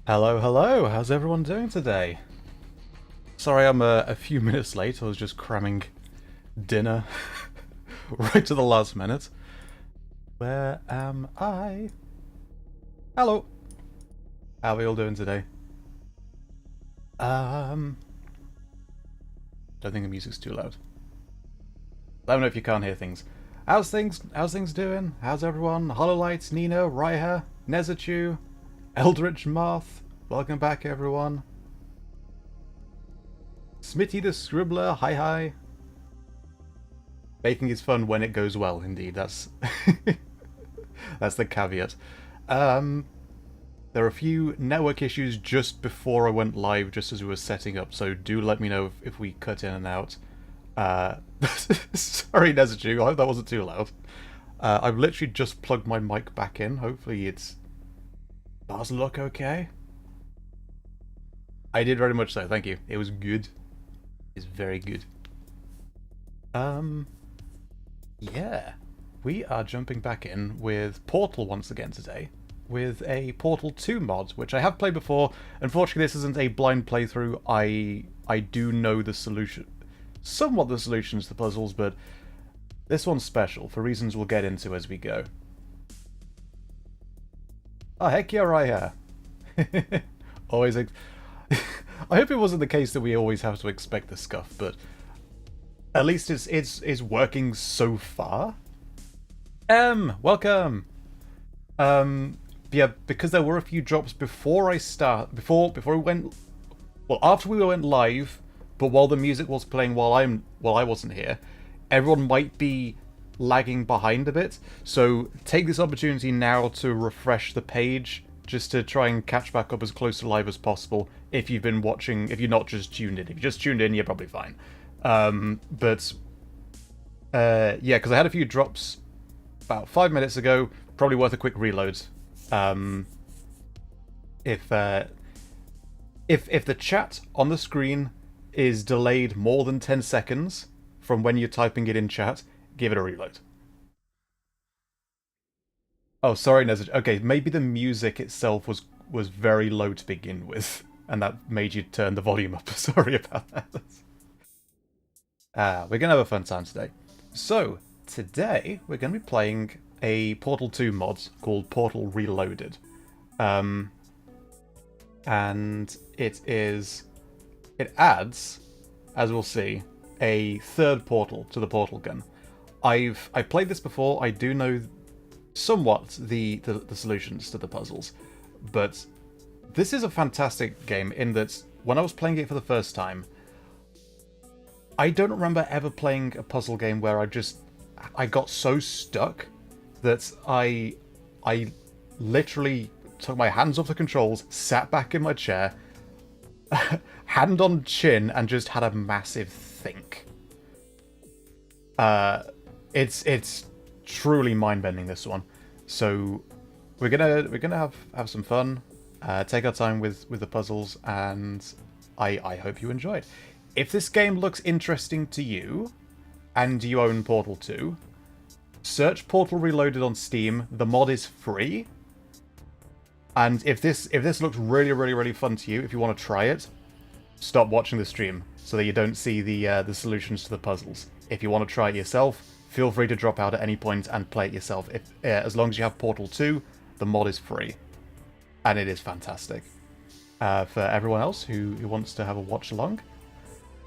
Hello, hello. How's everyone doing today? Sorry I'm a few minutes late. I was just cramming dinner right to the last minute. Where am I? Hello. How are you all doing today? Um, don't think the music's too loud. Let me know if you can't hear things. How's things doing? How's everyone? Hololites, Nina, Raiha, Nezachu, Eldritch Moth. Welcome back, everyone. Smitty the Scribbler, hi. Baking is fun when it goes well, indeed. That's that's the caveat. There are a few network issues just before I went live, just as we were setting up, so do let me know if we cut in and out. Sorry, Nezachu, I hope that wasn't too loud. I've literally just plugged my mic back in. Hopefully it does look okay. I did very much so, thank you. It was good. It's very good. Yeah. We are jumping back in with Portal once again today, with a Portal 2 mod, which I have played before. Unfortunately, this isn't a blind playthrough. I do know the solution, somewhat the solutions to the puzzles, but this one's special for reasons we'll get into as we go. Oh, heck yeah, right here. Always. I hope it wasn't the case that we always have to expect the scuff, but at least it's working so far. Welcome. Yeah, because there were a few drops before we went, well, after we went live, but while the music was playing while I wasn't here, everyone might be lagging behind a bit. So take this opportunity now to refresh the page, just to try and catch back up as close to live as possible. If you've been watching, if you're not just tuned in, if you just tuned in, you're probably fine. Yeah, because I had a few drops about 5 minutes ago. Probably worth a quick reload. If the chat on the screen is delayed more than 10 seconds from when you're typing it in chat, give it a reload. Oh, sorry, Nezaj. Okay, maybe the music itself was very low to begin with, and that made you turn the volume up. Sorry about that. We're going to have a fun time today. So, today we're going to be playing a Portal 2 mod called Portal Reloaded. And it adds, as we'll see, a third portal to the portal gun. I've played this before. I do know somewhat the solutions to the puzzles, but this is a fantastic game in that when I was playing it for the first time, I don't remember ever playing a puzzle game where I got so stuck that I literally took my hands off the controls, sat back in my chair, hand on chin, and just had a massive think. It's truly mind-bending, this one. So we're gonna have some fun, take our time with the puzzles, and I hope you enjoy it. If this game looks interesting to you, and you own Portal 2, search Portal Reloaded on Steam. The mod is free. And if this looks really fun to you, if you want to try it, stop watching the stream so that you don't see the solutions to the puzzles. If you want to try it yourself, feel free to drop out at any point and play it yourself. As long as you have Portal 2, the mod is free. And it is fantastic. For everyone else who wants to have a watch along,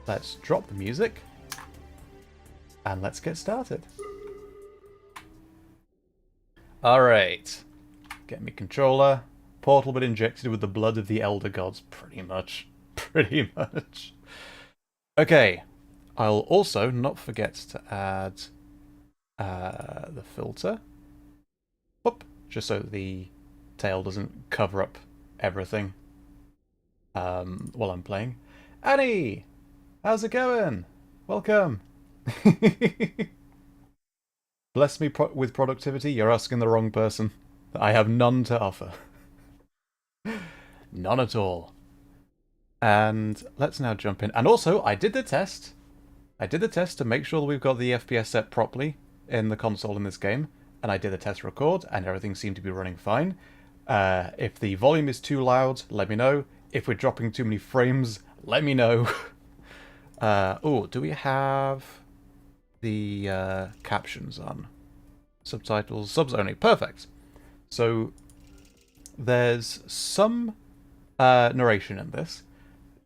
let's drop the music. And let's get started. Alright. Get me controller. Portal but injected with the blood of the Elder Gods. Pretty much. Pretty much. Okay. I'll also not forget to add the filter. Whoop. Just so the tail doesn't cover up everything while I'm playing. Annie! How's it going? Welcome! Bless me with productivity? You're asking the wrong person. I have none to offer. None at all. And let's now jump in. And also, I did the test. I did the test to make sure that we've got the FPS set properly in the console in this game. And I did a test record, and everything seemed to be running fine. If the volume is too loud, let me know. If we're dropping too many frames, let me know. Oh, do we have the captions on? Subtitles, subs only. Perfect. So there's some narration in this.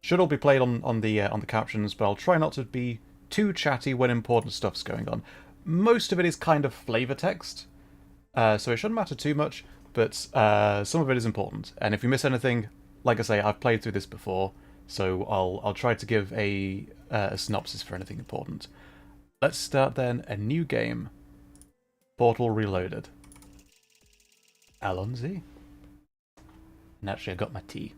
Should all be played on the captions, but I'll try not to be too chatty when important stuff's going on. Most of it is kind of flavor text, so it shouldn't matter too much. But some of it is important, and if you miss anything, like I say, I've played through this before, so I'll try to give a synopsis for anything important. Let's start then a new game. Portal Reloaded. Alonzi. And actually, I got my tea.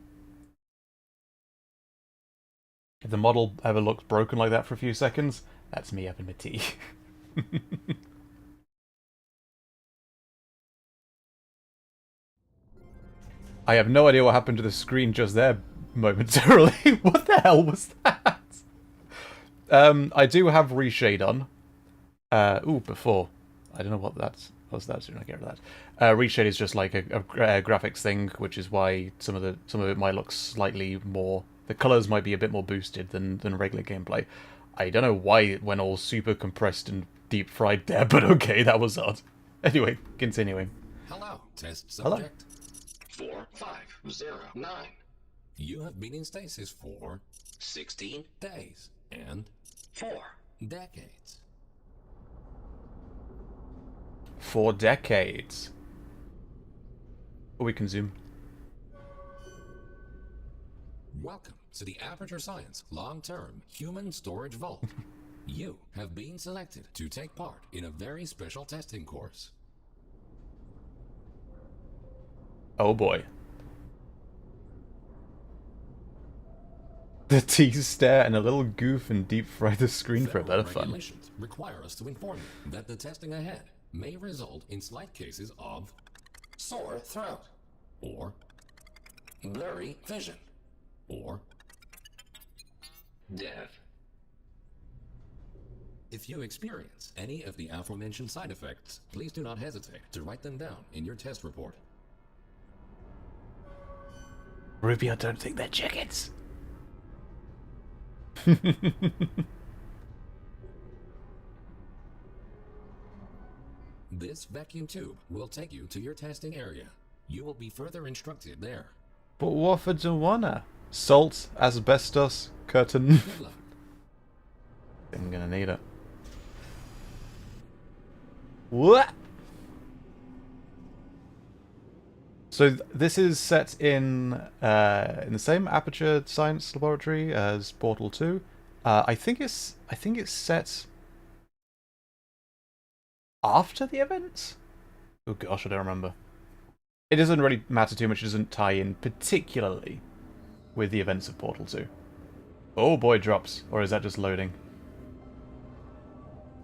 If the model ever looks broken like that for a few seconds, that's me having my tea. I have no idea what happened to the screen just there momentarily. What the hell was that? I do have reshade on. Before. I don't know what that's. What's that doing? I get rid of that. Reshade is just like a graphics thing, which is why some of it might look slightly more. The colors might be a bit more boosted than regular gameplay. I don't know why it went all super compressed and deep fried there, but okay, that was odd. Anyway, continuing. Hello, test subject. Hello. 4509. You have been in stasis for 16 days and 4 decades. 4 decades. Oh, we can zoom. Welcome to the Aperture Science Long-Term Human Storage Vault. You have been selected to take part in a very special testing course. Oh boy. The tease stare and a little goof and deep fry the screen for a better fun. Regulations require us to inform you that the testing ahead may result in slight cases of sore throat, or blurry vision, or death. If you experience any of the aforementioned side effects, please do not hesitate to write them down in your test report. Ruby, I don't think they're chickens. This vacuum tube will take you to your testing area. You will be further instructed there. But what for do wanna? Salt, asbestos, curtain. Good luck. I'm gonna need it. What? So this is set in the same Aperture Science Laboratory as Portal 2. I think it's set after the events? Oh gosh, I don't remember. It doesn't really matter too much. It doesn't tie in particularly with the events of Portal 2. Oh boy, drops. Or is that just loading?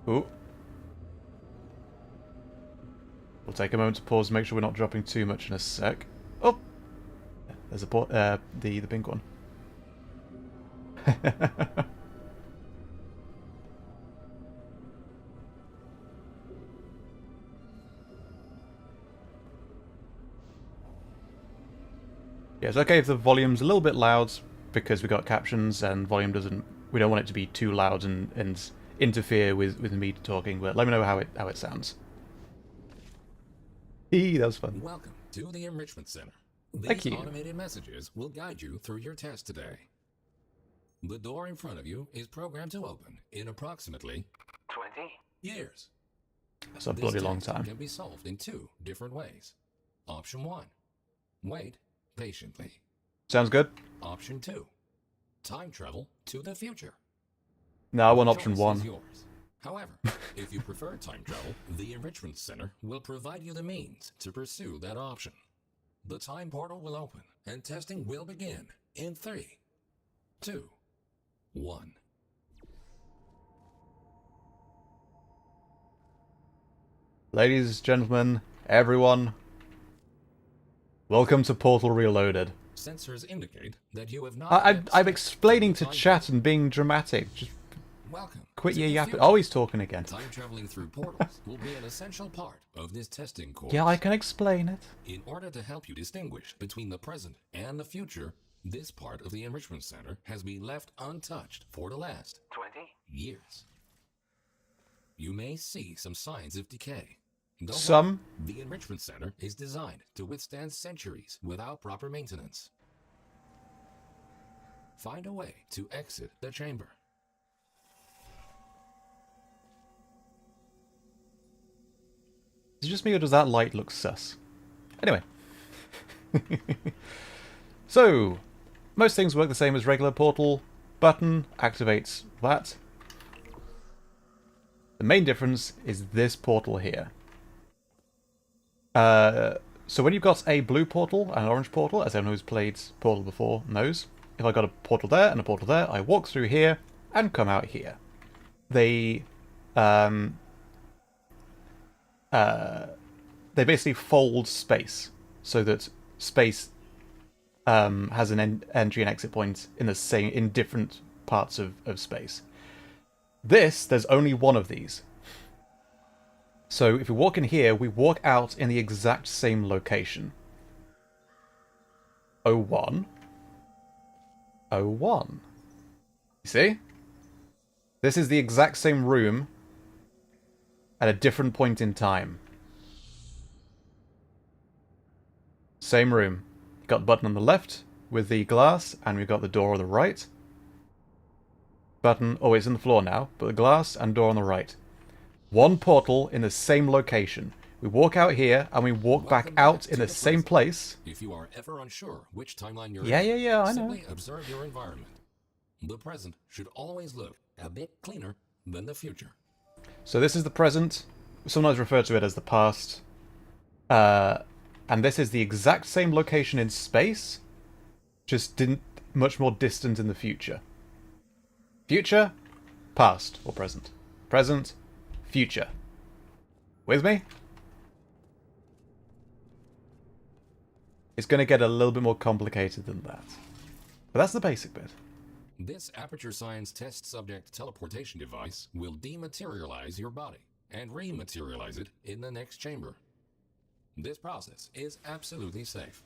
Ooh. We'll take a moment to pause, make sure we're not dropping too much in a sec. Oh! There's a the pink one. Yeah, it's okay if the volume's a little bit loud because we got captions and volume doesn't. We don't want it to be too loud and interfere with me talking. But let me know how it sounds. That was fun. Welcome to the Enrichment Center. Thank These you. automated messages will guide you through your test today. The door in front of you is programmed to open in approximately 20 years. That's a bloody long time. Can be solved in 2 different ways. Option 1, wait patiently. Sounds good. Option 2, time travel to the future. No, I want The option choice 1. is yours. However, if you prefer time travel, the Enrichment Center will provide you the means to pursue that option. The time portal will open and testing will begin in 3, 2, 1. Ladies, gentlemen, everyone, welcome to Portal Reloaded. Sensors indicate that you have not. I'm explaining to chat and being dramatic. Just Welcome. Quit to your the yapping. future. Oh, he's talking again. Time traveling through portals will be an essential part of this testing course. Yeah, I can explain it. In order to help you distinguish between the present and the future, this part of the Enrichment Center has been left untouched for the last 20 years. You may see some signs of decay. Don't Some. worry, the Enrichment Center is designed to withstand centuries without proper maintenance. Find a way to exit the chamber. Is it just me or does that light look sus? Anyway. So, most things work the same as regular portal. Button activates that. The main difference is this portal here. So when you've got a blue portal and an orange portal, as anyone who's played Portal before knows, if I got a portal there and a portal there, I walk through here and come out here. They basically fold space so that space has an entry and exit point in different parts of space. There's only one of these. So if we walk in here, we walk out in the exact same location. 01. 01. You see? This is the exact same room at a different point in time. Same room. Got the button on the left with the glass, and we've got the door on the right. Button, oh, it's in the floor now, but the glass and door on the right. One portal in the same location. We walk out here, and we walk back out in the same place. If you are ever unsure which timeline you're Yeah, in, I know. simply observe your environment. The present should always look a bit cleaner than the future. So this is the present. Sometimes referred to it as the past. And this is the exact same location in space, just much more distant in the future. Future, past or present. Present, future. With me? It's going to get a little bit more complicated than that. But that's the basic bit. This Aperture Science test subject teleportation device will dematerialize your body and rematerialize it in the next chamber. This process is absolutely safe.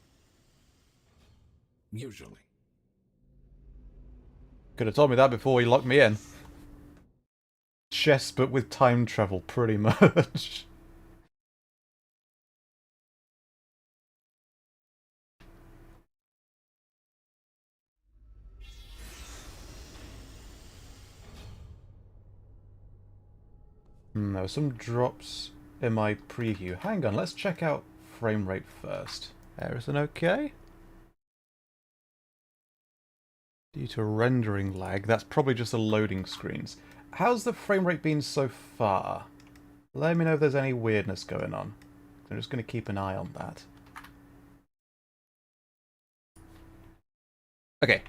Usually. Could have told me that before you locked me in. Chess, but with time travel, pretty much. There were some drops in my preview. Hang on, let's check out frame rate first. Everything okay? Due to rendering lag, that's probably just the loading screens. How's the frame rate been so far? Let me know if there's any weirdness going on. I'm just going to keep an eye on that. Okay.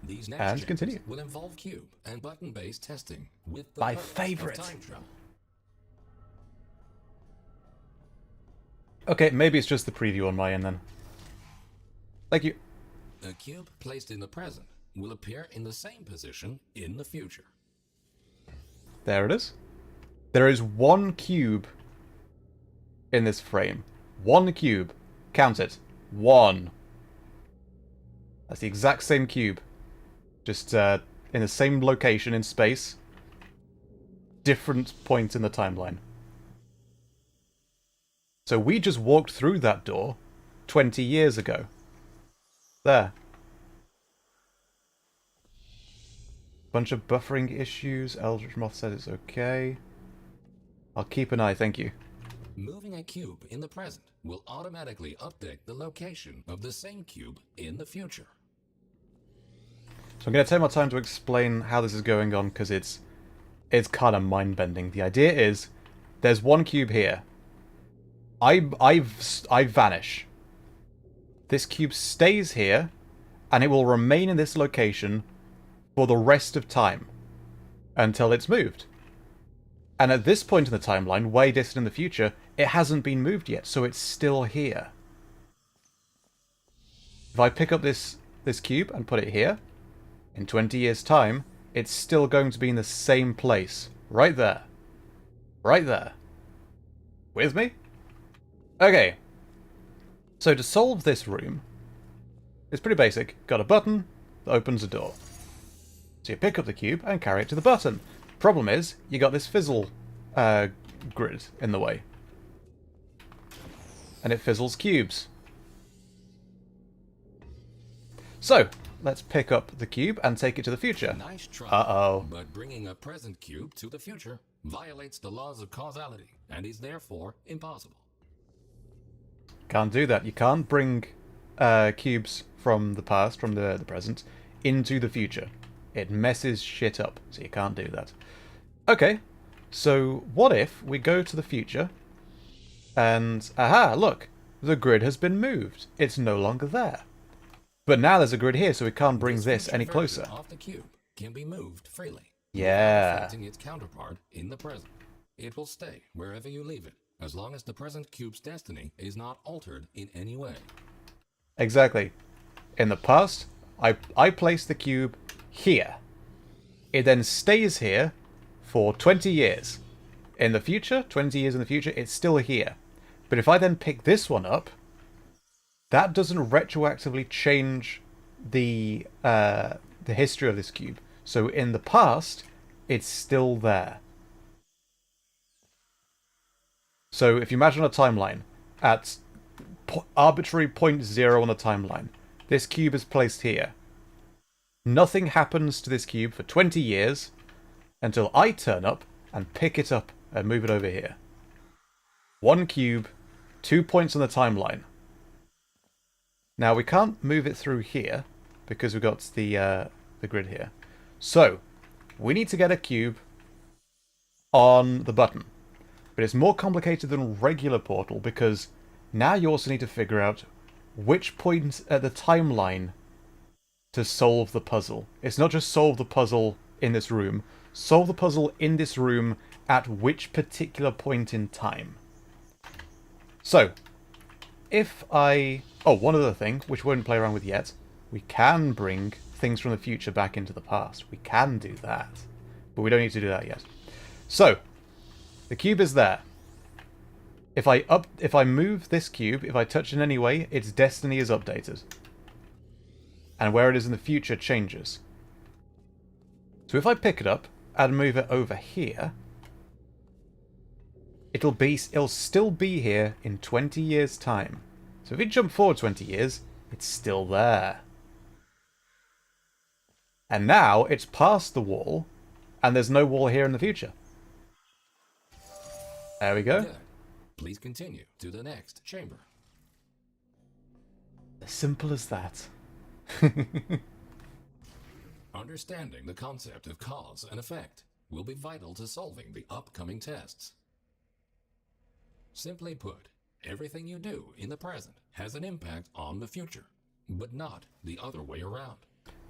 These next And continue. will involve cube and button-based testing with the My purpose of favourite. time travel. Okay, maybe it's just the preview on my end then. Thank you. A cube placed in the present will appear in the same position in the future. There it is. There is one cube in this frame. One cube. Count it. One. That's the exact same cube. Just in the same location in space. Different point in the timeline. So we just walked through that door 20 years ago. There. Bunch of buffering issues. Eldritch Moth said it's okay. I'll keep an eye, thank you. Moving a cube in the present will automatically update the location of the same cube in the future. So I'm going to take my time to explain how this is going on, because it's kind of mind-bending. The idea is, there's one cube here. I vanish. This cube stays here, and it will remain in this location for the rest of time, until it's moved. And at this point in the timeline, way distant in the future, it hasn't been moved yet, so it's still here. If I pick up this cube and put it here, in 20 years' time, it's still going to be in the same place. Right there. Right there. With me? Okay. So to solve this room, it's pretty basic. Got a button that opens a door. So you pick up the cube and carry it to the button. Problem is, you got this fizzle grid in the way. And it fizzles cubes. So, let's pick up the cube and take it to the future. Nice try. Uh-oh. But bringing a present cube to the future violates the laws of causality and is therefore impossible. Can't do that. You can't bring cubes from the past, from the present, into the future. It messes shit up, so you can't do that. Okay, so what if we go to the future and, aha, look, the grid has been moved. It's no longer there. But now there's a grid here, so we can't bring this any closer. Of the cube can be moved freely. Yeah. Affecting its counterpart in the present. It will stay wherever you leave it, as long as the present cube's destiny is not altered in any way. Exactly. In the past, I placed the cube here. It then stays here for 20 years. In the future, 20 years in the future, it's still here. But if I then pick this one up, that doesn't retroactively change the history of this cube. So in the past, it's still there. So if you imagine a timeline, at arbitrary point 0 on the timeline, this cube is placed here. Nothing happens to this cube for 20 years until I turn up and pick it up and move it over here. 1 cube, 2 points on the timeline. Now we can't move it through here because we've got the grid here. So we need to get a cube on the button. But it's more complicated than regular Portal because now you also need to figure out which point at the timeline to solve the puzzle. It's not just solve the puzzle in this room. Solve the puzzle in this room at which particular point in time. So, if I... Oh, one other thing, which we won't play around with yet. We can bring things from the future back into the past. We can do that. But we don't need to do that yet. So, the cube is there. If I move this cube, if I touch it in any way, its destiny is updated. And where it is in the future changes. So if I pick it up and move it over here, it'll still be here in 20 years' time. So if we jump forward 20 years, it's still there. And now it's past the wall, and there's no wall here in the future. There we go. Good. Please continue to the next chamber. As simple as that. Understanding the concept of cause and effect will be vital to solving the upcoming tests. Simply put, everything you do in the present has an impact on the future, but not the other way around.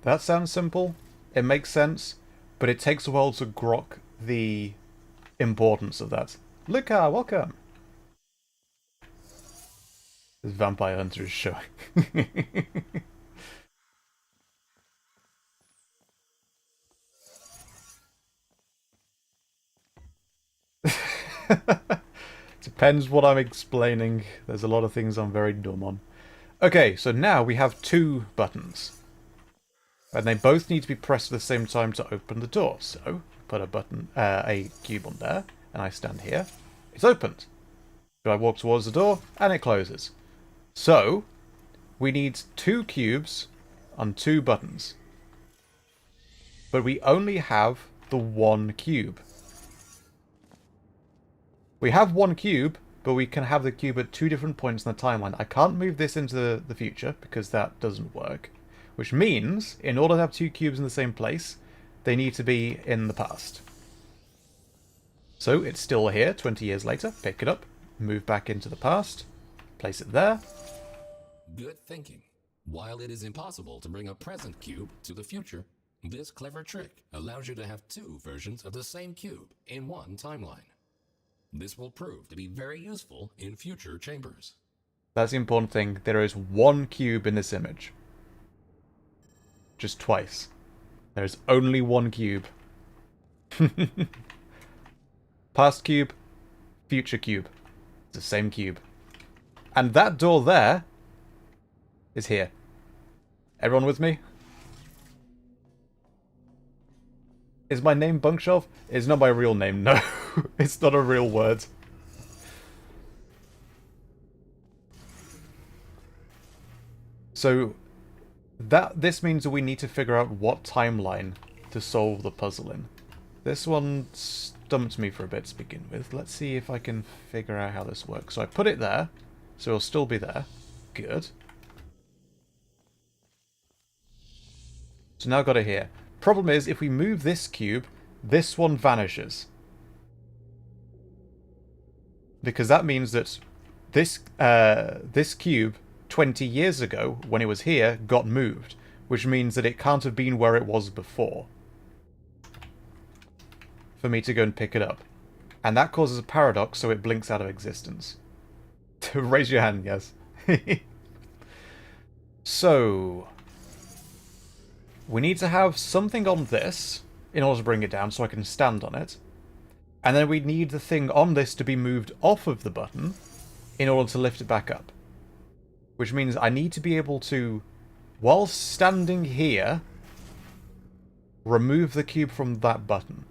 That sounds simple. It makes sense, but it takes a while to grok the importance of that. Luca, welcome! This Vampire Hunter is showing. Depends what I'm explaining. There's a lot of things I'm very dumb on. Okay, so now we have 2 buttons. And they both need to be pressed at the same time to open the door. So, put a cube on there, and I stand here. It's opened. So I walk towards the door, and it closes. So, we need 2 cubes on 2 buttons. But we only have the 1 cube. We have 1 cube, but we can have the cube at 2 different points in the timeline. I can't move this into the future, because that doesn't work. Which means, in order to have 2 cubes in the same place, they need to be in the past. So, it's still here, 20 years later. Pick it up, move back into the past, place it there. Good thinking. While it is impossible to bring a present cube to the future, this clever trick allows you to have 2 versions of the same cube in one timeline. This will prove to be very useful in future chambers. That's the important thing. There is 1 cube in this image. Just twice. There's only one cube. Past cube, future cube. It's the same cube. And that door there is here. Everyone with me? Is my name Bunkshelf? It's not my real name, no. It's not a real word. So, this means that we need to figure out what timeline to solve the puzzle in. This one stumped me for a bit to begin with. Let's see if I can figure out how this works. So I put it there, so it'll still be there. Good. So now I've got it here. Problem is, if we move this cube, this one vanishes. Because that means that this cube, 20 years ago, when it was here, got moved. Which means that it can't have been where it was before. For me to go and pick it up. And that causes a paradox, so it blinks out of existence. Raise your hand, yes. So... we need to have something on this in order to bring it down so I can stand on it. And then we need the thing on this to be moved off of the button in order to lift it back up. Which means I need to be able to, while standing here, remove the cube from that button.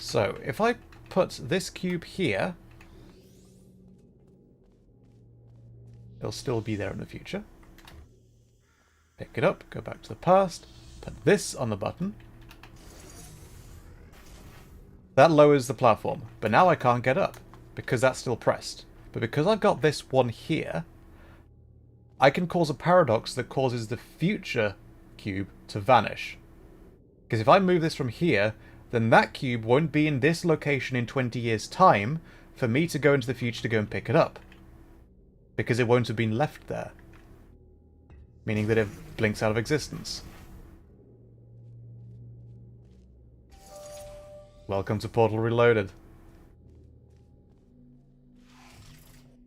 So, if I put this cube here, it'll still be there in the future. Pick it up, go back to the past, put this on the button. That lowers the platform, but now I can't get up, because that's still pressed. But because I've got this one here, I can cause a paradox that causes the future cube to vanish. Because if I move this from here, then that cube won't be in this location in 20 years' time for me to go into the future to go and pick it up. Because it won't have been left there. Meaning that it blinks out of existence. Welcome to Portal Reloaded.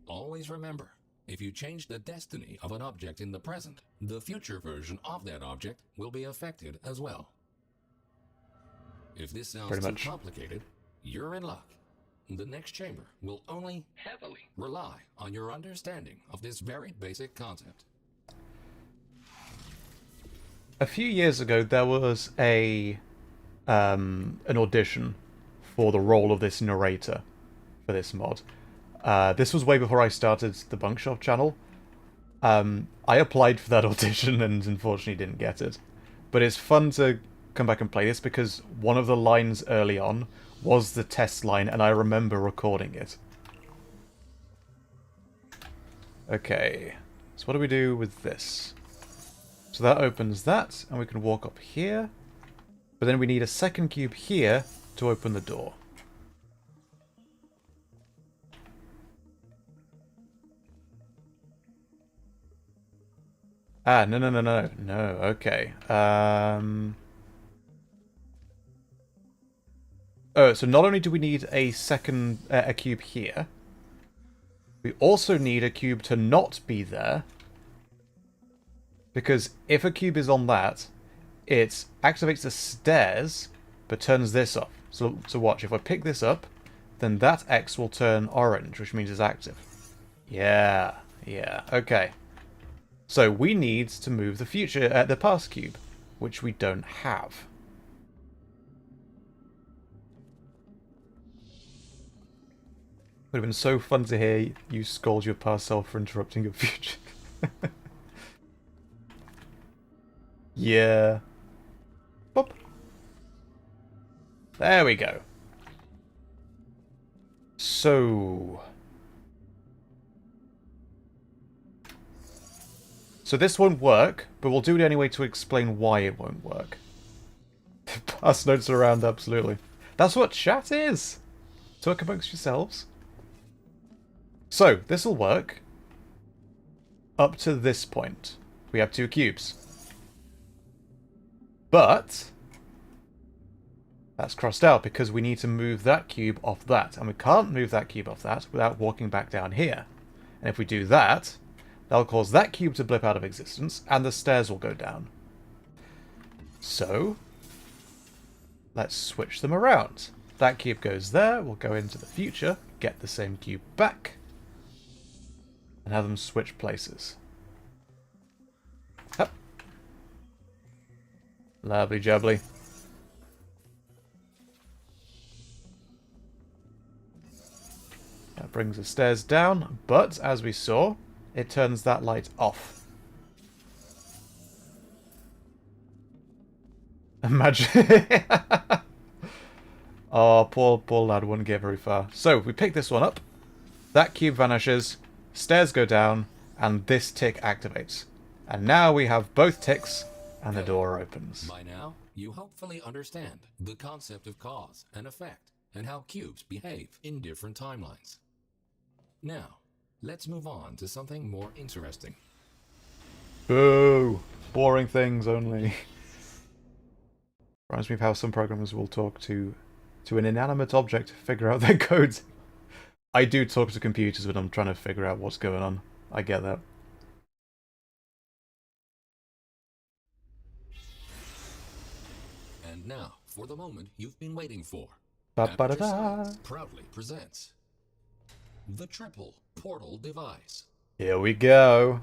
Always remember, if you change the destiny of an object in the present, the future version of that object will be affected as well. If this sounds too complicated, you're in luck. The next chamber will only heavily rely on your understanding of this very basic concept. A few years ago, there was an audition for the role of this narrator for this mod. This was way before I started the Bunkshelf channel. I applied for that audition and unfortunately didn't get it. But it's fun to come back and play this because one of the lines early on was the test line and I remember recording it. Okay, so what do we do with this? So that opens that, and we can walk up here. But then we need a second cube here to open the door. Ah, no, okay. Oh, so not only do we need a second a cube here, we also need a cube to not be there. Because if a cube is on that, it activates the stairs, but turns this off. So watch, if I pick this up, then that X will turn orange, which means it's active. Yeah, okay. So we need to move the past cube, which we don't have. Would have been so fun to hear you scold your past self for interrupting your future. Yeah. Boop. There we go. So this won't work, but we'll do it anyway to explain why it won't work. Pass notes around, absolutely. That's what chat is! Talk amongst yourselves. So, this will work up to this point. We have two cubes. But that's crossed out because we need to move that cube off that. And we can't move that cube off that without walking back down here. And if we do that, that'll cause that cube to blip out of existence and the stairs will go down. So, let's switch them around. That cube goes there, we'll go into the future, get the same cube back, and have them switch places. Yep. Lovely jubbly. That brings the stairs down, but as we saw, it turns that light off. Imagine. Oh, poor lad wouldn't get very far. So, we pick this one up, that cube vanishes, stairs go down, and this tick activates. And now we have both ticks, and the door opens. By now, you hopefully understand the concept of cause and effect, and how cubes behave in different timelines. Now, let's move on to something more interesting. Boo! Boring things only. Reminds me of how some programmers will talk to an inanimate object to figure out their codes. I do talk to computers when I'm trying to figure out what's going on. I get that. And now, for the moment you've been waiting for. Ba-ba-da-da. Aperture Science proudly presents the triple portal device. Here we go.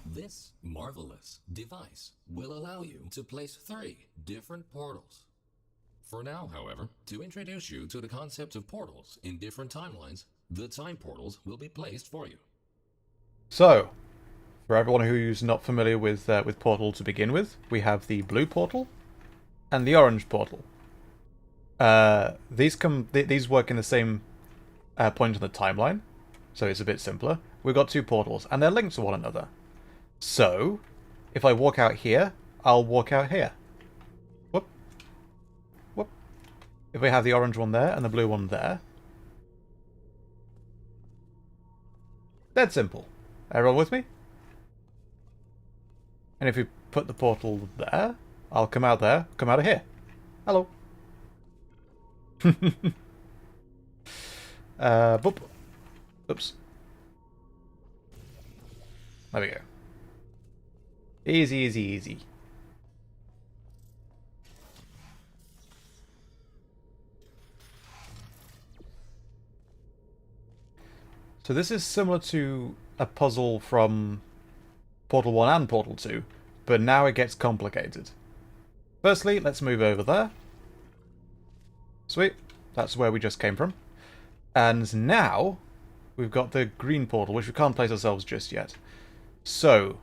This marvelous device will allow you to place 3 different portals. For now, however, to introduce you to the concept of portals in different timelines, the time portals will be placed for you. So, for everyone who's not familiar with Portal to begin with, we have the blue portal and the orange portal. These work in the same point on the timeline, so it's a bit simpler. We've got 2 portals, and they're linked to one another. So, if I walk out here, I'll walk out here. Whoop. Whoop. If we have the orange one there and the blue one there. Dead simple. Everyone with me? And if we put the portal there, I'll come out there, come out of here. Hello. Boop. Oops. There we go. Easy, easy, easy. So this is similar to a puzzle from Portal 1 and Portal 2, but now it gets complicated. Firstly, let's move over there. Sweet. That's where we just came from. And now, we've got the green portal, which we can't place ourselves just yet. So,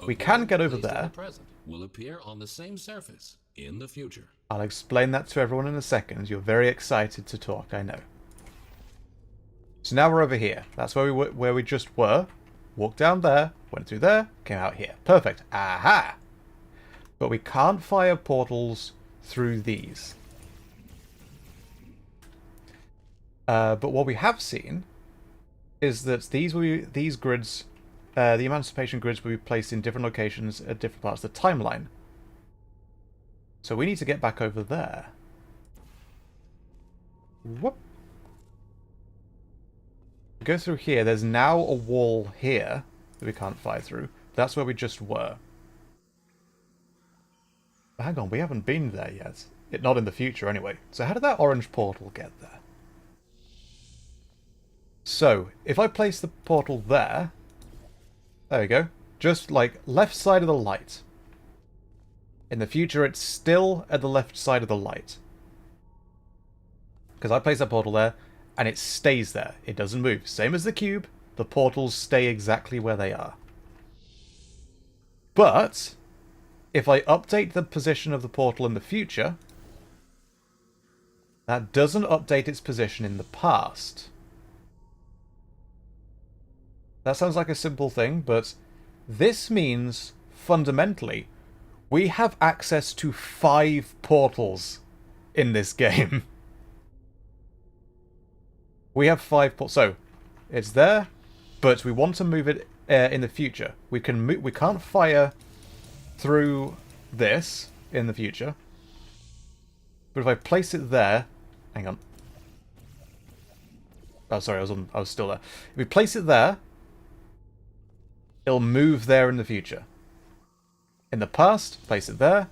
we can get over there. The present will appear on the same surface in the future. I'll explain that to everyone in a second. You're very excited to talk, I know. So now we're over here. That's where we just were. Walked down there, went through there, came out here. Perfect. Aha! But we can't fire portals through these. But what we have seen is that these grids, the emancipation grids, will be placed in different locations at different parts of the timeline. So we need to get back over there. Whoop. Go through here. There's now a wall here that we can't fire through. That's where we just were. But hang on, we haven't been there yet. Not in the future, anyway. So how did that orange portal get there? So, if I place the portal there... There we go. Just, like, left side of the light. In the future, it's still at the left side of the light. Because I place that portal there, and it stays there. It doesn't move. Same as the cube, the portals stay exactly where they are. But, if I update the position of the portal in the future, that doesn't update its position in the past. That sounds like a simple thing, but this means, fundamentally, we have access to 5 portals in this game. We have 5 portals. So, it's there, but we want to move it in the future. We can't fire through this in the future. But if I place it there... Hang on. Oh, sorry, I was still there. If we place it there... It'll move there in the future. In the past, place it there,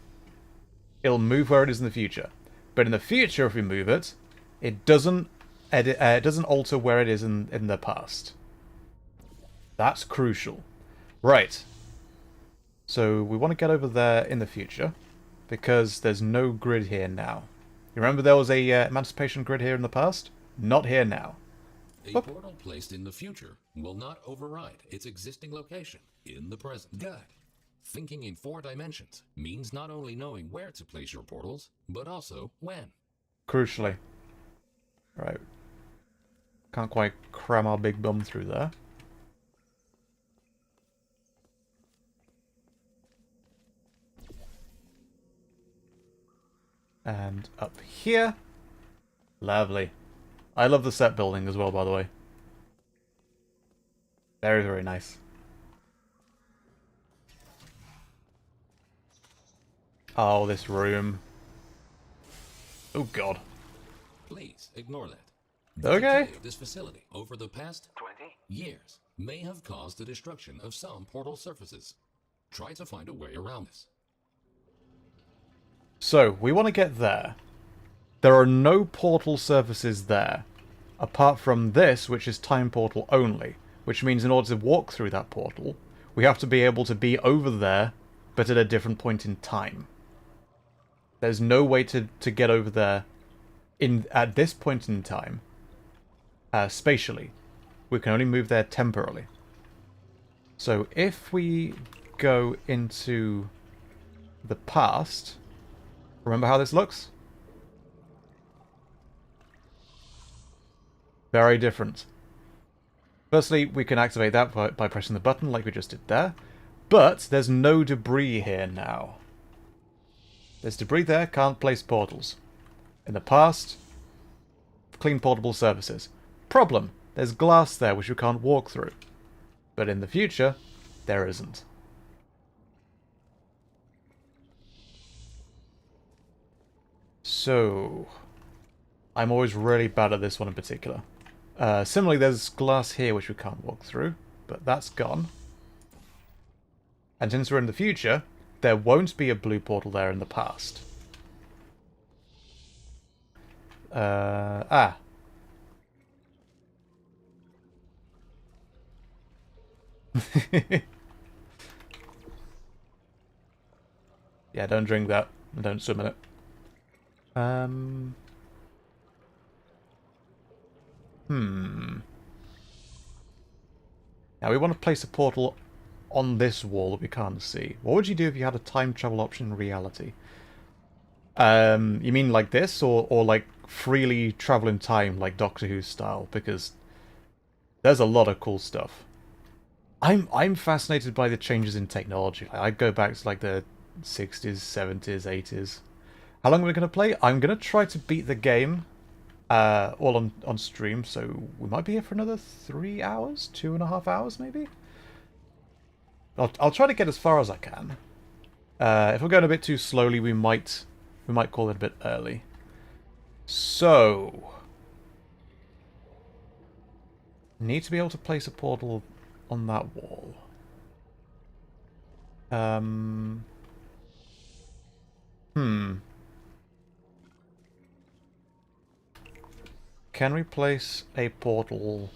it'll move where it is in the future. But in the future, if we move it, it doesn't it doesn't alter where it is in the past. That's crucial. Right. So we want to get over there in the future, because there's no grid here now. You remember there was a emancipation grid here in the past? Not here now. A portal placed in the future will not override its existing location in the present. Good. Thinking in 4 dimensions means not only knowing where to place your portals, but also when. Crucially. Right. Can't quite cram our big bum through there. And up here. Lovely. I love the set building as well, by the way. Very, very nice. Oh, this room. Oh, God. Please ignore that. The Okay. decay of this facility over the past 20 years may have caused the destruction of some portal surfaces. Try to find a way around this. So, we want to get there. There are no portal surfaces there, apart from this, which is time portal only, which means in order to walk through that portal, we have to be able to be over there, but at a different point in time. There's no way to get over there at this point in time, spatially. We can only move there temporarily. So if we go into the past, remember how this looks? Very different. Firstly, we can activate that by pressing the button like we just did there, but there's no debris here now. There's debris there, can't place portals. In the past, clean portable surfaces. Problem, there's glass there which you can't walk through. But in the future, there isn't. So, I'm always really bad at this one in particular. Similarly, there's glass here which we can't walk through, but that's gone. And since we're in the future, there won't be a blue portal there in the past. Yeah, don't drink that. And don't swim in it. Now we want to place a portal on this wall that we can't see. What would you do if you had a time travel option in reality? You mean like this, or like freely travel in time, like Doctor Who style? Because there's a lot of cool stuff. I'm fascinated by the changes in technology. I go back to like the 60s, 70s, 80s. How long are we going to play? I'm going to try to beat the game all on stream, so we might be here for another 3 hours? 2.5 hours, maybe? I'll try to get as far as I can. If we're going a bit too slowly, we might call it a bit early. So, need to be able to place a portal on that wall. Can we place a portal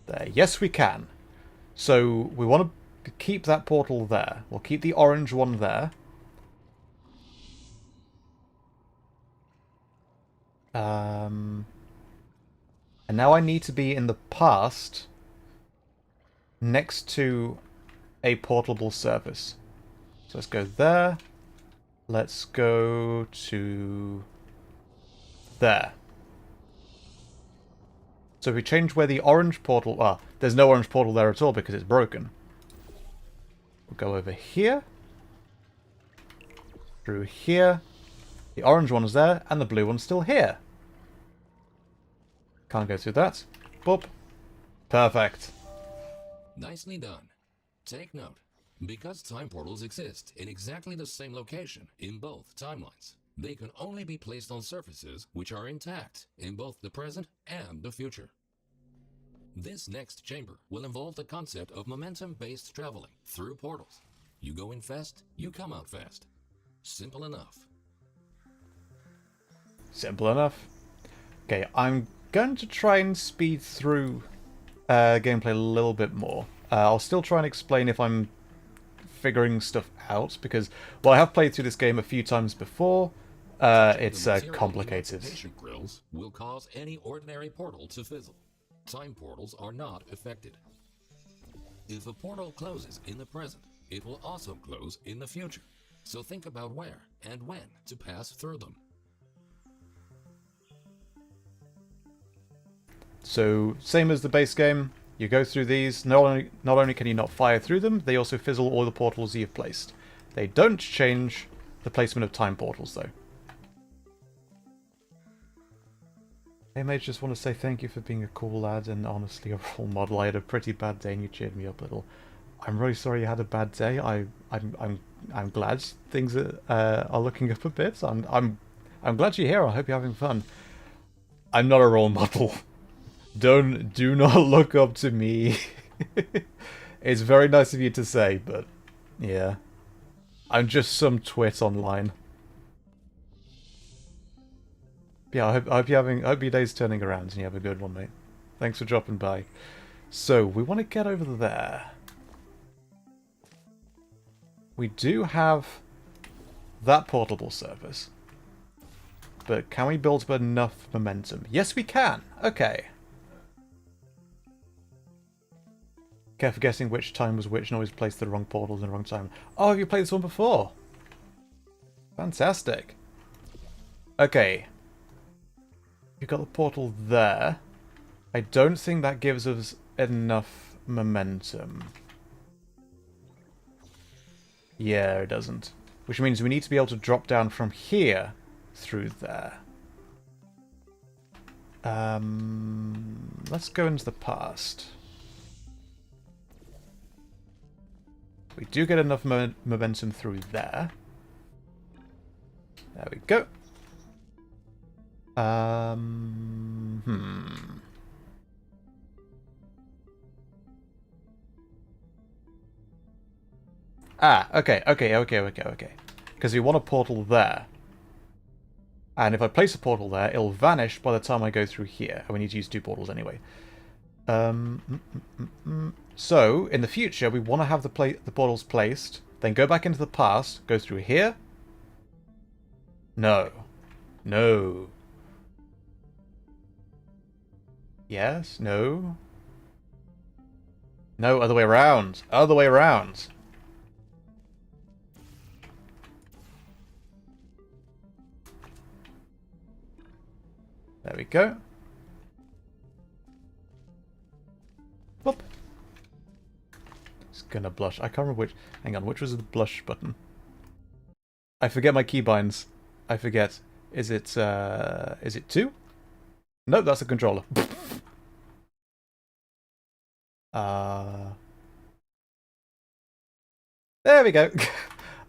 there? Yes, we can. So we want to keep that portal there. We'll keep the orange one there. And now I need to be in the past next to a portable surface. So let's go there. Let's go to there. So if we change where the orange portal... Ah, there's no orange portal there at all because it's broken. We'll go over here. Through here. The orange one is there, and the blue one's still here. Can't go through that. Boop. Perfect. Nicely done. Take note. Because time portals exist in exactly the same location in both timelines, they can only be placed on surfaces which are intact in both the present and the future. This next chamber will involve the concept of momentum-based traveling through portals. You go in fast, you come out fast. Simple enough. Simple enough. Okay, I'm going to try and speed through gameplay a little bit more. I'll still try and explain if I'm figuring stuff out, because, well, I have played through this game a few times before. It's complicated. Patient grills will cause any ordinary portal to fizzle. Time portals are not affected. If a portal closes in the present, it will also close in the future. So think about where and when to pass through them. So, same as the base game, you go through these. Not only can you not fire through them, they also fizzle all the portals you've placed. They don't change the placement of time portals, though. Hey mate, just want to say thank you for being a cool lad and honestly a role model. I had a pretty bad day and you cheered me up a little. I'm really sorry you had a bad day. I'm glad things are looking up a bit. I'm glad you're here. I hope you're having fun. I'm not a role model. Do not look up to me. It's very nice of you to say, but yeah, I'm just some twit online. Yeah, I hope your day's turning around and you have a good one, mate. Thanks for dropping by. So we want to get over there. We do have that portable surface, but can we build up enough momentum? Yes, we can. Okay. Careful guessing which time was which and always place the wrong portals in the wrong time. Oh, have you played this one before? Fantastic. Okay. You've got the portal there. I don't think that gives us enough momentum. Yeah, it doesn't. Which means we need to be able to drop down from here through there. Let's go into the past. We do get enough momentum through there. There we go. Ah, okay. Because we want a portal there. And if I place a portal there, it'll vanish by the time I go through here. And we need to use 2 portals anyway. So, in the future, we want to have the portals placed, then go back into the past, go through here. No. No. Yes? No? No, other way around. Other way around. There we go. Whoop. It's gonna blush. I can't remember which... Hang on, which was the blush button? I forget my keybinds. I forget. Is it 2? No, that's a controller. There we go.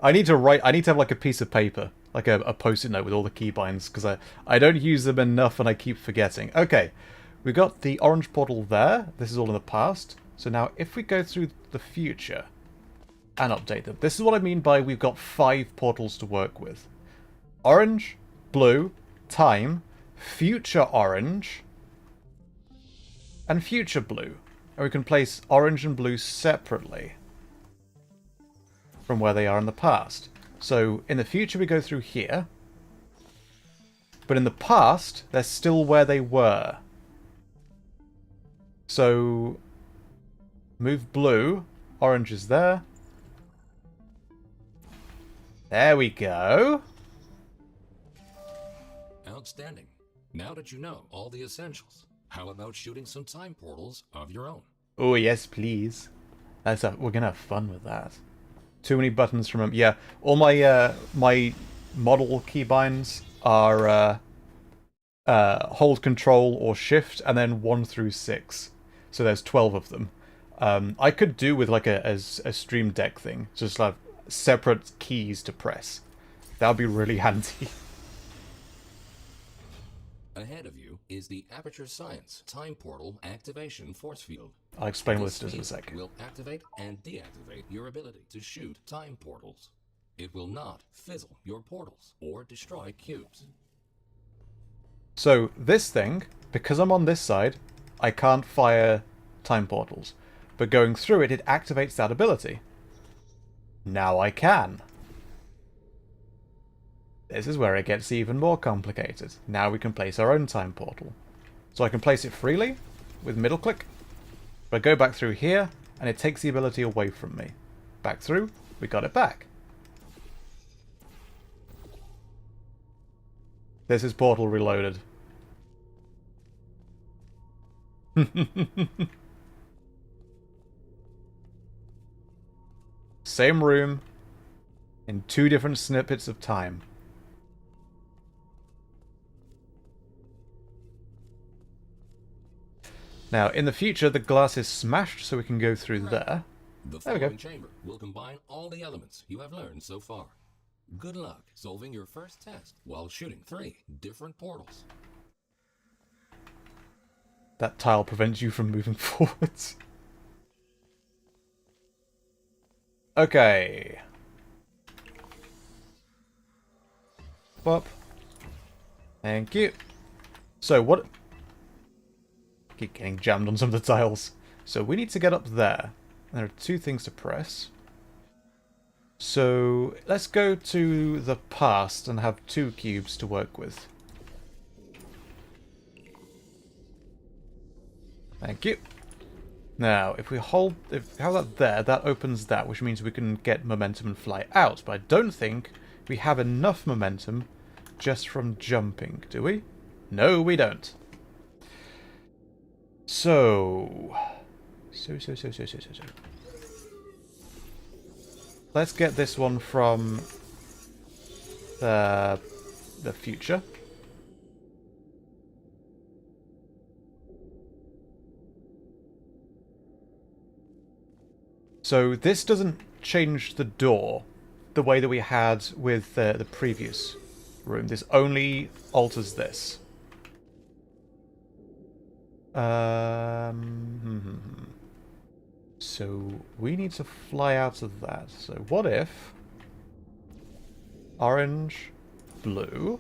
I need to have like a piece of paper, like a post-it note with all the keybinds, because I don't use them enough and I keep forgetting. Okay, we got the orange portal there. This is all in the past. So now if we go through the future and update them, this is what I mean by we've got 5 portals to work with. Orange, blue, time, future orange, and future blue. And we can place orange and blue separately from where they are in the past. So in the future we go through here, but in the past they're still where they were. So move blue, orange is there. There we go. Outstanding. Now that you know all the essentials, how about shooting some time portals of your own? Oh yes, please. We're gonna have fun with that. Too many buttons from them. Yeah, all my my model keybinds are hold control or shift and then 1 through 6. So there's 12 of them. I could do with like a Stream Deck thing, just have separate keys to press. That would be really handy. Ahead of you is the Aperture Science Time Portal Activation Force Field. I'll explain what this does in a sec. It will activate and deactivate your ability to shoot time portals. It will not fizzle your portals or destroy cubes. So this thing, because I'm on this side, I can't fire time portals. But going through it, it activates that ability. Now I can. This is where it gets even more complicated. Now we can place our own time portal. So I can place it freely, with middle click. But I go back through here, and it takes the ability away from me. Back through, we got it back. This is Portal Reloaded. Same room, in 2 different snippets of time. Now, in the future, the glass is smashed, so we can go through there. The There we go. following chamber will combine all the elements you have learned so far. Good luck solving your first test while shooting 3 different portals. That tile prevents you from moving forwards. Okay. Up. Thank you. So what... Keep getting jammed on some of the tiles. So we need to get up there. There are 2 things to press. So let's go to the past and have 2 cubes to work with. Thank you. Now, if we have that there, that opens that, which means we can get momentum and fly out. But I don't think we have enough momentum just from jumping, do we? No, we don't. So. Let's get this one from the future. So this doesn't change the door the way that we had with the previous room. This only alters this. So we need to fly out of that. So what if orange, blue?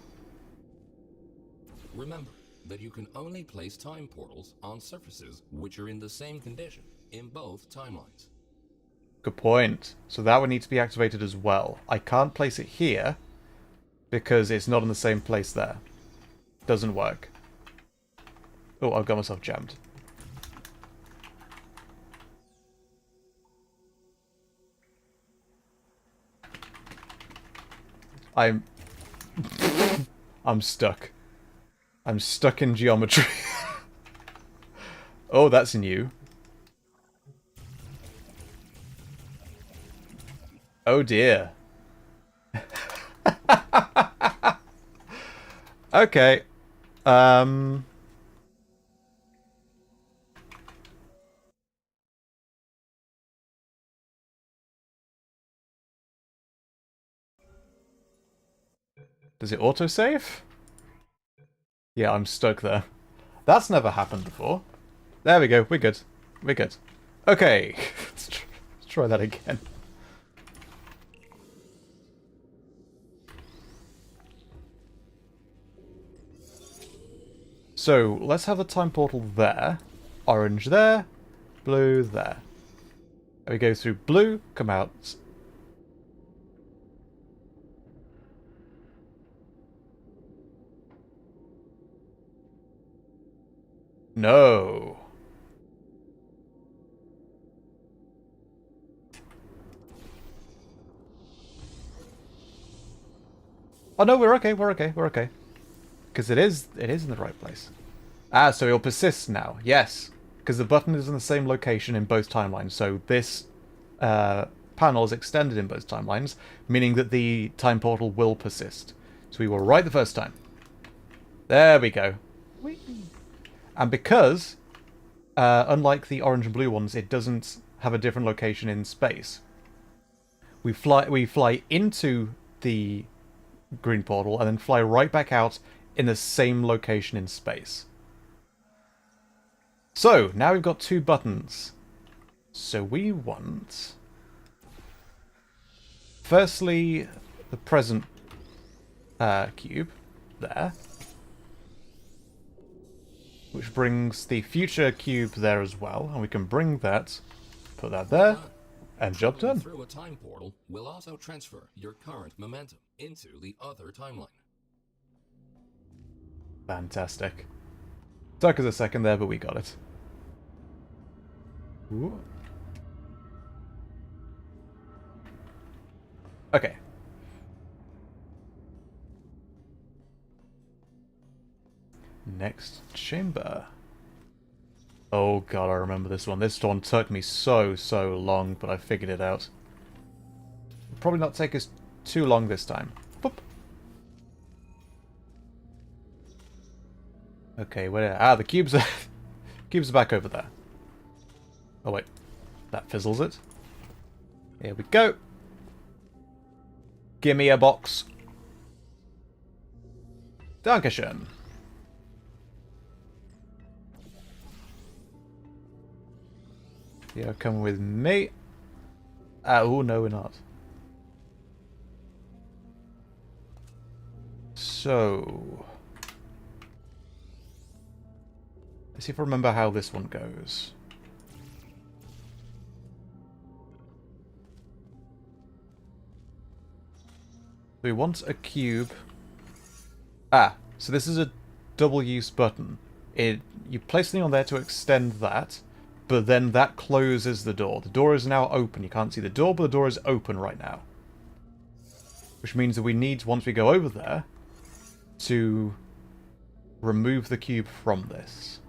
Remember that you can only place time portals on surfaces which are in the same condition in both timelines. Good point. So that would need to be activated as well. I can't place it here because it's not in the same place there. Doesn't work. Oh, I've got myself jammed. I'm stuck. I'm stuck in geometry. Oh, that's new. Oh dear. Okay. Does it autosave? Yeah, I'm stuck there. That's never happened before. There we go. We're good. We're good. Okay. Let's try that again. So, let's have a time portal there. Orange there. Blue there. We go through blue, come out. No. Oh no, we're okay, we're okay, we're okay. Because it is in the right place. Ah, so it'll persist now. Yes. Because the button is in the same location in both timelines. So this panel is extended in both timelines, meaning that the time portal will persist. So we were right the first time. There we go. Whee! And because, unlike the orange and blue ones, it doesn't have a different location in space. We fly into the green portal and then fly right back out in the same location in space. So, now we've got 2 buttons. So we want... Firstly, the present cube. There. which brings the future cube there as well, and we can bring that, put that Well there, done. and job Traveling done. through a time portal will also transfer your current momentum into the other timeline. Fantastic. Took us a second there, but we got it. Ooh. Okay. Next chamber. Oh god, I remember this one. This one took me so long, but I figured it out. Probably not take us too long this time. Boop. Okay, where? Ah, the cubes are cubes are back over there. Oh wait, that fizzles it. Here we go. Give me a box. Dankeschön. You're coming with me. Oh no, we're not. So, let's see if I remember how this one goes. We want a cube. Ah, so this is a double use button. You place something on there to extend that, but then that closes the door. The door is now open. You can't see the door, but the door is open right now. Which means that we need, once we go over there, to remove the cube from this.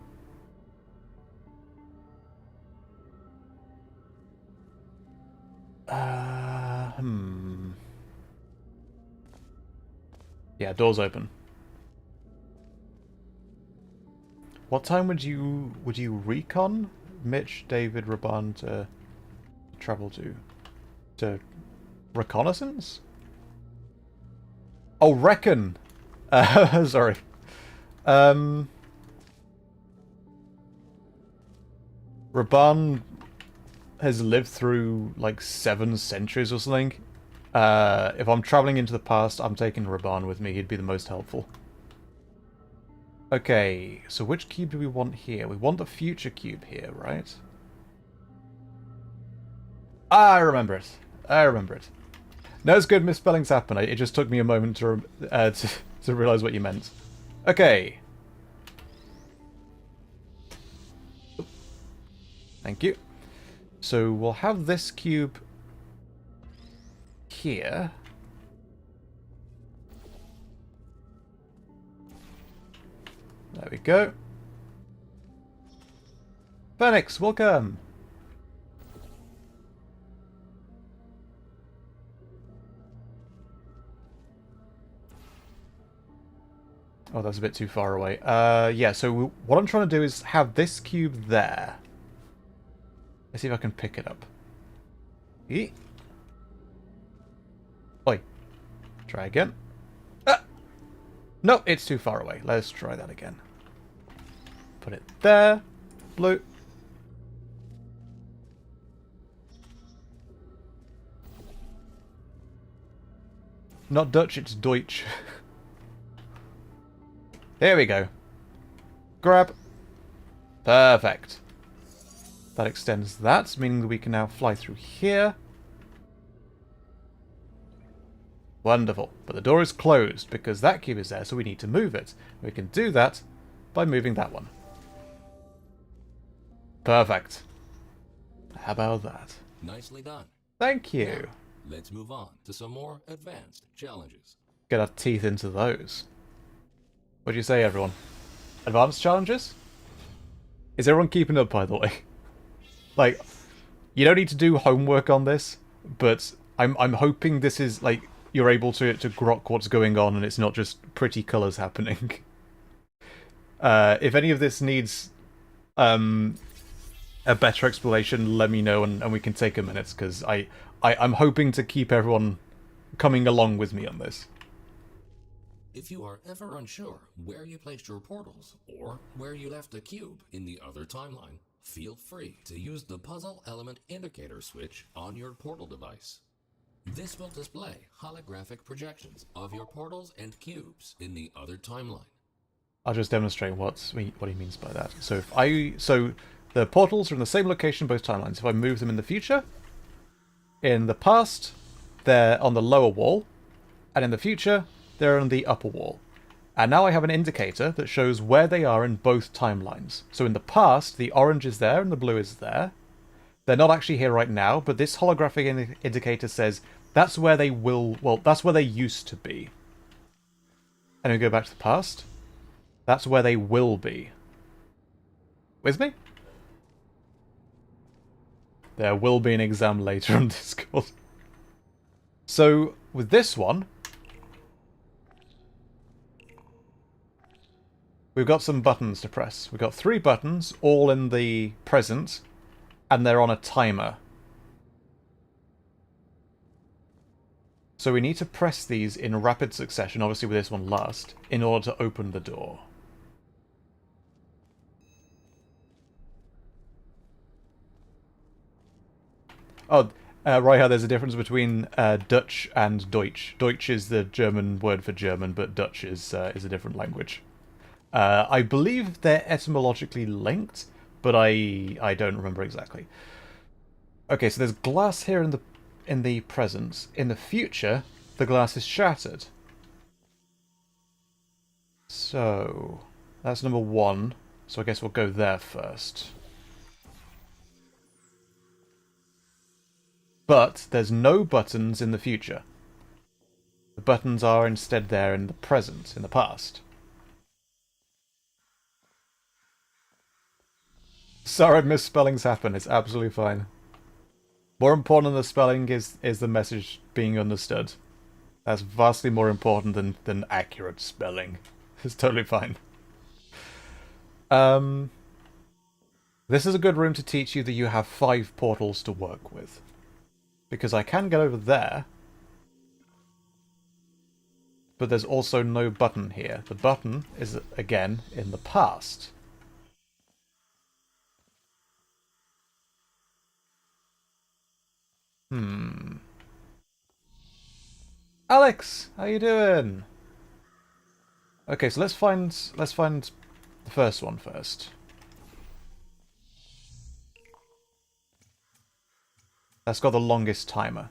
Yeah, door's open. What time would you recon Mitch, David, Raban to travel to? To reconnaissance? Oh, reckon! Sorry. Raban has lived through like 7 centuries or something. If I'm traveling into the past, I'm taking Raban with me. He'd be the most helpful. Okay, so which cube do we want here? We want the future cube here, right? Ah, I remember it. I remember it. No, it's good. Misspellings happen. It just took me a moment to realize what you meant. Okay. Thank you. So we'll have this cube here. There we go. Phoenix, welcome! Oh, that's a bit too far away. Yeah, so what I'm trying to do is have this cube there. Let's see if I can pick it up. Eee. Oi. Try again. Ah! No, it's too far away. Let's try that again. Put it there. Blue. Not Dutch, it's Deutsch. There we go. Grab. Perfect. That extends that, meaning that we can now fly through here. Wonderful. But the door is closed because that cube is there, so we need to move it. We can do that by moving that one. Perfect. How about that? Nicely done. Thank you. Now, let's move on to some more advanced challenges. Get our teeth into those. What do you say, everyone? Advanced challenges? Is everyone keeping up, by the way? Like, you don't need to do homework on this, but I'm hoping this is, like, you're able to grok what's going on and it's not just pretty colours happening. If any of this needs a better explanation, let me know and we can take a minute, because I'm hoping to keep everyone coming along with me on this. If you are ever unsure where you placed your portals, or where you left a cube in the other timeline, feel free to use the puzzle element indicator switch on your portal device. This will display holographic projections of your portals and cubes in the other timeline. I'll just demonstrate what he means by that. So the portals are in the same location both timelines. If I move them in the future, in the past, they're on the lower wall, and in the future, they're on the upper wall. And now I have an indicator that shows where they are in both timelines. So in the past, the orange is there and the blue is there. They're not actually here right now, but this holographic indicator says that's where they will... Well, that's where they used to be. And we go back to the past. That's where they will be. With me? There will be an exam later on Discord. So, with this one, we've got some buttons to press. We've got 3 buttons, all in the present, and they're on a timer. So we need to press these in rapid succession, obviously with this one last, in order to open the door. Oh, right here, there's a difference between Dutch and Deutsch. Deutsch is the German word for German, but Dutch is a different language. I believe they're etymologically linked, but I don't remember exactly. Okay, so there's glass here in the present. In the future, the glass is shattered. So that's number 1. So I guess we'll go there first. But there's no buttons in the future. The buttons are instead there in the present, in the past. Sorry, misspellings happen. It's absolutely fine. More important than the spelling is the message being understood. That's vastly more important than accurate spelling. It's totally fine. This is a good room to teach you that you have 5 portals to work with. Because I can get over there, but there's also no button here. The button is, again, in the past. Alex, how you doing? Okay, so let's find the first one first. That's got the longest timer.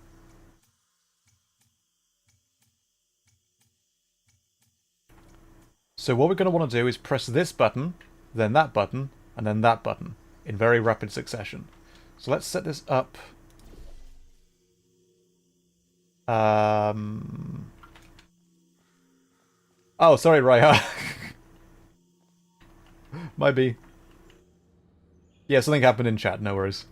So what we're going to want to do is press this button, then that button, and then that button, in very rapid succession. So let's set this up. Oh, sorry, Raiha. Might be. Yeah, something happened in chat, no worries.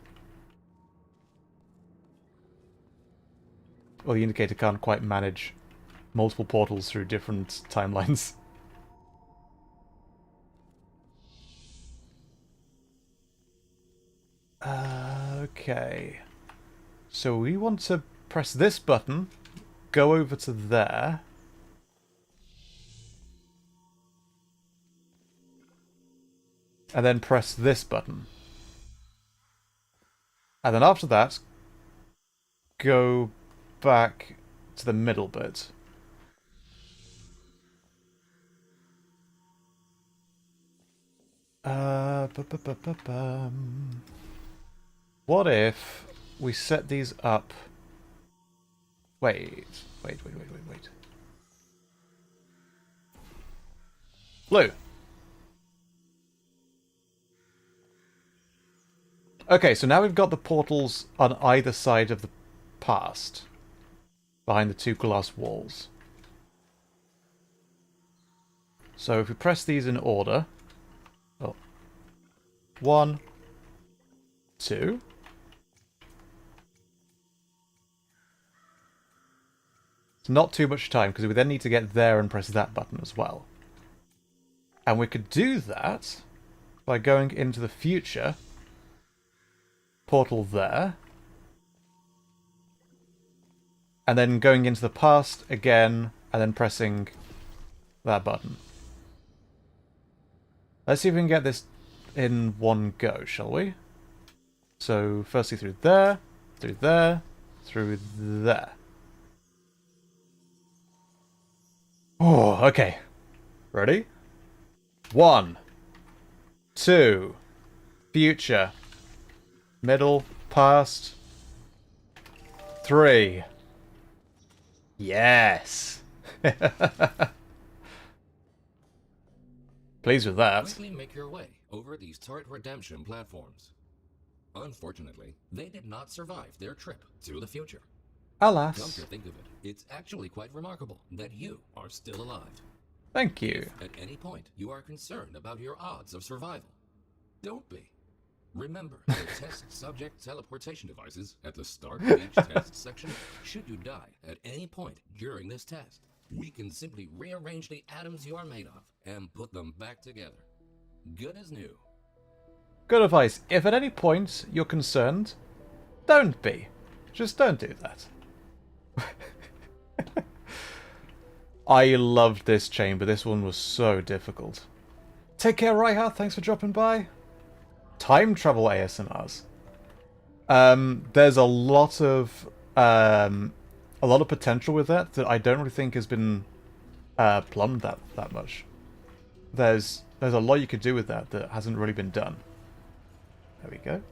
Well, the indicator can't quite manage multiple portals through different timelines. Okay. So we want to press this button, go over to there. And then press this button. And then after that, go back to the middle bit. What if we set these up... Wait. Blue. Okay, so now we've got the portals on either side of the past. Behind the 2 glass walls. So if we press these in order... Oh. 1, 2... It's not too much time, because we then need to get there and press that button as well. And we could do that by going into the future. Portal there. And then going into the past again, and then pressing that button. Let's see if we can get this in one go, shall we? So, firstly through there, through there, through there. Oh, okay. Ready? 1, 2, future, middle, past, 3. Yes! Pleased with that. Quickly make your way over these turret redemption platforms. Unfortunately, they did not survive their trip to the future. Come Alas. to think of it, it's actually quite remarkable that you are still alive. Thank you. At any point you are concerned about your odds of survival, don't be. Remember the test subject teleportation devices at the start of each test section. Should you die at any point during this test, we can simply rearrange the atoms you are made of and put them back together. Good as new. Good advice. If at any point you're concerned, don't be. Just don't do that. I loved this chamber. This one was so difficult. Take care, Raiha. Thanks for dropping by. Time travel ASMRs. There's a lot of potential with that I don't really think has been plumbed that much. There's a lot you could do with that hasn't really been done. There we go.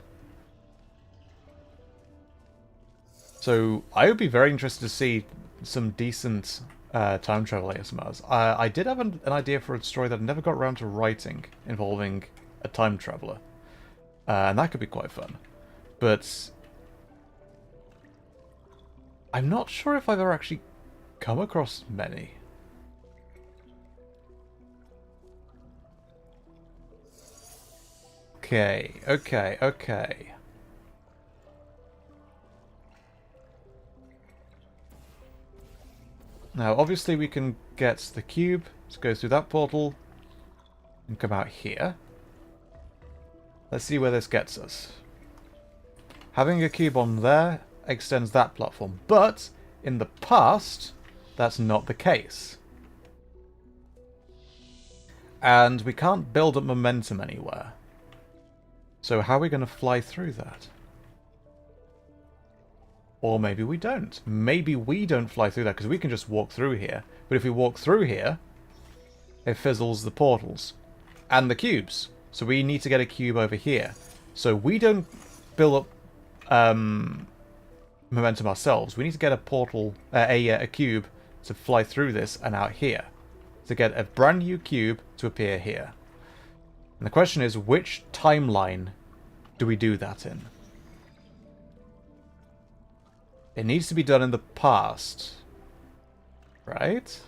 So I would be very interested to see some decent time travel ASMRs. I did have an idea for a story that I never got around to writing involving a time traveler. And that could be quite fun. But I'm not sure if I've ever actually come across many. Okay. Now, obviously we can get the cube to go through that portal and come out here. Let's see where this gets us. Having a cube on there extends that platform, but in the past, that's not the case. And we can't build up momentum anywhere. So how are we going to fly through that? Or maybe we don't. Maybe we don't fly through that because we can just walk through here. But if we walk through here, it fizzles the portals and the cubes. So we need to get a cube over here. So we don't build up momentum ourselves. We need to get a portal, a cube to fly through this and out here. To get a brand new cube to appear here. And the question is, which timeline do we do that in? It needs to be done in the past. Right?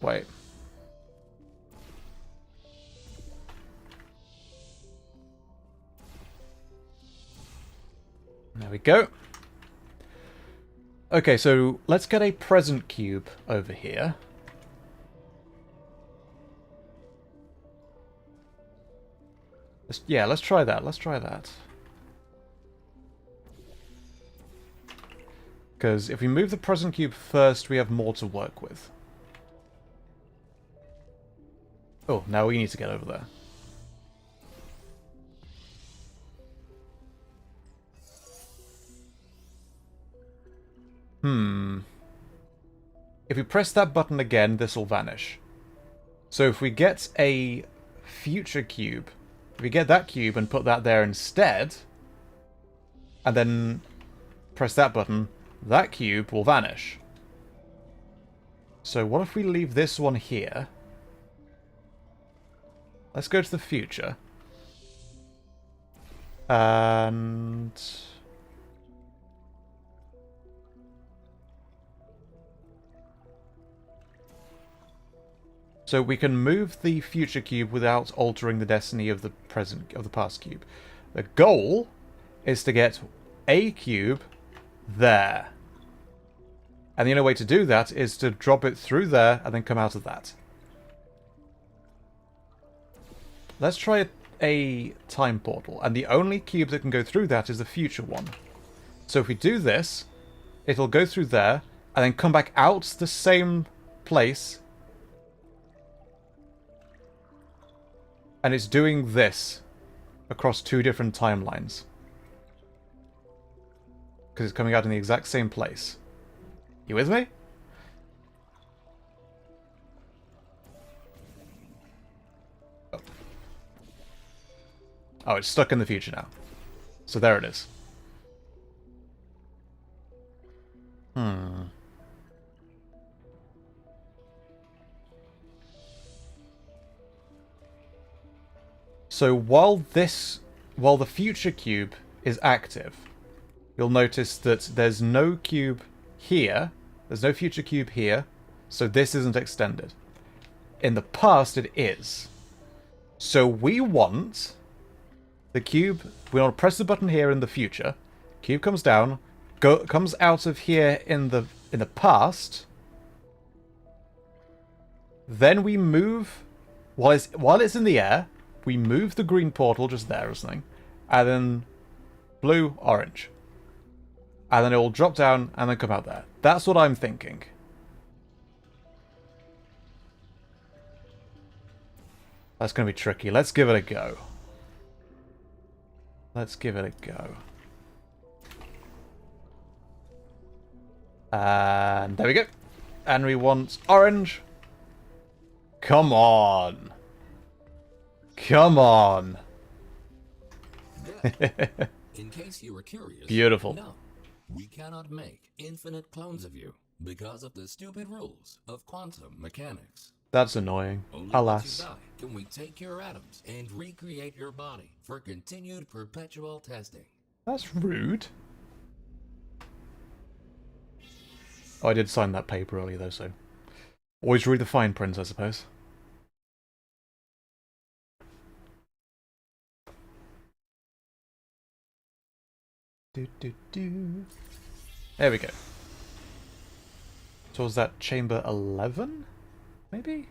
Wait. There we go. Okay, so let's get a present cube over here. Let's try that. Let's try that. Because if we move the present cube first, we have more to work with. Oh, now we need to get over there. If we press that button again, this will vanish. So if we get a future cube, if we get that cube and put that there instead, and then press that button, that cube will vanish. So what if we leave this one here? Let's go to the future. And so we can move the future cube without altering the destiny of the past cube. The goal is to get a cube there. And the only way to do that is to drop it through there and then come out of that. Let's try a time portal, and the only cube that can go through that is the future one. So if we do this, it'll go through there, and then come back out the same place, and it's doing this across 2 different timelines. Because it's coming out in the exact same place. You with me? Oh, it's stuck in the future now. So there it is. So while the future cube is active, you'll notice that there's no cube here. There's no future cube here. So this isn't extended. In the past, it is. So we want the cube. We want to press the button here in the future. Cube comes down, comes out of here in the past. Then we move while it's in the air. We move the green portal just there or something, and then blue, orange, and then it will drop down and then come out there. That's what I'm thinking. That's going to be tricky. Let's give it a go. Let's give it a go. And there we go. And we want orange. Come on. Come on. In case you were curious, Beautiful. no, we cannot make infinite clones of you because of the stupid rules of quantum mechanics. That's annoying. Only Alas. once you die can we take your atoms and recreate your body for continued perpetual testing. That's rude. Oh, I did sign that paper earlier, though, so... Always read the fine print, I suppose. There we go. So was that chamber 11? Maybe?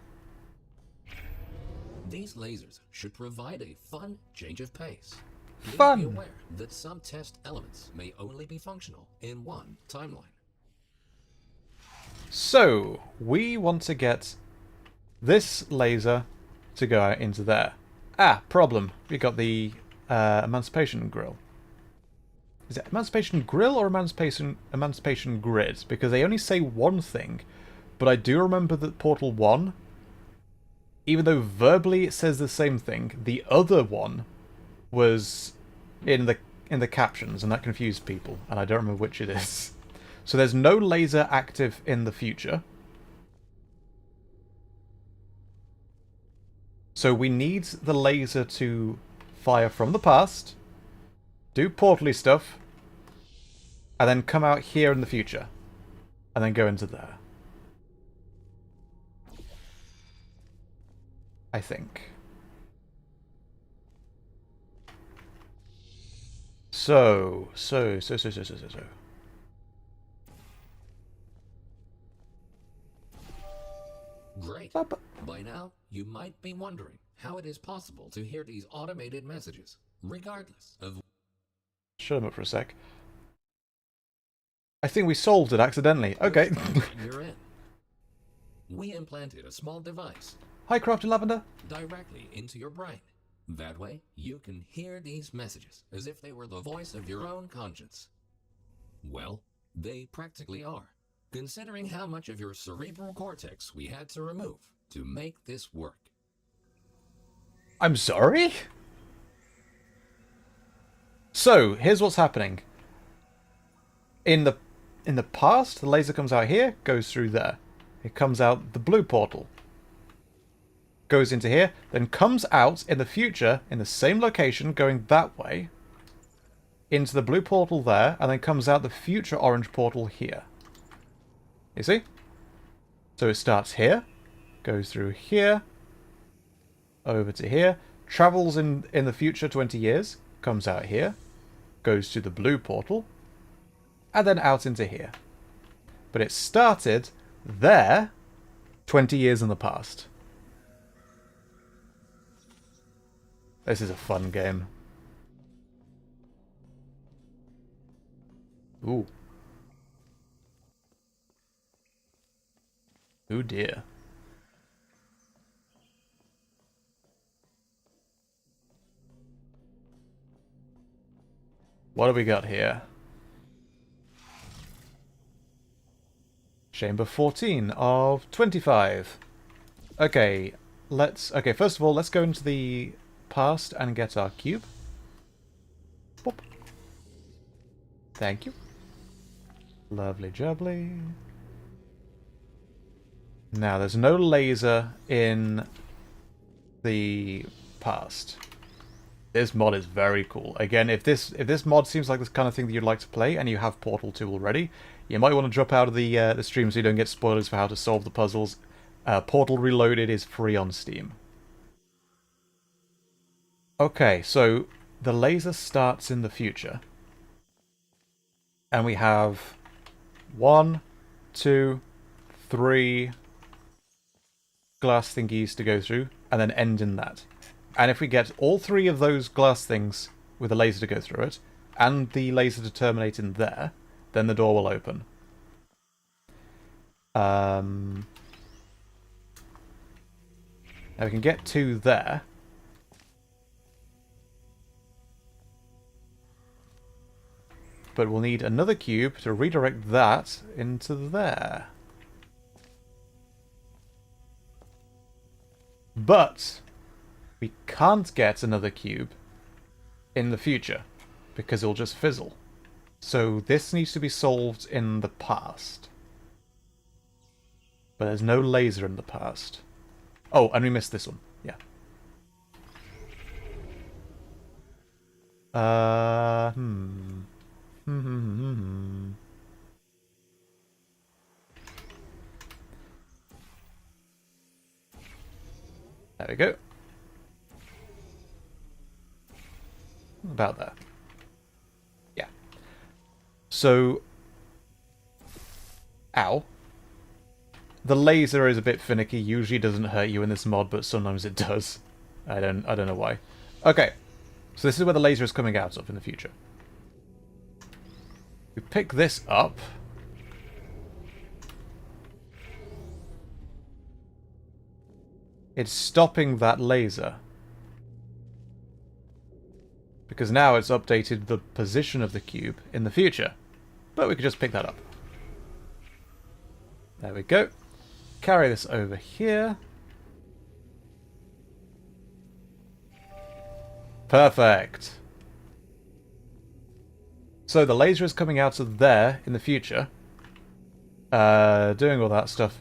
These lasers should provide a fun change of pace. Fun! Please be aware that some test elements may only be functional in one timeline. So, we want to get this laser to go out into there. Ah, problem. We got the Emancipation Grill. Is it Emancipation Grill or Emancipation Grid? Because they only say one thing, but I do remember that Portal 1, even though verbally it says the same thing, the other one was in the captions, and that confused people, and I don't remember which it is. So there's no laser active in the future. So we need the laser to fire from the past, do portally stuff, and then come out here in the future, and then go into there. I think. So. Great. By now, you might be wondering how it is possible to hear these automated messages, regardless of... Shut him up for a sec. I think we solved it accidentally. Okay. You're in. We implanted a small device Hi, Crafty Lavender. directly into your brain. That way, you can hear these messages as if they were the voice of your own conscience. Well, they practically are, considering how much of your cerebral cortex we had to remove to make this work. I'm sorry? So, here's what's happening. In the past, the laser comes out here, goes through there. It comes out the blue portal. Goes into here, then comes out in the future, in the same location, going that way, into the blue portal there, and then comes out the future orange portal here. You see? So it starts here, goes through here, over to here, travels in the future 20 years, comes out here, goes to the blue portal, and then out into here. But it started there 20 years in the past. This is a fun game. Ooh. Oh dear. What do we got here? Chamber 14 of 25. Okay, okay, first of all, let's go into the past and get our cube. Boop. Thank you. Lovely jubbly. Now, there's no laser in the past. This mod is very cool. Again, if this mod seems like this kind of thing that you'd like to play, and you have Portal 2 already, you might want to drop out of the stream so you don't get spoilers for how to solve the puzzles. Portal Reloaded is free on Steam. Okay, so the laser starts in the future. And we have 1, 2, 3 glass thingies to go through, and then end in that. And if we get all 3 of those glass things with a laser to go through it, and the laser to terminate in there, then the door will open. Now we can get 2 there. But we'll need another cube to redirect that into there. But we can't get another cube in the future because it'll just fizzle. So this needs to be solved in the past. But there's no laser in the past. Oh, and we missed this one. Yeah. There we go. About there. Yeah. So... Ow. The laser is a bit finicky. Usually doesn't hurt you in this mod, but sometimes it does. I don't know why. Okay. So this is where the laser is coming out of in the future. We pick this up. It's stopping that laser. Because now it's updated the position of the cube in the future. But we could just pick that up. There we go. Carry this over here. Perfect. So the laser is coming out of there in the future. Doing all that stuff.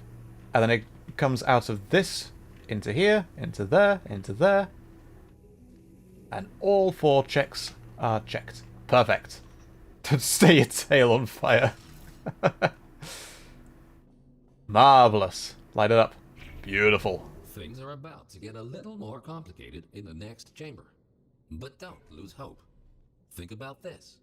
And then it comes out of this into here, into there, into there. And all 4 checks are checked. Perfect. To stay your tail on fire. Marvelous. Light it up. Beautiful. Things are about to get a little more complicated in the next chamber. But don't lose hope. Think about this.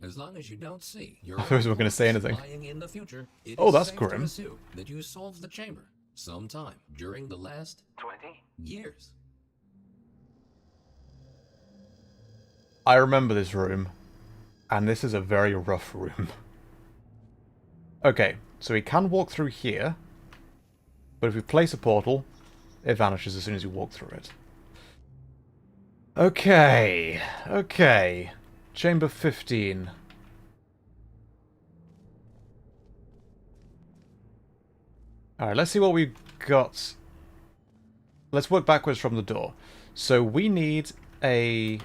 As long as you don't see your I thought we were going to say anything. lying in the future, it Oh, is that's safe grim. to assume that you solved the chamber sometime during the last 20 years. I remember this room. And this is a very rough room. Okay, so we can walk through here. But if we place a portal, it vanishes as soon as you walk through it. Okay, okay. Chamber 15. Alright, let's see what we've got. Let's work backwards from the door. So we need a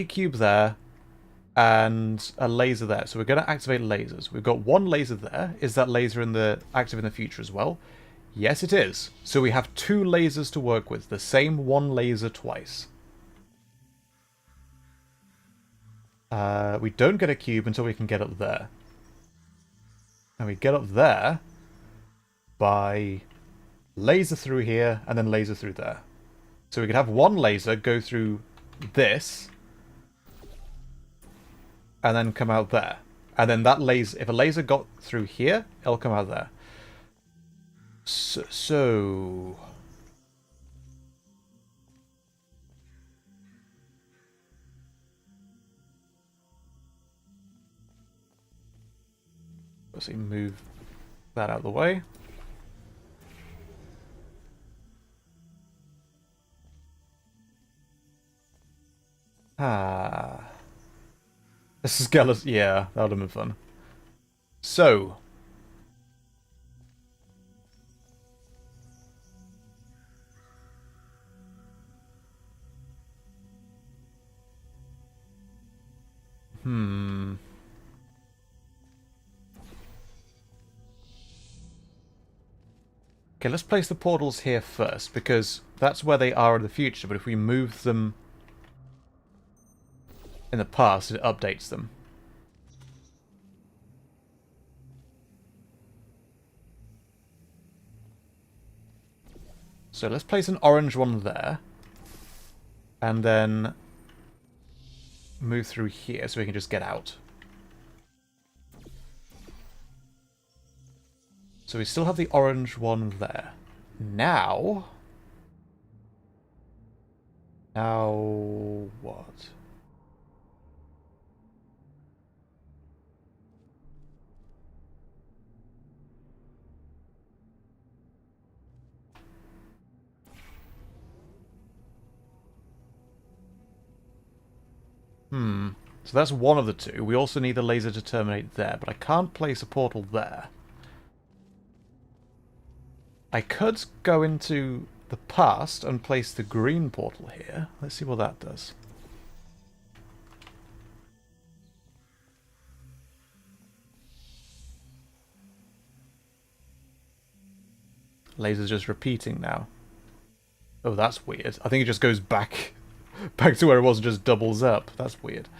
cube there and a laser there. So we're going to activate lasers. We've got 1 laser there. Is that laser active in the future as well? Yes, it is. So we have 2 lasers to work with. The same 1 laser twice. We don't get a cube until we can get up there. And we get up there by laser through here and then laser through there. So we could have 1 laser go through this and then come out there. And then that laser, if a laser got through here, it'll come out there. So let's see, move that out of the way. Ah. This is Gallus. Yeah, that would have been fun. So. Okay, let's place the portals here first, because that's where they are in the future, but if we move them in the past, it updates them. So let's place an orange one there, and then move through here so we can just get out. So we still have the orange one there. Now what? So that's one of the two. We also need the laser to terminate there, but I can't place a portal there. I could go into the past and place the green portal here. Let's see what that does. Laser's just repeating now. Oh, that's weird. I think it just goes back to where it was and just doubles up. That's weird.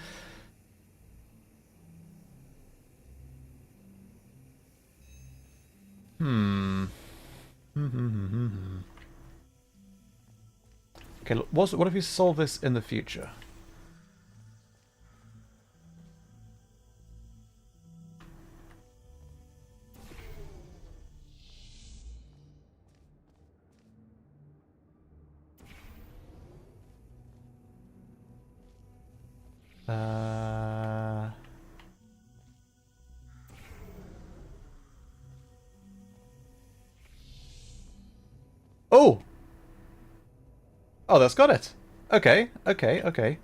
Okay, look, what if we solve this in the future? Oh! Oh, that's got it. Okay, okay, okay.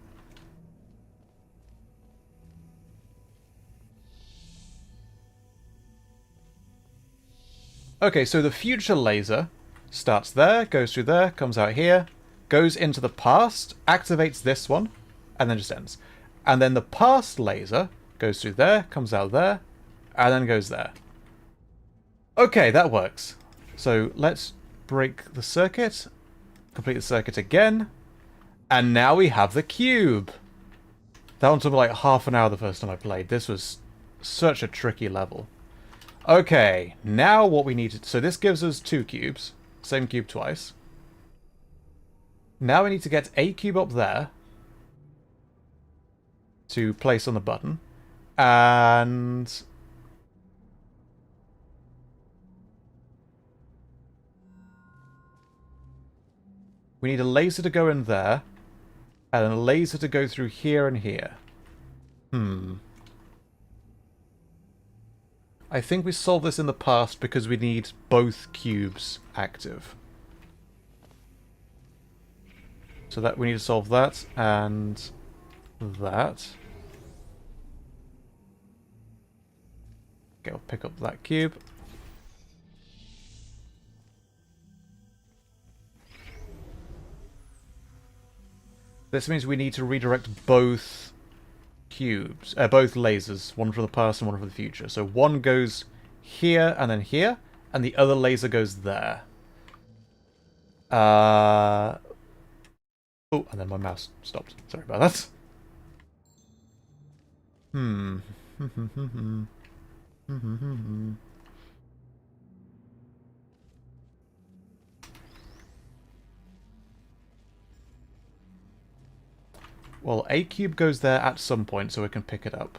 Okay, so the future laser starts there, goes through there, comes out here, goes into the past, activates this one, and then just ends. And then the past laser goes through there, comes out there, and then goes there. Okay, that works. So let's break the circuit, complete the circuit again, and now we have the cube. That one took me like half an hour the first time I played. This was such a tricky level. Okay, now what we need to... So this gives us 2 cubes. Same cube twice. Now we need to get a cube up there to place on the button. And... we need a laser to go in there. And a laser to go through here and here. I think we solved this in the past because we need both cubes active. So that we need to solve that and that. Okay, I'll pick up that cube. This means we need to redirect both cubes, both lasers, one for the past and one for the future. So one goes here and then here, and the other laser goes there. Oh, and then my mouse stopped. Sorry about that. Well, a cube goes there at some point, so we can pick it up.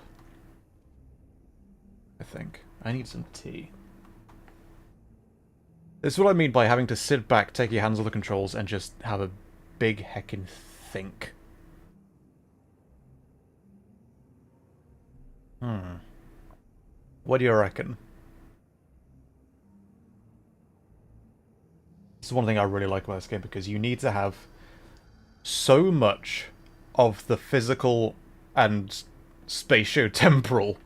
I think. I need some tea. This is what I mean by having to sit back, take your hands off the controls, and just have a big heckin' think. What do you reckon? This is one thing I really like about this game, because you need to have so much of the physical and spatio-temporal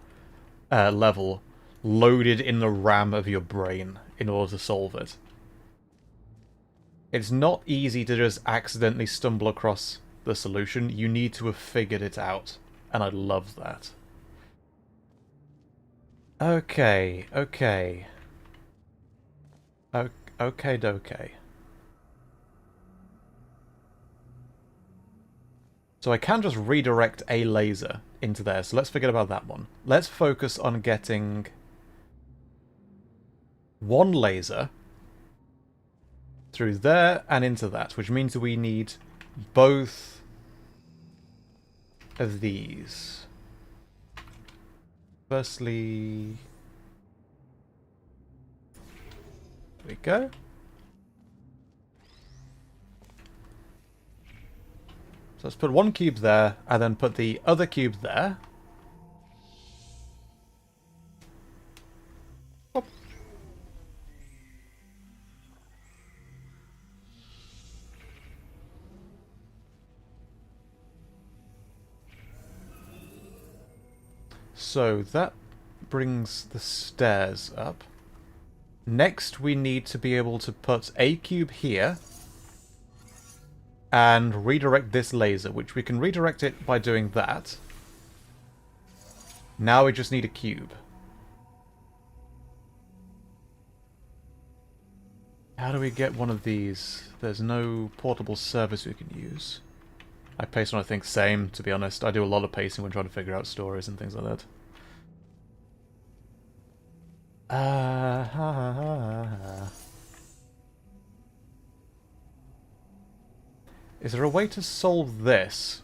level loaded in the RAM of your brain in order to solve it. It's not easy to just accidentally stumble across the solution. You need to have figured it out, and I love that. Okay. Okay, dokie. So I can just redirect a laser into there, so let's forget about that one. Let's focus on getting one laser through there and into that, which means that we need both of these. Firstly, there we go. So let's put one cube there, and then put the other cube there. Hop. So that brings the stairs up. Next, we need to be able to put a cube here and redirect this laser, which we can redirect it by doing that. Now we just need a cube. How do we get one of these? There's no portable service we can use. I pace on, I think, same, to be honest. I do a lot of pacing when trying to figure out stories and things like that. Is there a way to solve this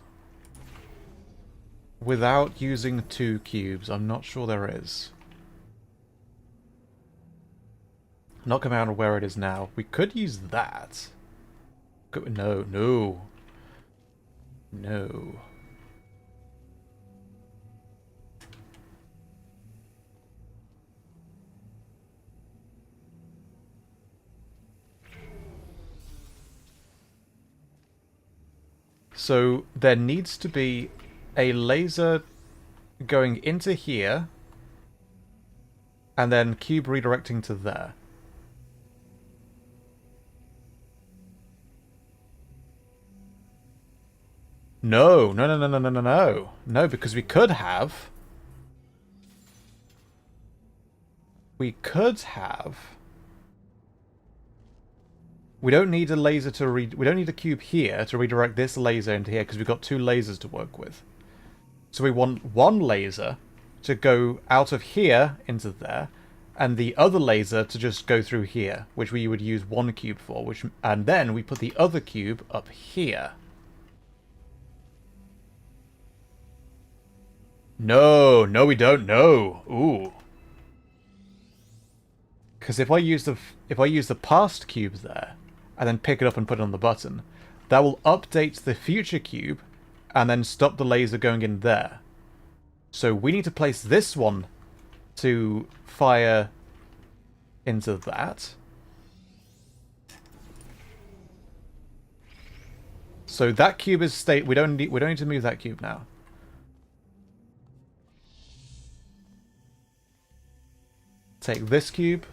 without using 2 cubes? I'm not sure there is. Not coming out of where it is now. We could use that. No, no. No. So there needs to be a laser going into here, and then cube redirecting to there. No, no, no, no, no, no, no, no. No, because we could have... We could have... We don't need a laser to we don't need a cube here to redirect this laser into here, because we've got 2 lasers to work with. So we want one laser to go out of here into there, and the other laser to just go through here, which we would use 1 cube for, and then we put the other cube up here. No, no we don't, no. Ooh. Because if I use the past cube there, and then pick it up and put it on the button, that will update the future cube, and then stop the laser going in there. So we need to place this one to fire into that. So that cube is state. We don't need to move that cube now. Take this cube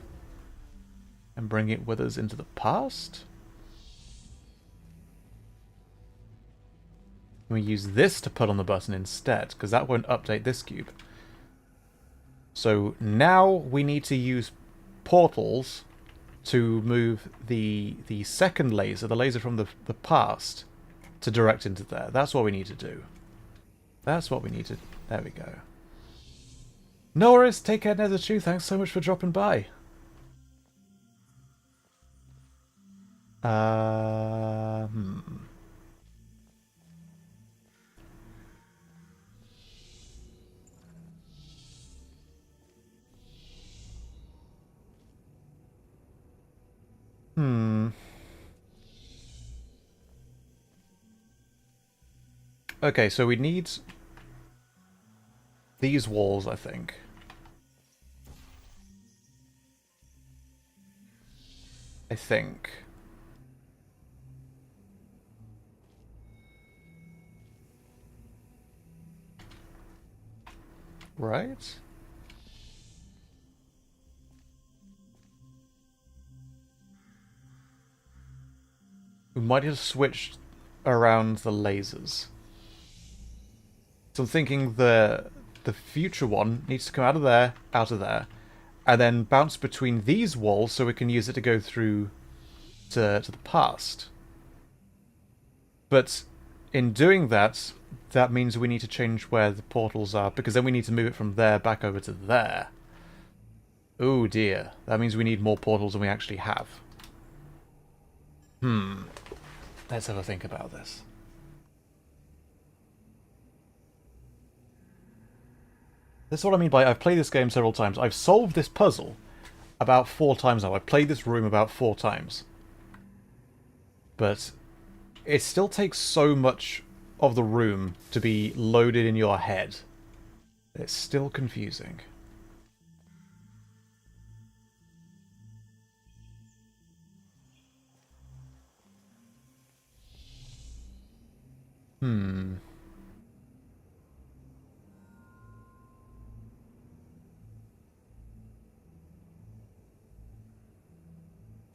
and bring it with us into the past. We use this to put on the button instead, because that won't update this cube. So now we need to use portals to move the second laser, the laser from the past, to direct into there. That's what we need to do. That's what we need to... There we go. No worries, take care, Nether2. Thanks so much for dropping by. Okay, so we need these walls, I think. right? We might have switched around the lasers. So I'm thinking the future one needs to come out of there, and then bounce between these walls so we can use it to go through to the past. But in doing that, that means we need to change where the portals are, because then we need to move it from there back over to there. Oh dear. That means we need more portals than we actually have. Let's have a think about this. This is what I mean by I've played this game several times. I've solved this puzzle about 4 times now. I've played this room about 4 times. But it still takes so much of the room to be loaded in your head. It's still confusing.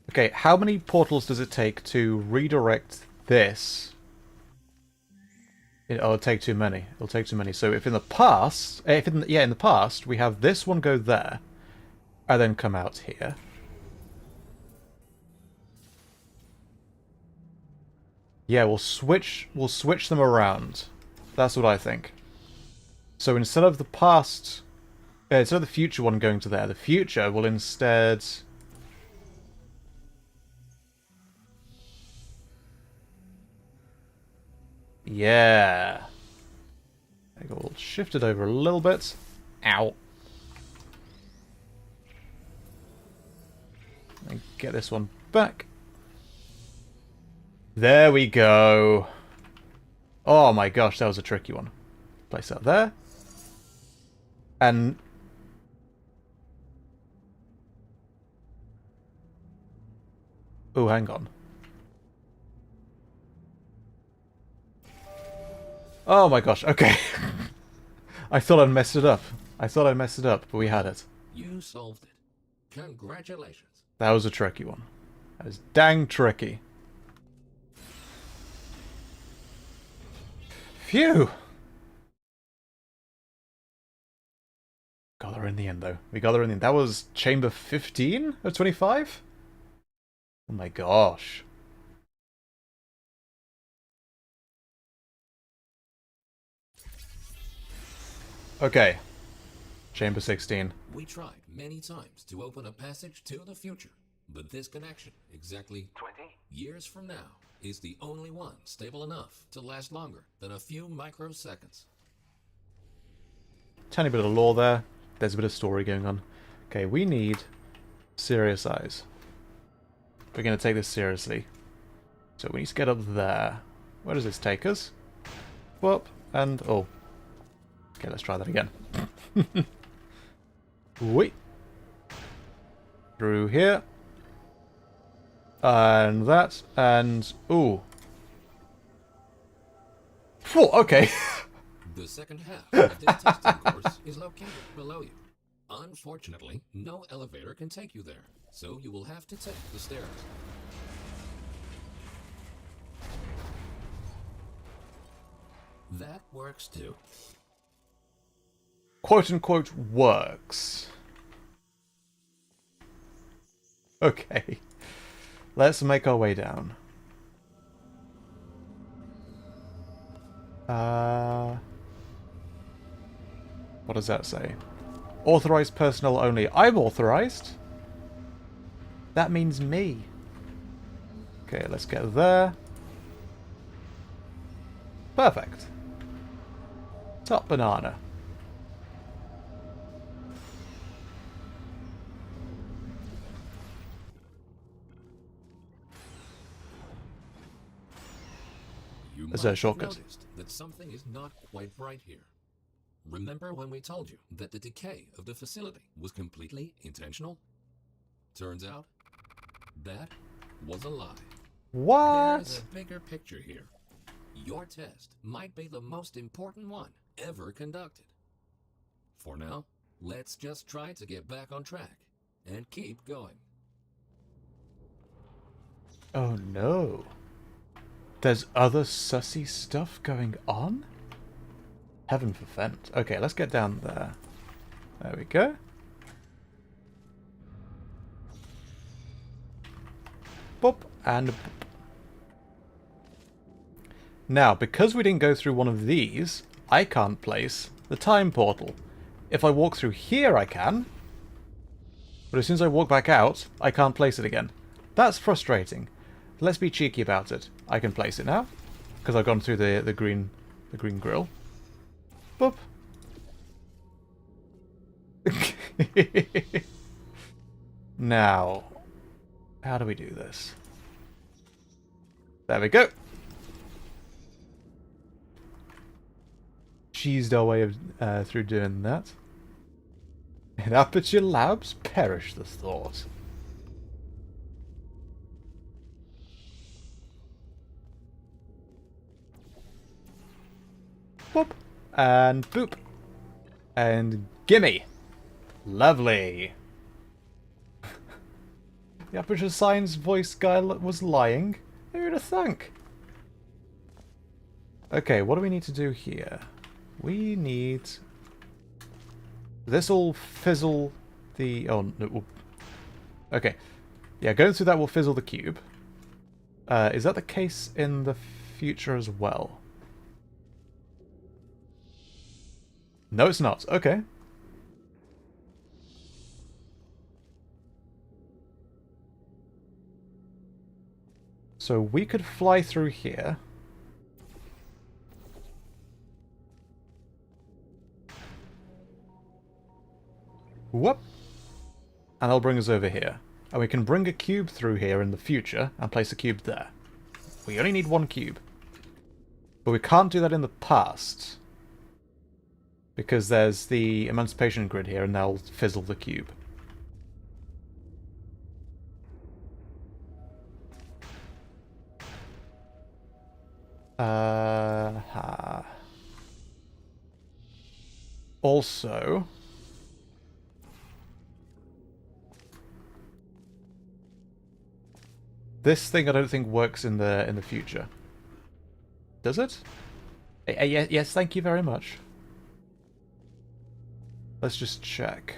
Okay, how many portals does it take to redirect this? It'll take too many. It'll take too many. So if in the past, in the past we have this one go there, and then come out here. Yeah, we'll switch them around. That's what I think. So instead of the past, instead of the future one going to there, the future will instead. Yeah. I got all shifted over a little bit. Ow. And get this one back. There we go. Oh my gosh, that was a tricky one. Place that there. And... oh, hang on. Oh my gosh, okay. I thought I'd messed it up. But we had it. You solved it. Congratulations. That was a tricky one. That was dang tricky. Phew! Got her in the end, though. We got her in the end. That was chamber 15 of 25? Oh my gosh. Okay. Chamber 16. We tried many times to open a passage to the future, but this connection, exactly 20 years from now, is the only one stable enough to last longer than a few microseconds. Tiny bit of lore there. There's a bit of story going on. Okay, we need serious eyes. We're going to take this seriously. So we need to get up there. Where does this take us? Whoop, and oh. Okay, let's try that again. Wait. Through here. And that, and... ooh. Phew, okay. The second half of this testing course is located below you. Unfortunately, no elevator can take you there, so you will have to take the stairs. That works too. Quote-unquote works. Okay. Let's make our way down. What does that say? Authorized personnel only. I'm authorized. That means me. Okay, let's get there. Perfect. Top banana. You Is might there a have shortcut? noticed that something is not quite right here. Remember when we told you that the decay of the facility was completely intentional? Turns out, that was a lie. What? There's a bigger picture here. Your test might be the most important one ever conducted. For now, let's just try to get back on track and keep going. Oh no. There's other sussy stuff going on? Heaven forfend. Okay, let's get down there. There we go. Boop and boop. Now, because we didn't go through one of these, I can't place the time portal. If I walk through here, I can. But as soon as I walk back out, I can't place it again. That's frustrating. Let's be cheeky about it. I can place it now, because I've gone through the green grill. Boop. Now, how do we do this? There we go. Cheesed our way of, through doing that. In Aperture Labs, perish the thought. Boop. And boop. And gimme. Lovely. The Aperture Science voice guy was lying. Who would have thunk? Okay, what do we need to do here? We need... This will fizzle the... Oh, no. Okay. Yeah, going through that will fizzle the cube. Is that the case in the future as well? No, it's not. Okay. So we could fly through here. Whoop! And that'll bring us over here. And we can bring a cube through here in the future and place a cube there. We only need one cube. But we can't do that in the past. Because there's the Emancipation Grid here and that'll fizzle the cube. Also... This thing I don't think works in the future. Does it? Yes, thank you very much. Let's just check.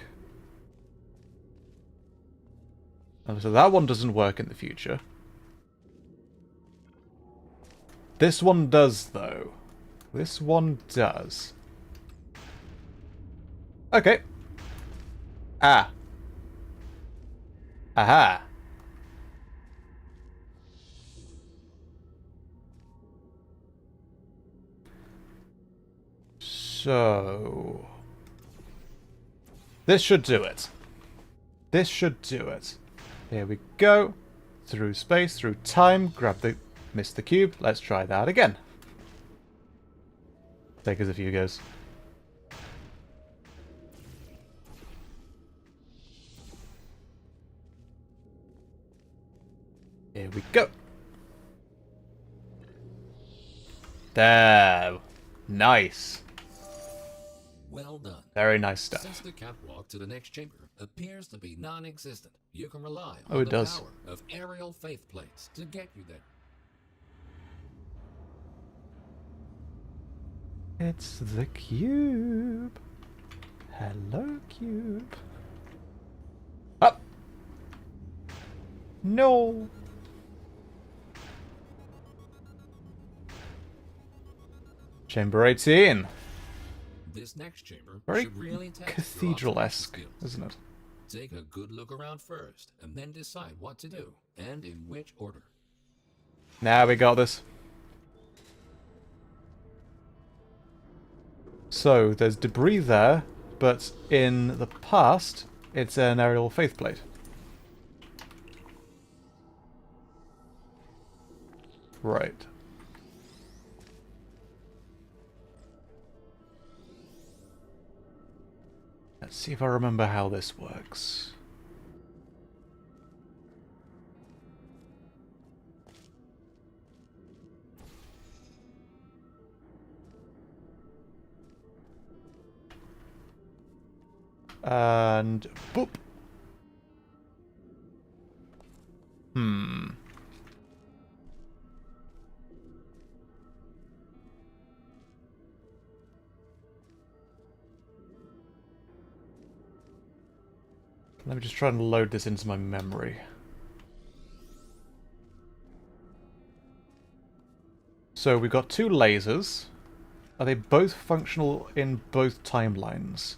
So that one doesn't work in the future. This one does, though. This one does. Okay. Ah. Aha. So... This should do it. This should do it. Here we go. Through space, through time, grab the... Missed the cube. Let's try that again. Take us a few goes. Here we go. There. Nice. Well done. Very nice stuff. Since the catwalk to the next chamber appears to be non-existent, you can rely Oh, on it the does. power of aerial faith plates to get you there. It's the cube. Hello, cube. Up. No. Chamber 18. This next chamber Very should really test your cathedral-esque, observation skills. isn't it? Take a good look around first, and then decide what to do, and in which order. Now we got this. So, there's debris there, but in the past, it's an aerial faith plate. Right. Let's see if I remember how this works. And boop. Hmm. Let me just try and load this into my memory. So we've got two lasers. Are they both functional in both timelines?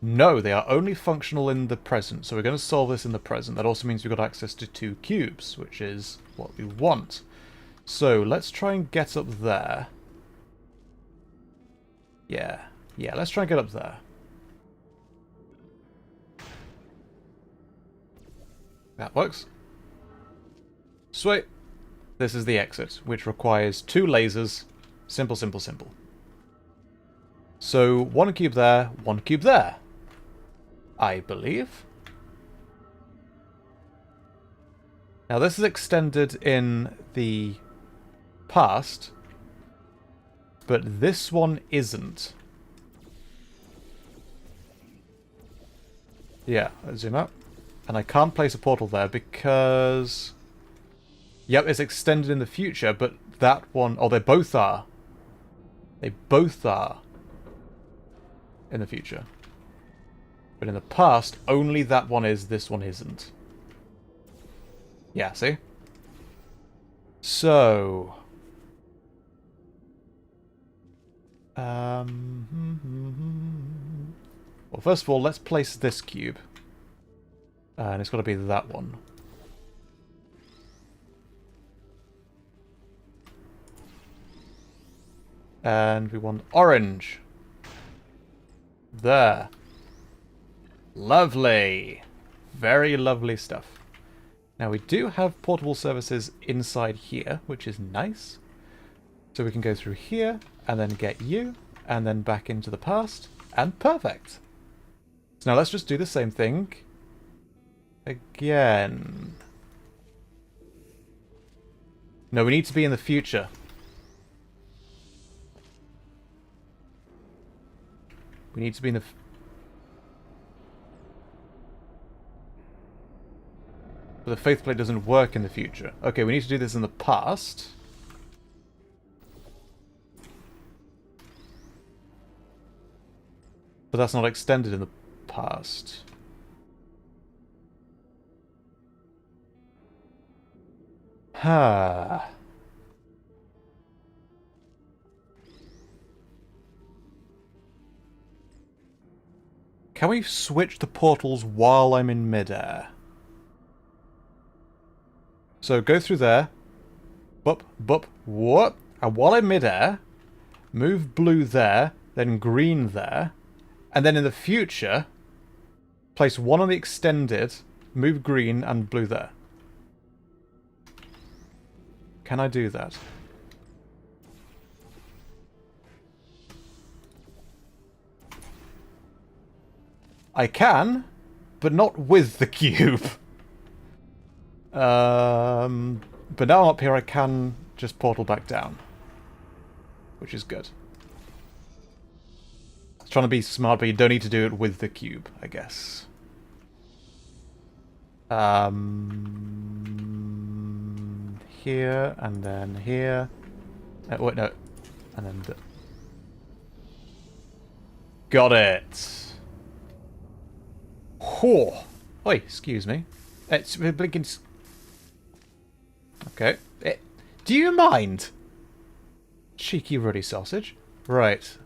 No, they are only functional in the present. So we're going to solve this in the present. That also means we've got access to 2 cubes, which is what we want. So let's try and get up there. Yeah, let's try and get up there. That works. Sweet. This is the exit, which requires 2 lasers. Simple, simple, simple. So 1 cube there, 1 cube there. I believe. Now this is extended in the past, but this one isn't. Yeah, let's zoom out. And I can't place a portal there because... Yep, it's extended in the future, but that one... Oh, they both are. They both are in the future. But in the past, only that one is, this one isn't. Yeah, see? So... Well, first of all, let's place this cube. And it's got to be that one. And we want orange. There. Lovely. Very lovely stuff. Now we do have portable services inside here, which is nice. So we can go through here, and then get you, and then back into the past, and perfect. So now let's just do the same thing again. No, we need to be in the future. We need to be in the... But the faith plate doesn't work in the future. Okay, we need to do this in the past. But that's not extended in the past. Ha. Can we switch the portals while I'm in midair? So go through there. Boop, boop, whoop. And while I'm midair, move blue there, then green there. And then in the future, place one on the extended, move green and blue there. Can I do that? I can, but not with the cube. But now I'm up here, I can just portal back down. Which is good. It's trying to be smart, but you don't need to do it with the cube, I guess. Here, and then here. Wait, no. And then... Got it! Whew. Oi, excuse me. It's blinking... Okay. Do you mind? Cheeky ruddy sausage. Right.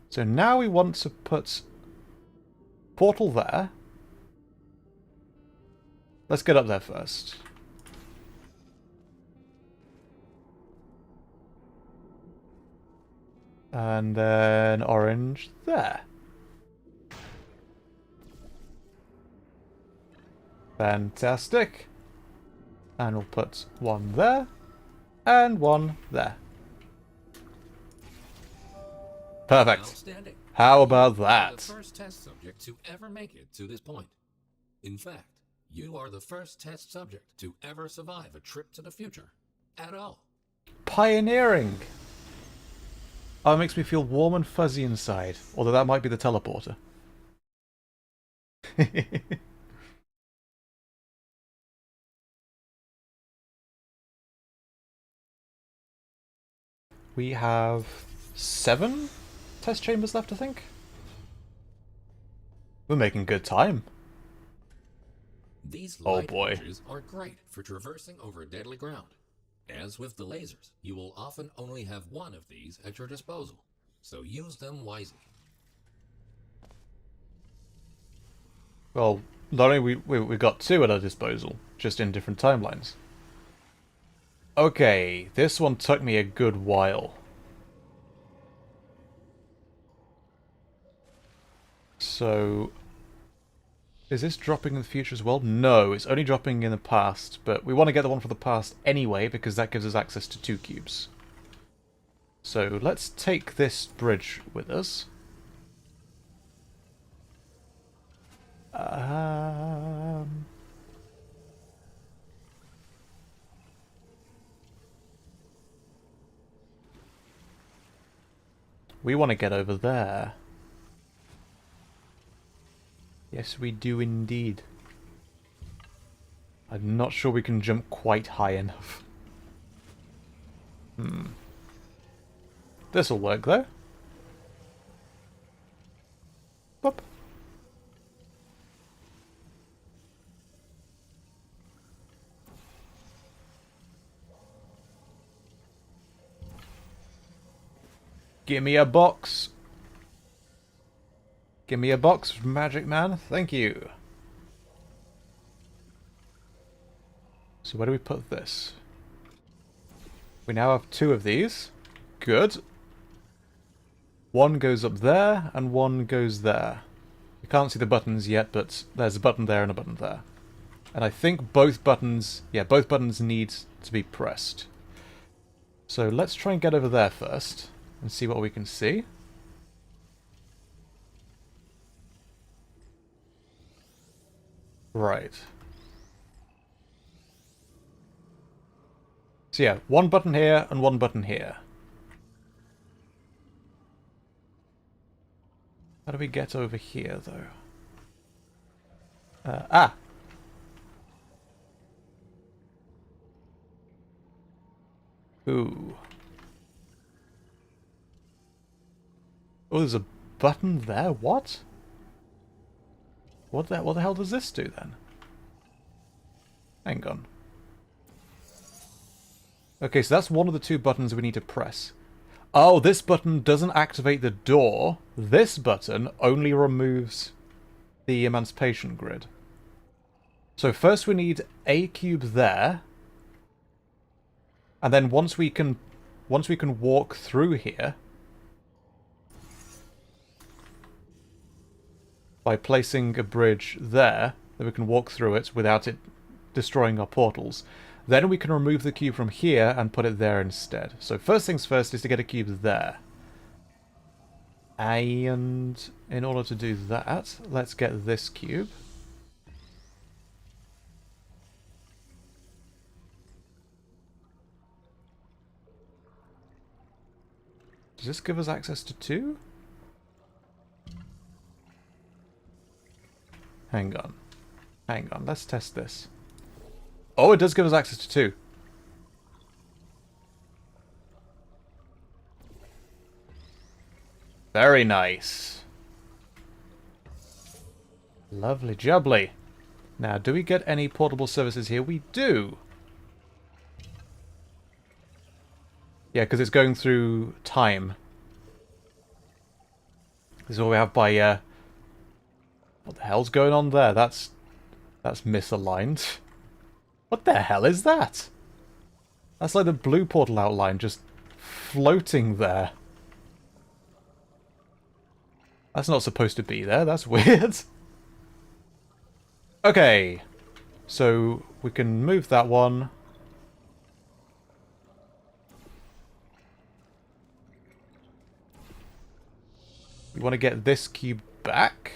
So now we want to put... portal there. Let's get up there first. And then orange there. Fantastic. And we'll put one there. And one there. Perfect. Outstanding. How about You are that? the first test subject to ever make it to this point. In fact, you are the first test subject to ever survive a trip to the future. At all. Pioneering. Oh, it makes me feel warm and fuzzy inside. Although that might be the teleporter. We have 7 test chambers left, I think. We're making good time. These Oh light boy. bridges are great for traversing over deadly ground. As with the lasers, you will often only have one of these at your disposal, so use them wisely. Well, not only we got 2 at our disposal, just in different timelines. Okay, this one took me a good while. So, is this dropping in the future as well? No, it's only dropping in the past, but we want to get the one for the past anyway, because that gives us access to 2 cubes. So, let's take this bridge with us. We want to get over there. Yes, we do indeed. I'm not sure we can jump quite high enough. This'll work, though. Boop. Gimme a box. Gimme a box, Magic Man. Thank you. So where do we put this? We now have 2 of these. Good. One goes up there, and one goes there. You can't see the buttons yet, but there's a button there and a button there. And I think both buttons... yeah, both buttons need to be pressed. So let's try and get over there first, and see what we can see. Right. So yeah, one button here and one button here. How do we get over here, though? Ah! Ooh. Oh, there's a button there? What? What the hell does this do, then? Hang on. Okay, so that's one of the 2 buttons we need to press. Oh, this button doesn't activate the door. This button only removes the emancipation grid. So first we need a cube there. And then once we can walk through here by placing a bridge there, then we can walk through it without it destroying our portals. Then we can remove the cube from here and put it there instead. So first things first is to get a cube there. And in order to do that, let's get this cube. Does this give us access to 2? Hang on. Hang on, let's test this. Oh, it does give us access to 2. Very nice. Lovely jubbly. Now, do we get any portable services here? We do. Yeah, because it's going through time. This is what we have by, what the hell's going on there? That's misaligned. What the hell is that? That's like the blue portal outline just floating there. That's not supposed to be there. That's weird. Okay. So we can move that one. We want to get this cube back.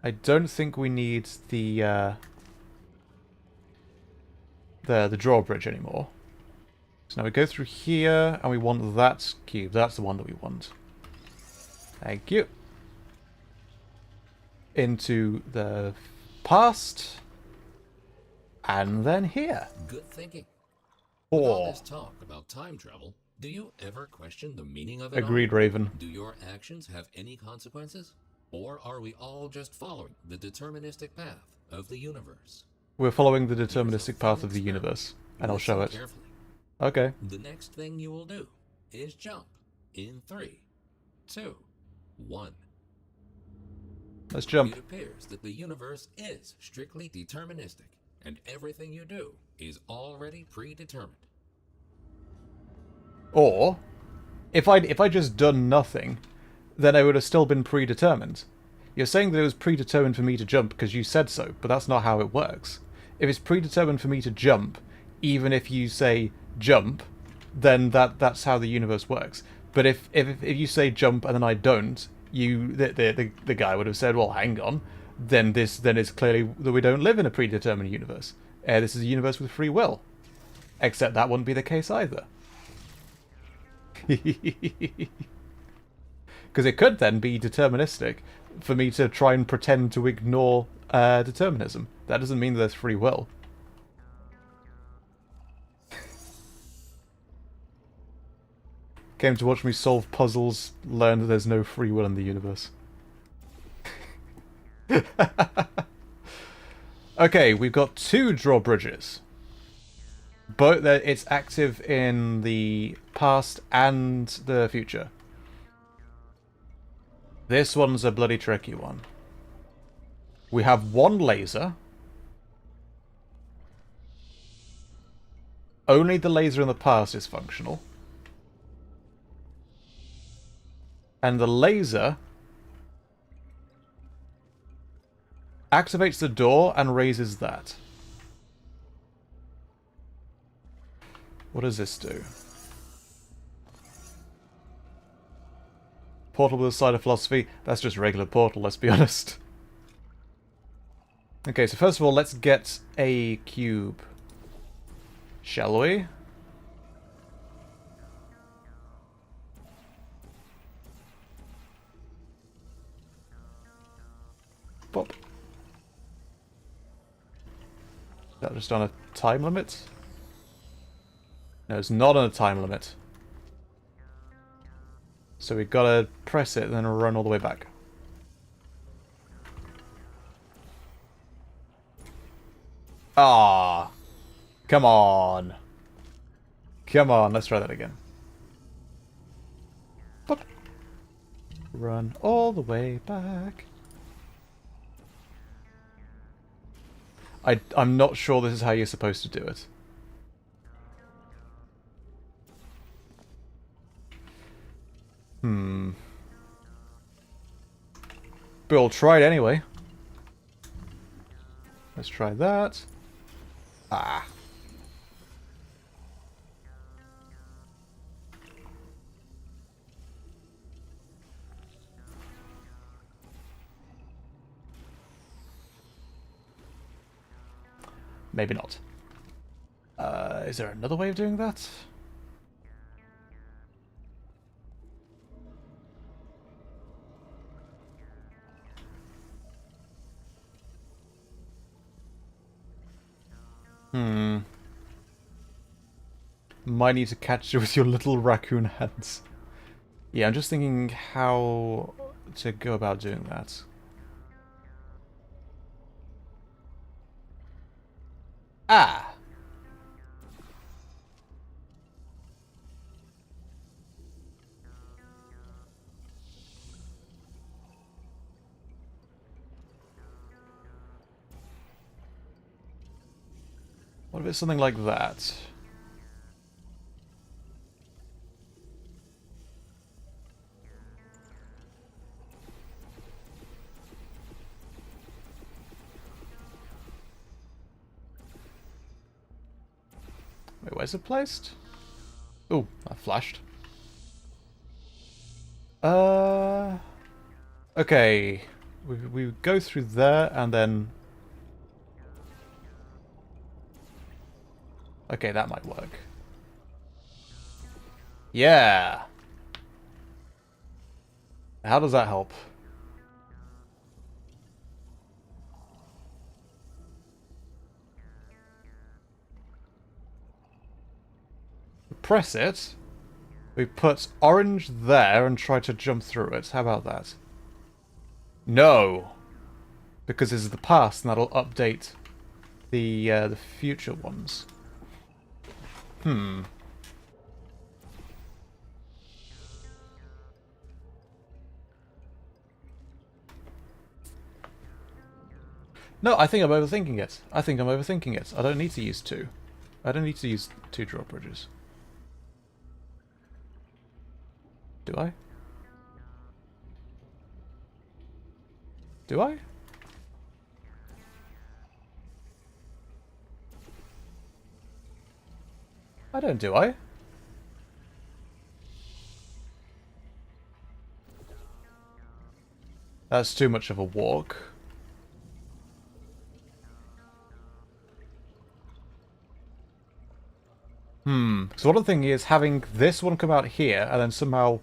I don't think we need the drawbridge anymore. So now we go through here, and we want that cube. That's the one that we want. Thank you. Into the past. And then here. Good thinking. With all 4. this talk about time travel, do you ever question the meaning of it Agreed, all? Raven. Do your actions have any consequences? Or are we all just following the deterministic path of the universe? We're following the deterministic path of the universe. And I'll show it. Carefully. Okay. The next thing you will do is jump in 3, 2, 1. Let's jump. It appears that the universe is strictly deterministic, and everything you do is already predetermined. Or, if I just done nothing, then I would have still been predetermined. You're saying that it was predetermined for me to jump because you said so, but that's not how it works. If it's predetermined for me to jump, even if you say jump, then that's how the universe works. But if you say jump and then I don't, the guy would have said, well, hang on, then it's clearly that we don't live in a predetermined universe. This is a universe with free will. Except that wouldn't be the case either. Because it could then be deterministic for me to try and pretend to ignore determinism. That doesn't mean that there's free will. Came to watch me solve puzzles, learn that there's no free will in the universe. Okay, we've got 2 drawbridges. Both it's active in the past and the future. This one's a bloody tricky one. We have 1 laser. Only the laser in the past is functional. And the laser activates the door and raises that. What does this do? Portal with a side of philosophy? That's just regular portal, let's be honest. Okay, so first of all, let's get a cube. Shall we? Pop. Is that just on a time limit? No, it's not on a time limit. So we've got to press it and then run all the way back. Ah, come on. Come on, let's try that again. Pop. Run all the way back. I'm not sure this is how you're supposed to do it. But we'll try it anyway. Let's try that. Ah. Maybe not. Is there another way of doing that? Might need to catch you with your little raccoon hands. Yeah, I'm just thinking how to go about doing that. Ah! What if it's something like that? Wait, where's it placed? Oh, I flashed. Okay. We go through there and then... Okay, that might work. Yeah. How does that help? Press it. We put orange there and try to jump through it. How about that? No. Because this is the past and that'll update the future ones. Hmm. No, I think I'm overthinking it. I think I'm overthinking it. I don't need to use two. I don't need to use two drawbridges. Do I? Do I? I don't, do I? That's too much of a walk. So one thing is having this one come out here and then somehow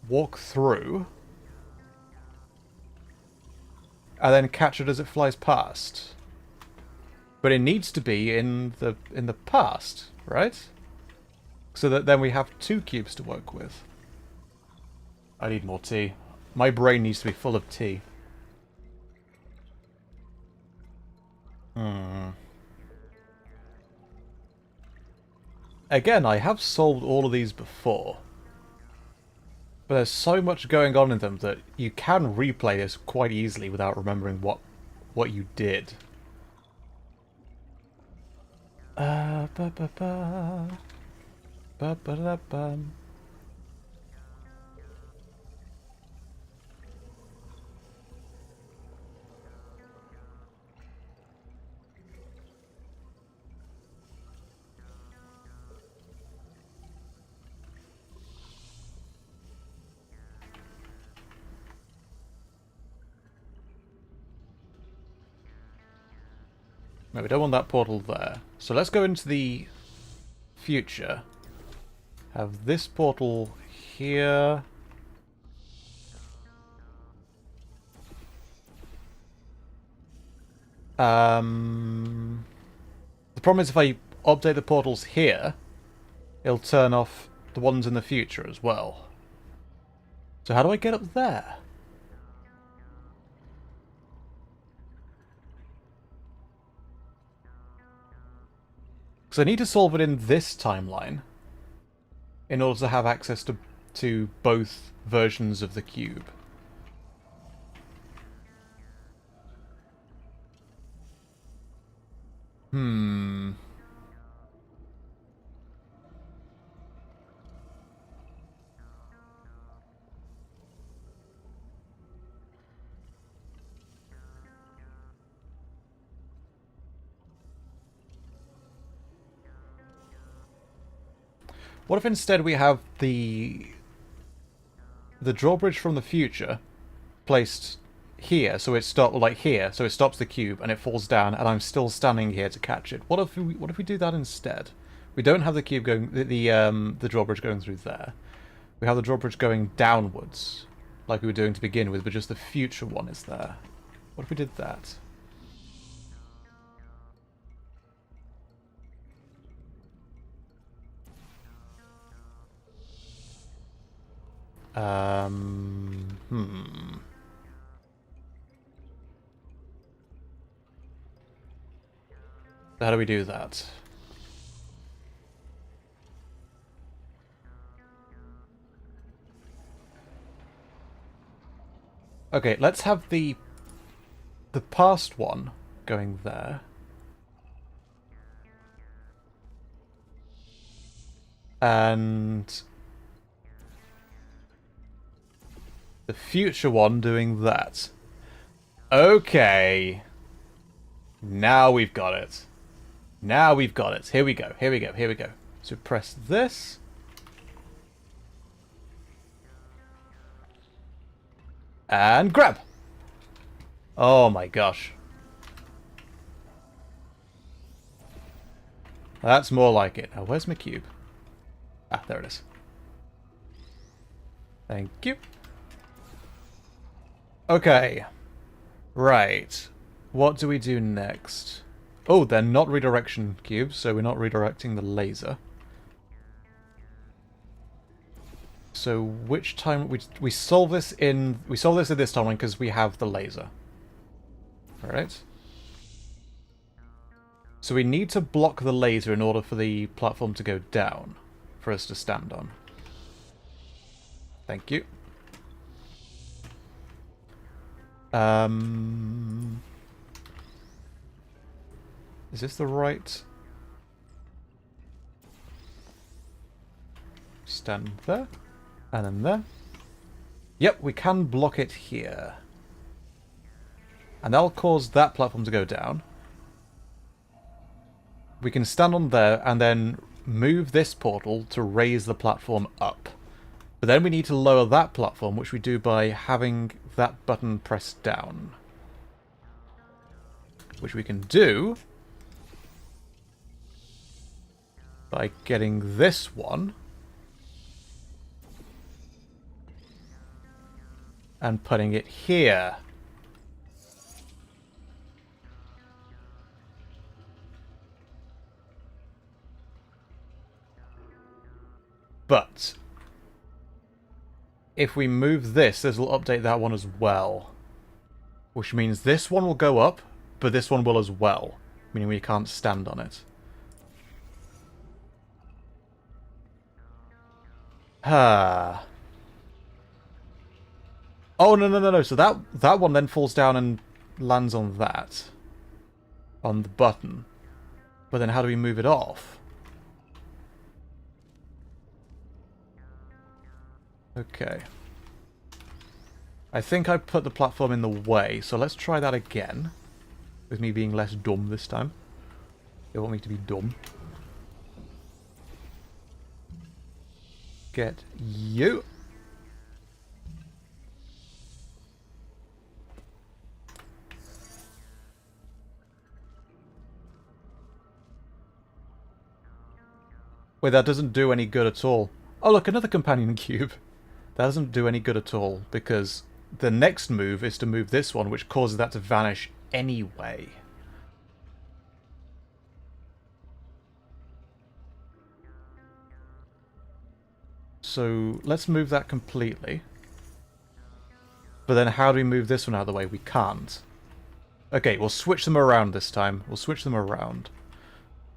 walk through and then catch it as it flies past. But it needs to be in the past, right? So that then we have two cubes to work with. I need more tea. My brain needs to be full of tea. Again, I have solved all of these before. But there's so much going on in them that you can replay this quite easily without remembering what you did. Ba ba ba. Ba ba da bum. No, we don't want that portal there. So let's go into the future. Have this portal here. The problem is if I update the portals here, it'll turn off the ones in the future as well. So how do I get up there? Because I need to solve it in this timeline in order to have access to both versions of the cube. What if instead we have the drawbridge from the future placed here, so it so it stops the cube and it falls down, and I'm still standing here to catch it. What if we do that instead? We don't have the cube going the drawbridge going through there. We have the drawbridge going downwards, like we were doing to begin with, but just the future one is there. What if we did that? How do we do that? Okay, let's have the past one going there. And the future one doing that. Okay. Now we've got it. Now we've got it. Here we go. Here we go. Here we go. So press this. And grab. Oh my gosh. That's more like it. Now, where's my cube? Ah, there it is. Thank you. Okay. Right. What do we do next? Oh, they're not redirection cubes, so we're not redirecting the laser. So which time we solve this in this timeline because we have the laser. Alright. So we need to block the laser in order for the platform to go down for us to stand on. Thank you. Is this the right? Stand there. And then there. Yep, we can block it here. And that'll cause that platform to go down. We can stand on there and then move this portal to raise the platform up. But then we need to lower that platform, which we do by having that button pressed down. Which we can do by getting this one and putting it here. But if we move this will update that one as well. Which means this one will go up, but this one will as well. Meaning we can't stand on it. Ah. Oh, no. So that one then falls down and lands on that. On the button. But then how do we move it off? Okay. I think I put the platform in the way, so let's try that again. With me being less dumb this time. They want me to be dumb. Get you. Wait, that doesn't do any good at all. Oh, look, another companion cube. That doesn't do any good at all, because the next move is to move this one, which causes that to vanish anyway. So, let's move that completely. But then how do we move this one out of the way? We can't. Okay, we'll switch them around this time. We'll switch them around.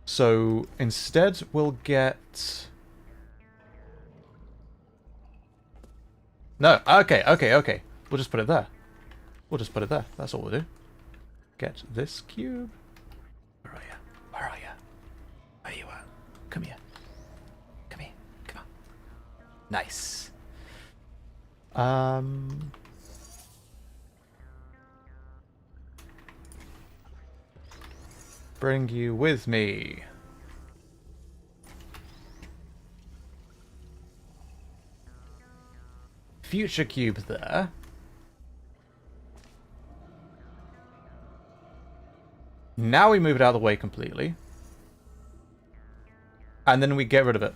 So, instead, we'll get... No, okay. We'll just put it there. That's all we'll do. Get this cube. Where are you? Where are you at? Come here. Come on. Nice. Bring you with me. Future cube there. Now we move it out of the way completely. And then we get rid of it.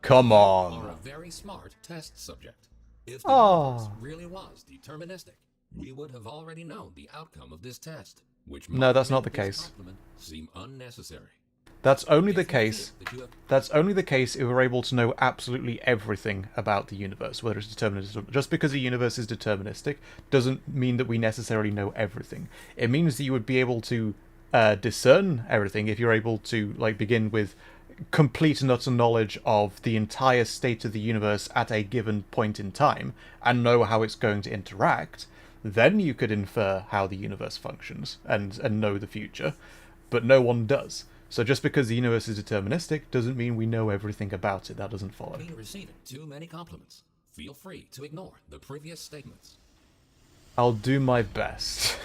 Come on. Are a very smart test subject. If the universe really was deterministic, we would have already known the outcome of this test, which no, that's not the this case. compliment seem unnecessary. That's only the case. That's only the case if we're able to know absolutely everything about the universe, whether it's deterministic. Just because the universe is deterministic doesn't mean that we necessarily know everything. It means that you would be able to discern everything if you're able to begin with complete and utter knowledge of the entire state of the universe at a given point in time and know how it's going to interact. Then you could infer how the universe functions and know the future, but no one does. So just because the universe is deterministic doesn't mean we know everything about it. That doesn't follow. Be receiving too many compliments. Feel free to ignore the previous statements. I'll do my best.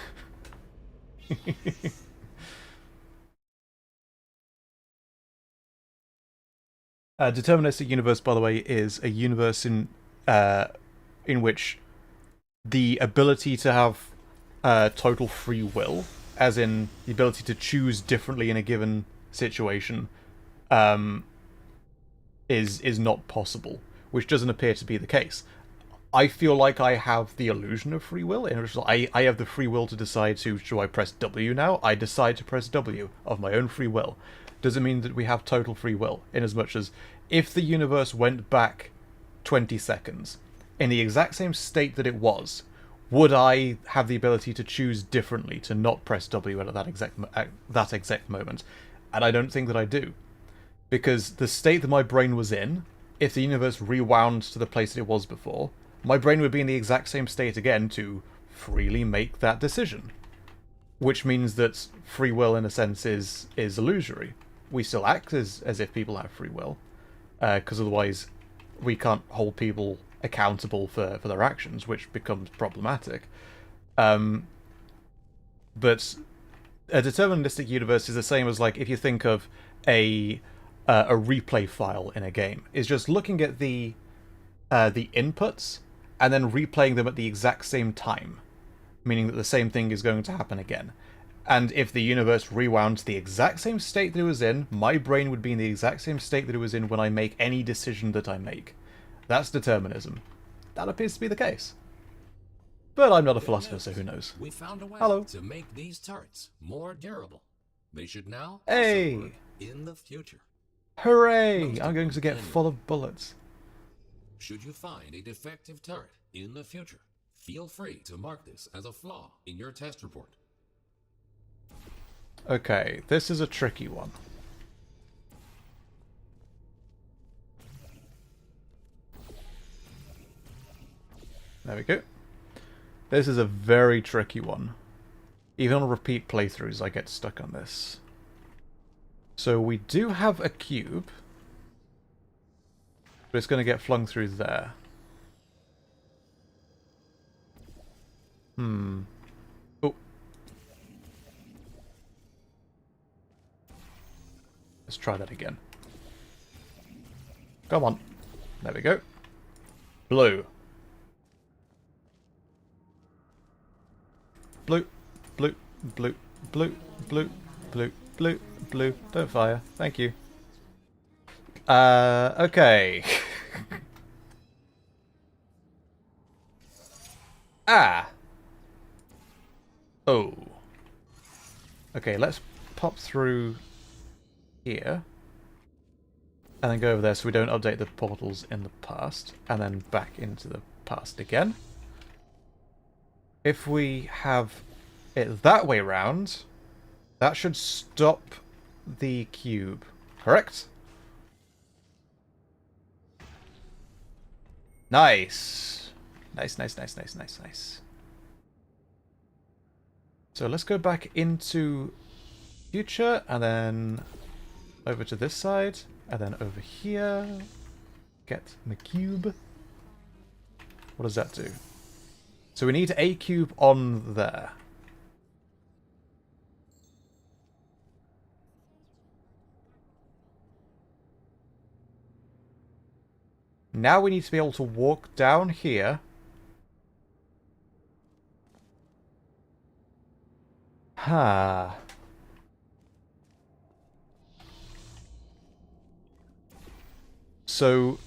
A deterministic universe, by the way, is a universe in which the ability to have total free will, as in the ability to choose differently in a given situation, is not possible, which doesn't appear to be the case. I feel like I have the illusion of free will, in which I have the free will to decide to, should I press W now? I decide to press W of my own free will. Does it mean that we have total free will? In as much as, if the universe went back 20 seconds, in the exact same state that it was, would I have the ability to choose differently, to not press W at that exact moment? And I don't think that I do. Because the state that my brain was in, if the universe rewound to the place that it was before, my brain would be in the exact same state again to freely make that decision. Which means that free will, in a sense, is illusory. We still act as if people have free will, because otherwise we can't hold people accountable for their actions, which becomes problematic. But a deterministic universe is the same as, like, if you think of a replay file in a game. Is just looking at the inputs and then replaying them at the exact same time, meaning that the same thing is going to happen again. And if the universe rewound to the exact same state that it was in, my brain would be in the exact same state that it was in when I make any decision that I make. That's determinism. That appears to be the case. But I'm not a philosopher, so who knows? We found a way Hello. to make these turrets more durable. They should now Hey! also work in the future. Hooray! I'm going to get full of bullets. Should you find a defective turret in the future, feel free to mark this as a flaw in your test report. Okay, this is a tricky one. There we go. This is a very tricky one. Even on repeat playthroughs, I get stuck on this. So we do have a cube, but it's going to get flung through there. Oh. Let's try that again. Come on. There we go. Blue. Blue. Blue. Blue. Blue. Blue. Blue. Blue. Blue. Don't fire. Thank you. Okay. Ah. Oh. Okay, let's pop through here. And then go over there so we don't update the portals in the past. And then back into the past again. If we have it that way round, that should stop the cube. Correct? Nice. Nice, nice, nice, nice, nice, nice. So let's go back into future, and then over to this side, and then over here. Get the cube. What does that do? So we need a cube on there. Now we need to be able to walk down here. Ha. So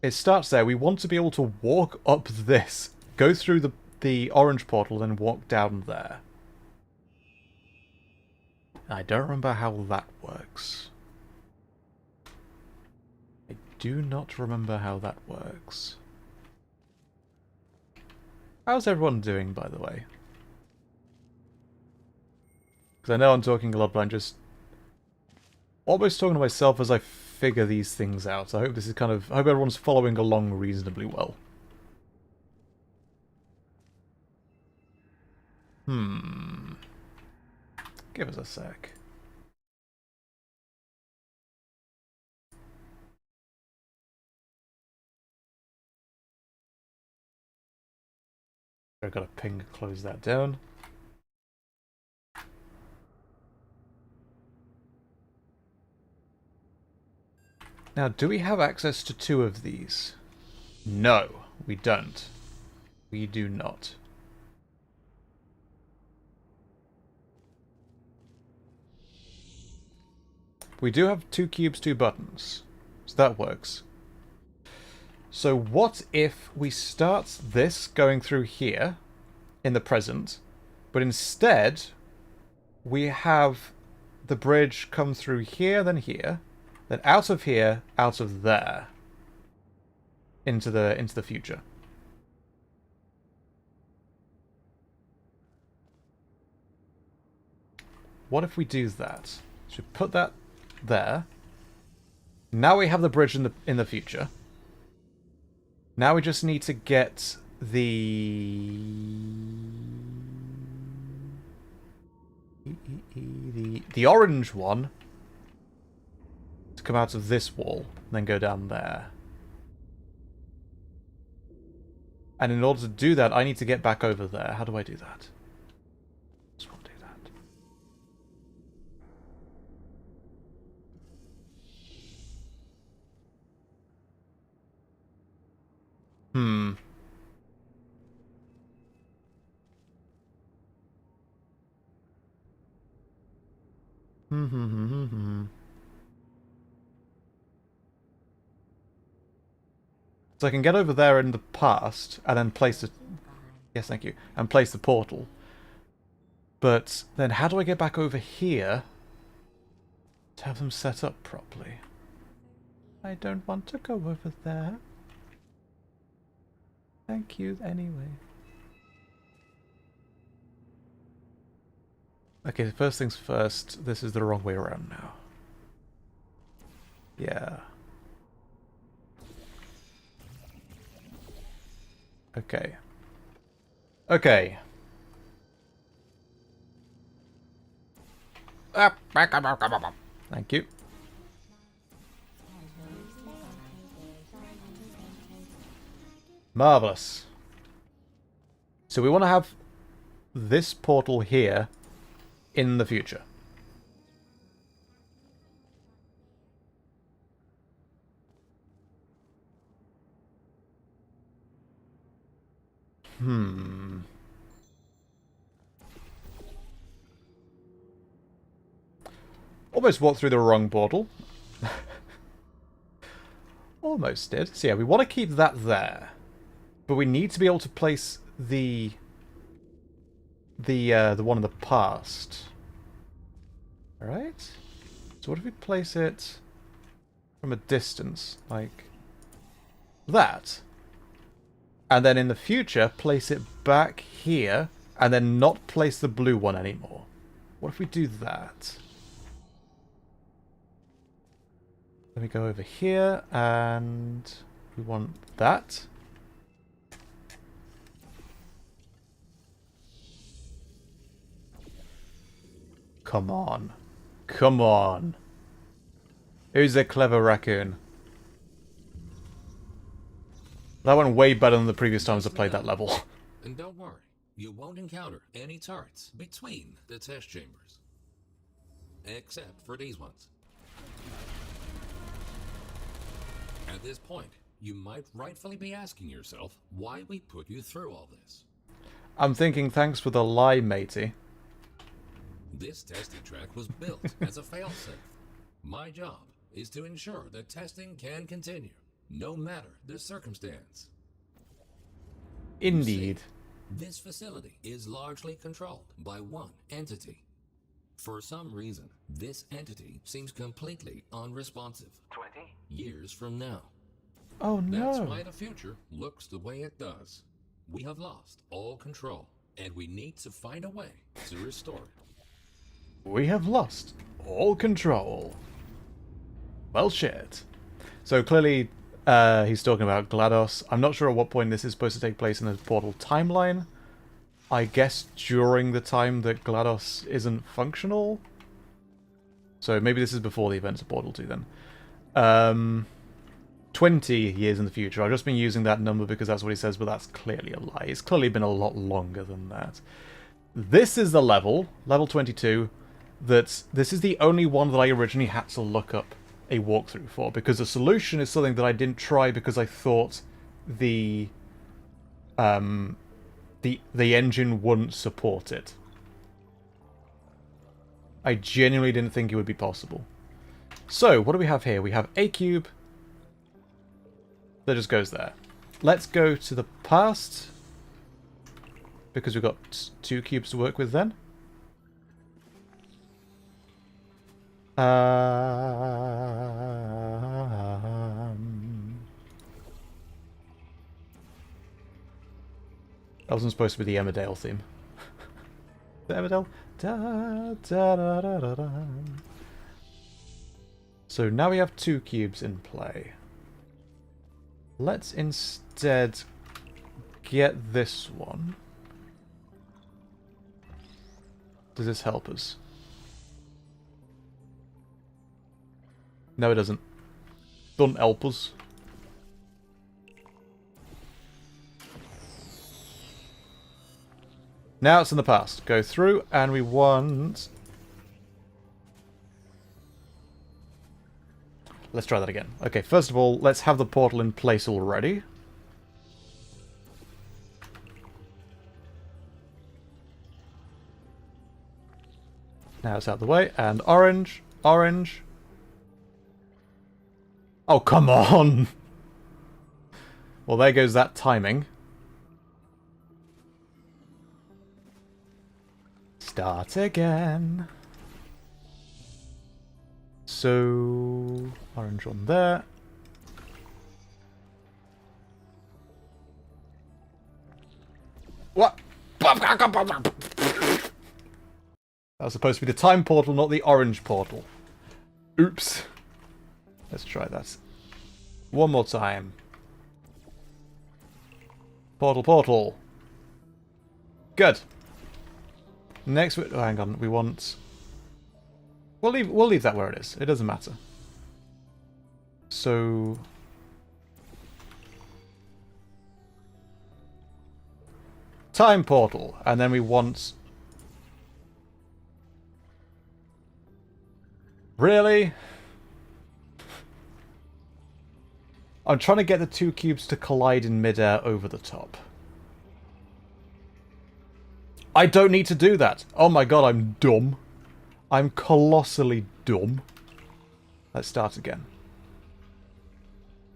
it starts there. We want to be able to walk up this, go through the orange portal, then walk down there. I don't remember how that works. I do not remember how that works. How's everyone doing, by the way? Because I know I'm talking a lot, but I'm just almost talking to myself as I figure these things out. I hope this is I hope everyone's following along reasonably well. Give us a sec. I've got a ping to close that down. Now, do we have access to 2 of these? No, we don't. We do not. We do have 2 cubes, 2 buttons. So that works. So what if we start this going through here in the present, but instead we have the bridge come through here, then out of here, out of there, into the future. What if we do that? So we put that there. Now we have the bridge in the future. Now we just need to get the orange one to come out of this wall and then go down there. And in order to do that, I need to get back over there. How do I do that? Just want to do that. Hmm. So I can get over there in the past and then place the... Yes, thank you. And place the portal. But then how do I get back over here to have them set up properly? I don't want to go over there. Thank you anyway. Okay, first things first. This is the wrong way around now. Yeah. Okay. Okay. Thank you. Marvelous. So we want to have this portal here in the future. Almost walked through the wrong portal. Almost did. So yeah, we want to keep that there. But we need to be able to place the one in the past. Alright? So what if we place it from a distance? Like that. And then in the future, place it back here, and then not place the blue one anymore. What if we do that? Let me go over here, and we want that. Come on. Come on. Who's a clever raccoon? That went way better than the previous times I played that level. And don't worry, you won't encounter any turrets between the test chambers. Except for these ones. At this point, you might rightfully be asking yourself why we put you through all this. I'm thinking thanks for the lie, matey. This testing track was built as a failsafe. My job is to ensure that testing can continue, no matter the circumstance. Indeed. See, this facility is largely controlled by one entity. For some reason, this entity seems completely unresponsive. 20 years from now. Oh no. That's why the future looks the way it does. We have lost all control, and we need to find a way to restore it. We have lost all control. Well, shit. So clearly, he's talking about GLaDOS. I'm not sure at what point this is supposed to take place in the portal timeline. I guess during the time that GLaDOS isn't functional. So maybe this is before the events of Portal 2 then. 20 years in the future. I've just been using that number because that's what he says, but that's clearly a lie. It's clearly been a lot longer than that. This is the level 22, that this is the only one that I originally had to look up a walkthrough for, because the solution is something that I didn't try because I thought the engine wouldn't support it. I genuinely didn't think it would be possible. So, what do we have here? We have a cube, That just goes there. Let's go to the past, because we've got 2 cubes to work with then. That wasn't supposed to be the Emmerdale theme. The Emmerdale? Da, da, da, da, da, da. So now we have 2 cubes in play. Let's instead get this one. Does this help us? No, it doesn't. Don't help us. Now it's in the past. Go through, and we want... Let's try that again. Okay, first of all, let's have the portal in place already. Now it's out of the way, and orange, orange. Oh, come on! Well, there goes that timing. Start again. So, orange on there. What? That was supposed to be the time portal, not the orange portal. Oops. Let's try that. One more time. Portal, portal. Good. Next, oh, hang on. We want... We'll leave that where it is. It doesn't matter. So... Time portal. And then we want... Really? I'm trying to get the 2 cubes to collide in midair over the top. I don't need to do that. Oh my god, I'm dumb. I'm colossally dumb. Let's start again.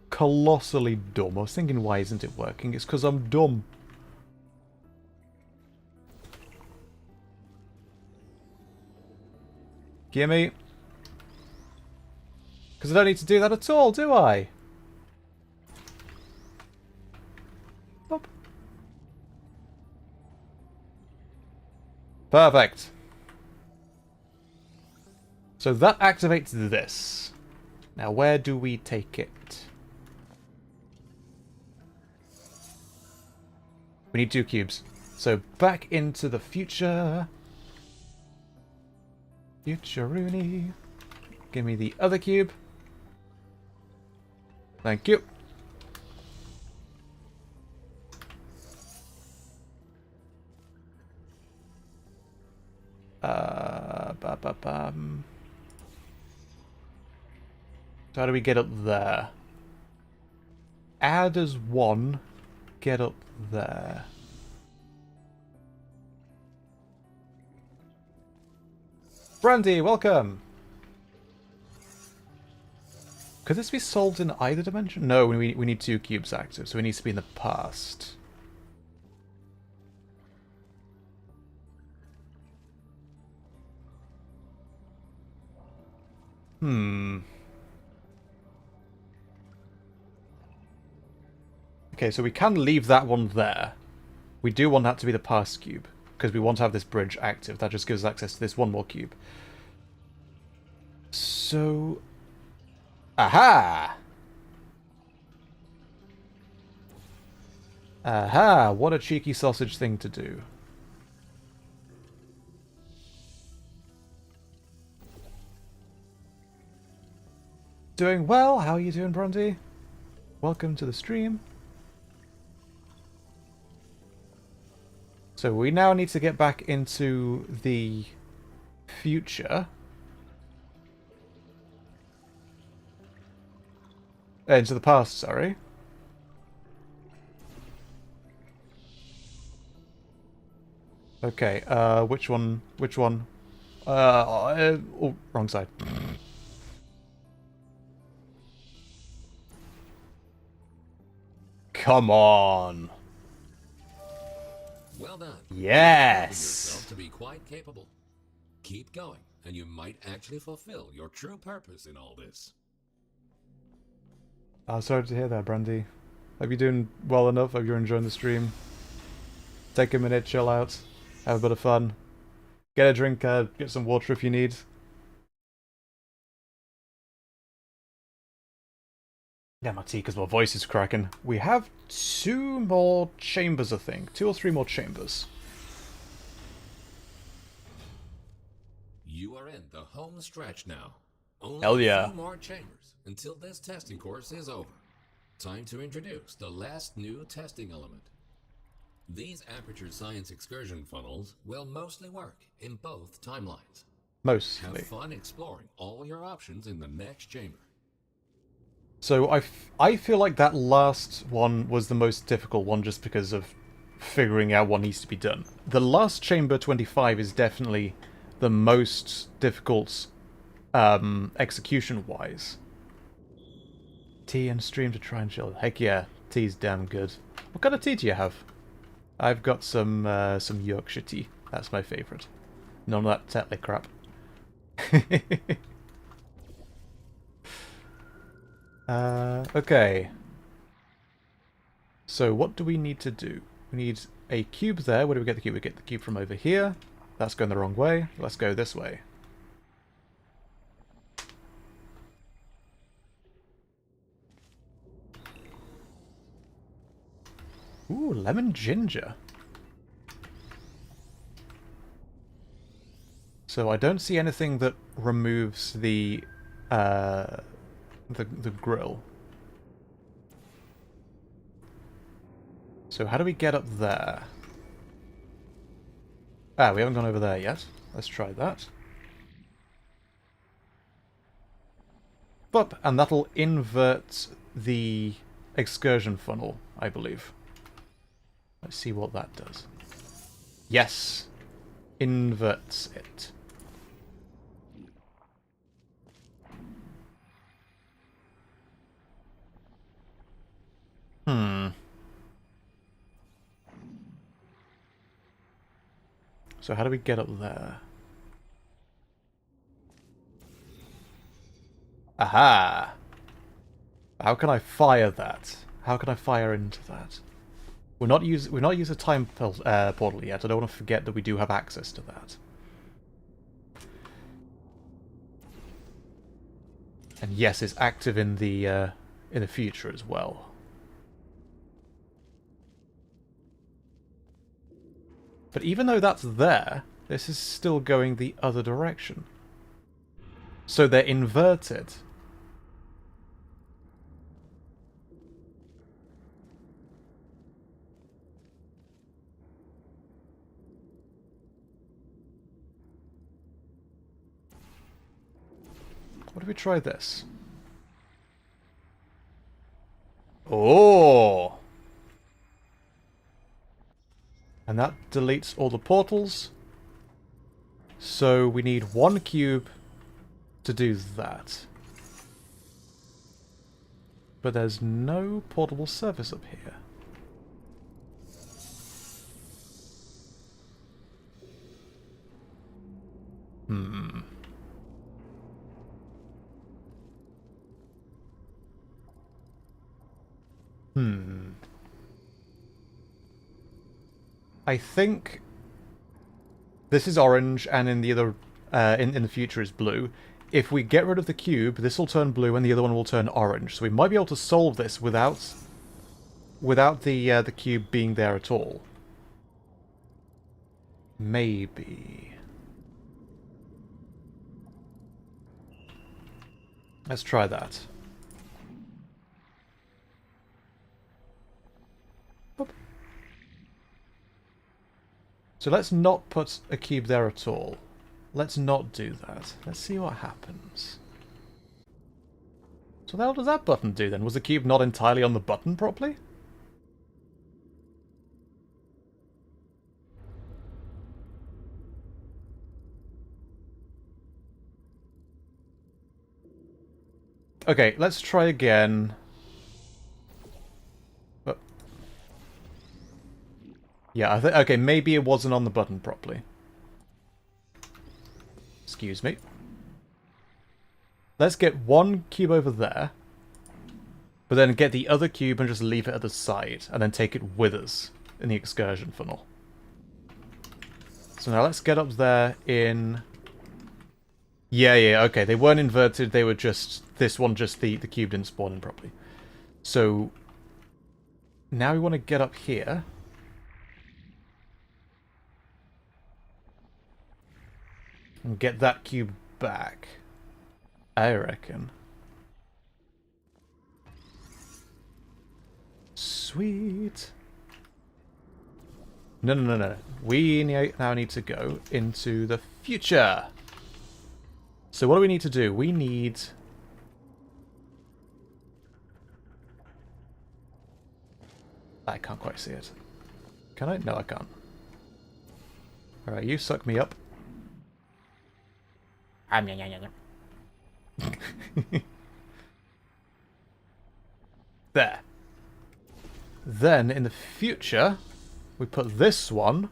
Colossally dumb. I was thinking, why isn't it working? It's because I'm dumb. Gimme. Because I don't need to do that at all, do I? Boop. Perfect. So that activates this. Now, where do we take it? We need 2 cubes. So back into the future. Future-Rooney. Give me the other cube. Thank you. So how do we get up there? Add as 1. Get up there. Brandy, welcome! Could this be solved in either dimension? No, we need 2 cubes active, so it needs to be in the past. Okay, so we can leave that one there. We do want that to be the past cube, because we want to have this bridge active. That just gives us access to this one more cube. So... Aha! Aha! What a cheeky sausage thing to do. Doing well. How are you doing, Bronte? Welcome to the stream. So we now need to get back into the future. Into the past, sorry. Okay, which one? Which one? Oh, wrong side. Come on. Well done. Yes. Yourself to be quite capable. Keep going, and you might actually fulfill your true purpose in all this. Sorry to hear that, Brandy. Hope you're doing well enough. Hope you're enjoying the stream. Take a minute, chill out, have a bit of fun. Get a drink, get some water if you need. Yeah, my tea, because my voice is cracking. We have 2 more chambers, I think. 2 or 3 more chambers. You are in the home stretch now. Only Hell yeah. a few more chambers until this testing course is over. Time to introduce the last new testing element. These Aperture Science excursion funnels will mostly work in both timelines. Mostly. Have fun exploring all your options in the next chamber. So I feel like that last one was the most difficult one just because of figuring out what needs to be done. The last chamber 25 is definitely the most difficult execution-wise. Tea and stream to try and chill. Heck yeah, tea's damn good. What kind of tea do you have? I've got some Yorkshire tea. That's my favourite. None of that Tetley crap. Okay. So what do we need to do? We need a cube there. Where do we get the cube? We get the cube from over here. That's going the wrong way. Let's go this way. Ooh, lemon ginger. So I don't see anything that removes the grill. So how do we get up there? Ah, we haven't gone over there yet. Let's try that. Up, and that'll invert the excursion funnel, I believe. Let's see what that does. Yes! Inverts it. So how do we get up there? Aha! How can I fire that? How can I fire into that? We're not use a time portal yet. I don't want to forget that we do have access to that. And yes, it's active in the future as well. But even though that's there, this is still going the other direction. So they're inverted. What if we try this? Oh! And that deletes all the portals. So we need 1 cube to do that. But there's no portable surface up here. I think this is orange, and in the other, in the future is blue. If we get rid of the cube, this will turn blue, and the other one will turn orange. So we might be able to solve this without the cube being there at all. Maybe. Let's try that. Boop. So let's not put a cube there at all. Let's not do that. Let's see what happens. So what the hell does that button do then? Was the cube not entirely on the button properly? Okay, let's try again. Yeah, I think... Okay, maybe it wasn't on the button properly. Excuse me. Let's get one cube over there. But then get the other cube and just leave it at the side. And then take it with us in the excursion funnel. So now let's get up there in... Yeah, okay. They weren't inverted. They were just... This one, just the cube didn't spawn in properly. So... Now we want to get up here. And get that cube back. I reckon. Sweet. No. We now need to go into the future. So what do we need to do? We need... I can't quite see it. Can I? No, I can't. Alright, you suck me up. There. Then, in the future, we put this one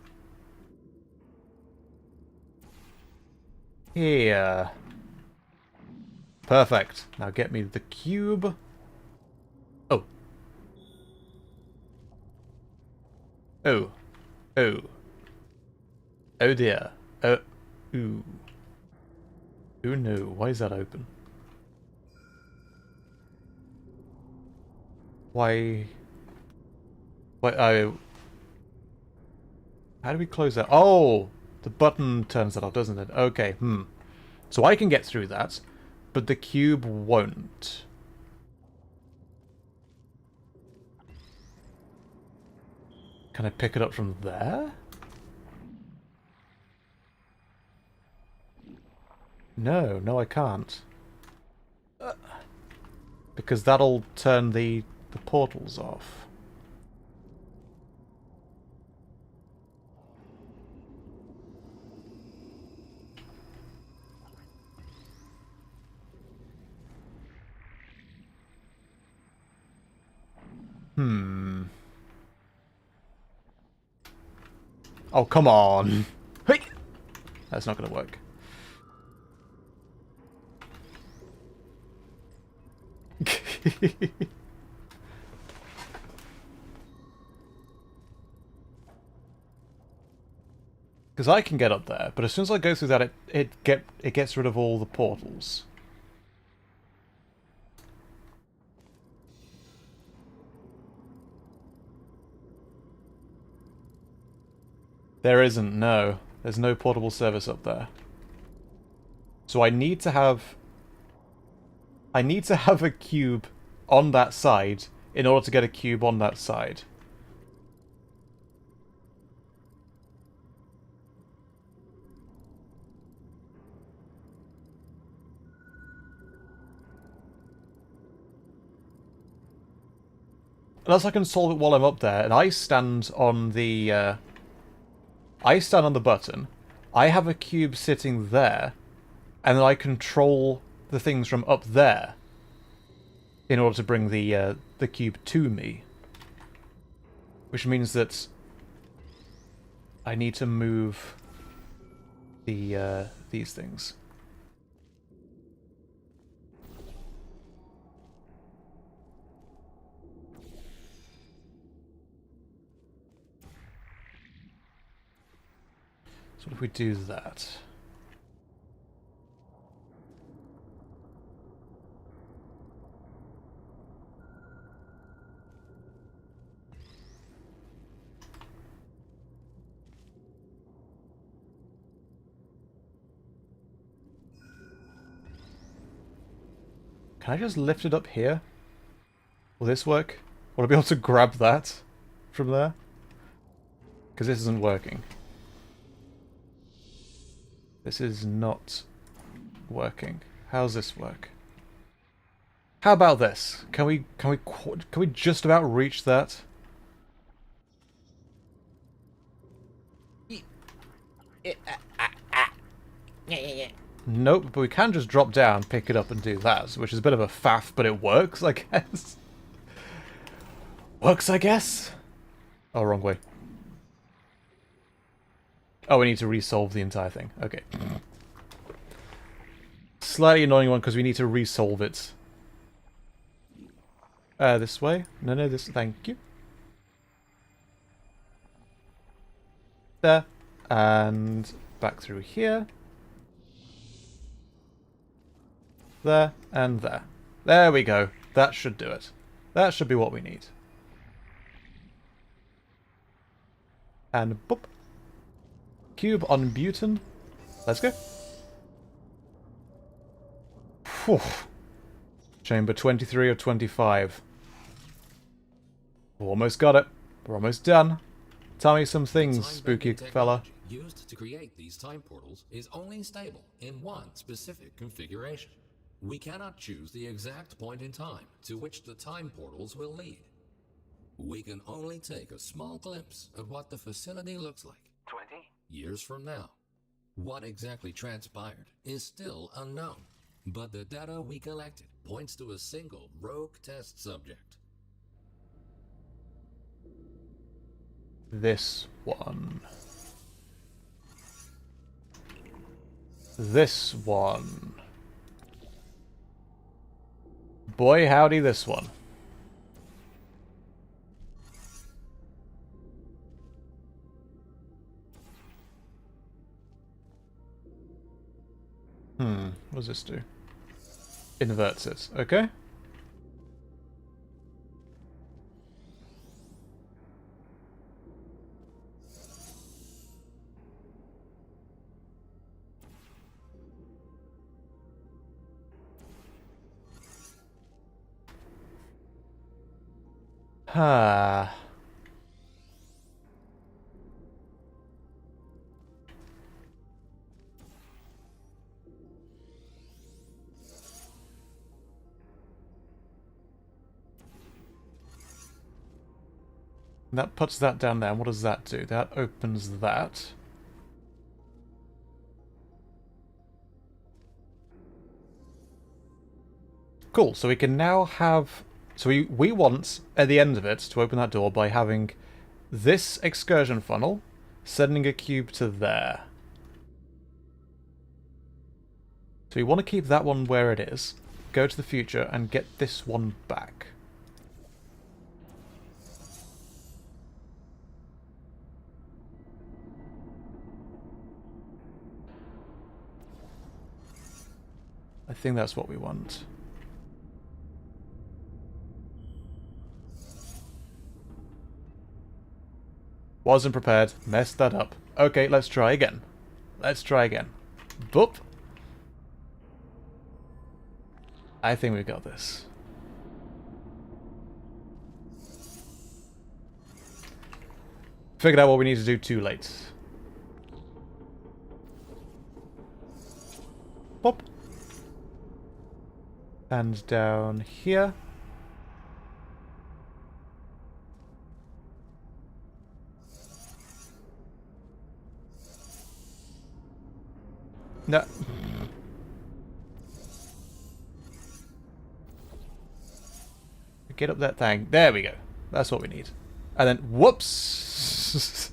here. Perfect. Now get me the cube. Oh. Oh. Oh. Oh dear. Oh. Ooh. Oh no. Why is that open? Why... Oh. How do we close that? Oh! The button turns that off, doesn't it? Okay, So I can get through that, but the cube won't. Can I pick it up from there? No, I can't. Because that'll turn the portals off. Oh, come on. Hey! That's not going to work. Because I can get up there, but as soon as I go through that, it gets rid of all the portals. There isn't, no. There's no portable service up there. So I need to have a cube on that side in order to get a cube on that side. Unless I can solve it while I'm up there, and I stand on the button. I have a cube sitting there, and then I control the things from up there in order to bring the cube to me. Which means that I need to move these things. So if we do that... Can I just lift it up here? Will this work? Will I be able to grab that from there? Because this isn't working. This is not working. How's this work? How about this? Can we just about reach that? Nope, but we can just drop down, pick it up, and do that, which is a bit of a faff, but it works, I guess. Works, I guess? Oh, wrong way. Oh, we need to resolve the entire thing. Okay. Slightly annoying one because we need to resolve it. This way? No, this... Thank you. There. And back through here. There. And there. There we go. That should do it. That should be what we need. And boop. Cube on butane. Let's go. Whew. Chamber 23 or 25. Almost got it. We're almost done. Tell me some things, spooky fella. Used to create these time portals is only stable in one specific configuration. We cannot choose the exact point in time to which the time portals will lead. We can only take a small glimpse of what the facility looks like 20 years from now. What exactly transpired is still unknown, but the data we collected points to a single rogue test subject. This one. This one. Boy, howdy, this one. What does this do? Inverts it. Okay. Ah. That puts that down there. What does that do? That opens that. Cool, so we can now have... So we want, at the end of it, to open that door by having this excursion funnel, sending a cube to there. So we want to keep that one where it is, go to the future, and get this one back. I think that's what we want. Wasn't prepared. Messed that up. Okay, let's try again. Let's try again. Boop. I think we got this. Figured out what we need to do too late. Pop. And down here. No. Get up that thing. There we go. That's what we need. And then, whoops!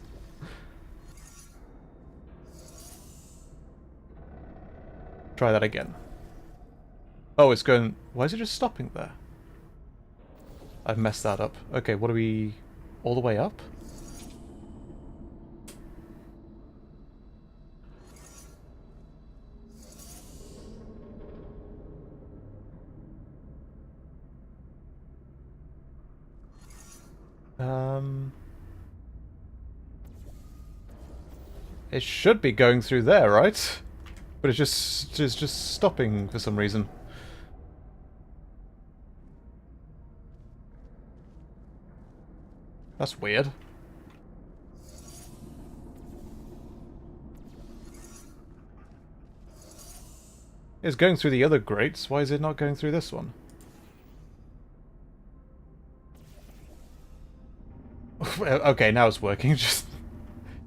Try that again. Oh, it's going... Why is it just stopping there? I've messed that up. Okay, what are we... All the way up? It should be going through there, right? But it's just stopping for some reason. That's weird. It's going through the other grates. Why is it not going through this one? Okay, now it's working.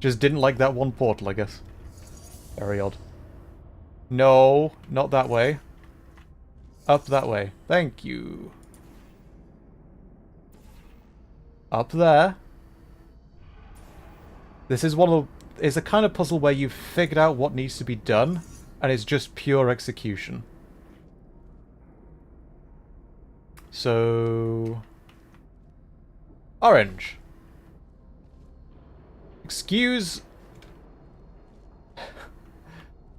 Just didn't like that one portal, I guess. Very odd. No, not that way. Up that way. Thank you. Up there. This is one of is a kind of puzzle where you've figured out what needs to be done, and it's just pure execution. So... Orange. Excuse...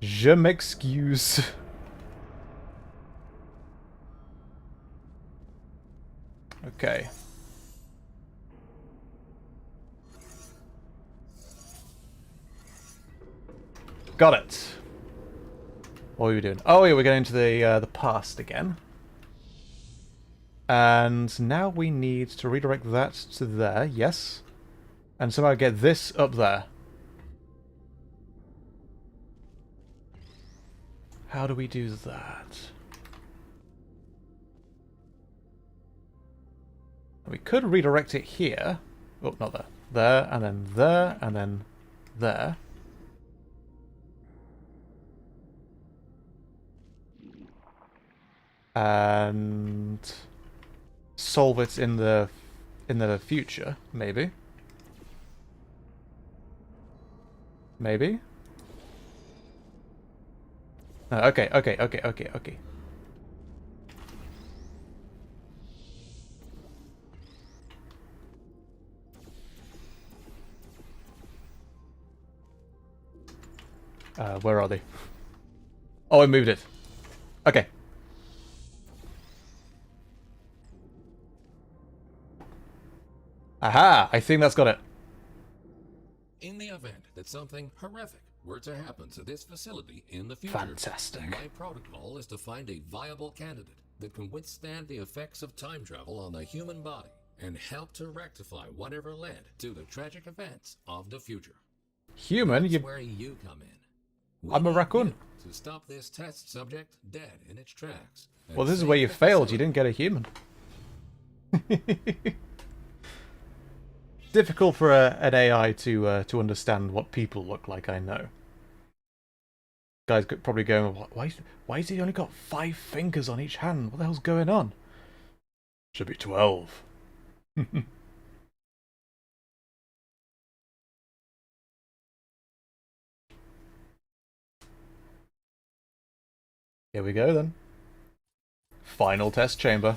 Je m'excuse. Okay. Got it. What are we doing? Oh yeah, we're going to the past again. And now we need to redirect that to there, yes. And somehow get this up there. How do we do that? We could redirect it here. Oh, not there. There, and then there, and then there. And solve it in the future, maybe. Maybe. No, okay. Where are they? Oh, I moved it. Okay. Aha! I think that's got it. In the event that something horrific were to happen to this facility in the future, Fantastic. my protocol is to find a viable candidate that can withstand the effects of time travel on the human body and help to rectify whatever led to the tragic events of the future. Human? That's where you come in. I'm a need raccoon. you to stop this test subject dead in its tracks. and Well, this is save where you the failed. You facility. didn't get a human. Difficult for an AI to understand what people look like, I know. Guys probably going, why has he only got 5 fingers on each hand? What the hell's going on? Should be 12. Here we go then. Final test chamber.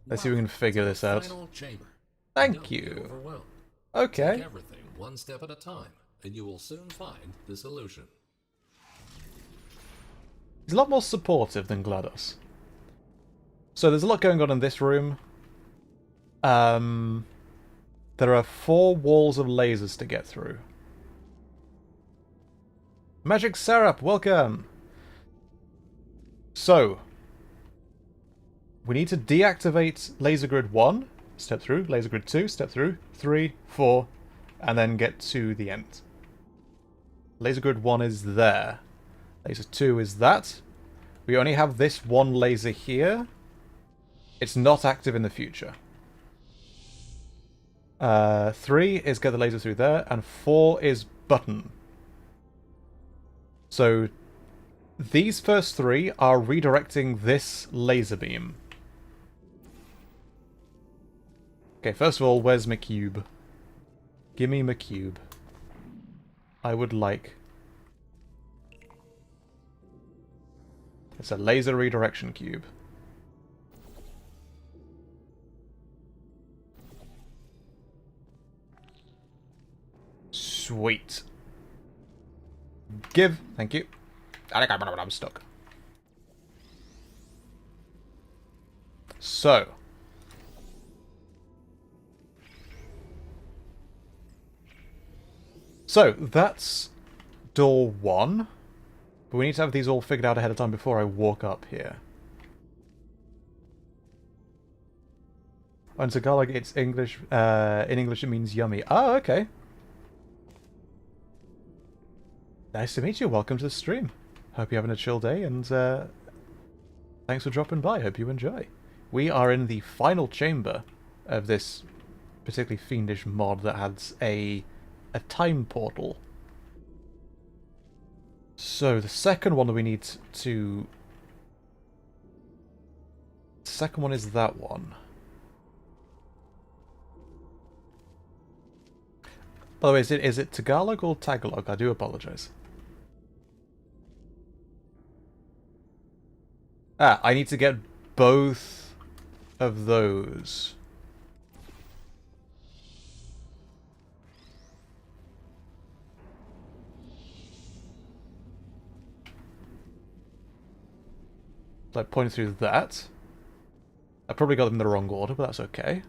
Let's see if we can figure this out. Final chamber. Thank Don't be you. overwhelmed. Okay. Take everything one step at a time, and you will soon find the solution. He's a lot more supportive than GLaDOS. So there's a lot going on in this room. There are 4 walls of lasers to get through. Magic Syrup, welcome! So, we need to deactivate laser grid 1, step through, laser grid 2, step through, 3, 4, and then get to the end. Laser grid 1 is there. Laser 2 is that. We only have this one laser here. It's not active in the future. 3 is get the laser through there, and 4 is button. So, these first 3 are redirecting this laser beam. Okay, first of all, where's my cube? Gimme my cube. I would like... It's a laser redirection cube. Sweet. Give. Thank you. I'm stuck. So. So, that's door 1. But we need to have these all figured out ahead of time before I walk up here. And Tagalog, it's English. In English, it means yummy. Oh, okay. Nice to meet you. Welcome to the stream. Hope you're having a chill day, and thanks for dropping by. Hope you enjoy. We are in the final chamber of this particularly fiendish mod that has a time portal. So the second one that we need to... The second one is that one. By the way, is it Tagalog or Tagalog? I do apologize. Ah, I need to get both of those. So I pointed through that. I probably got them in the wrong order, but that's okay.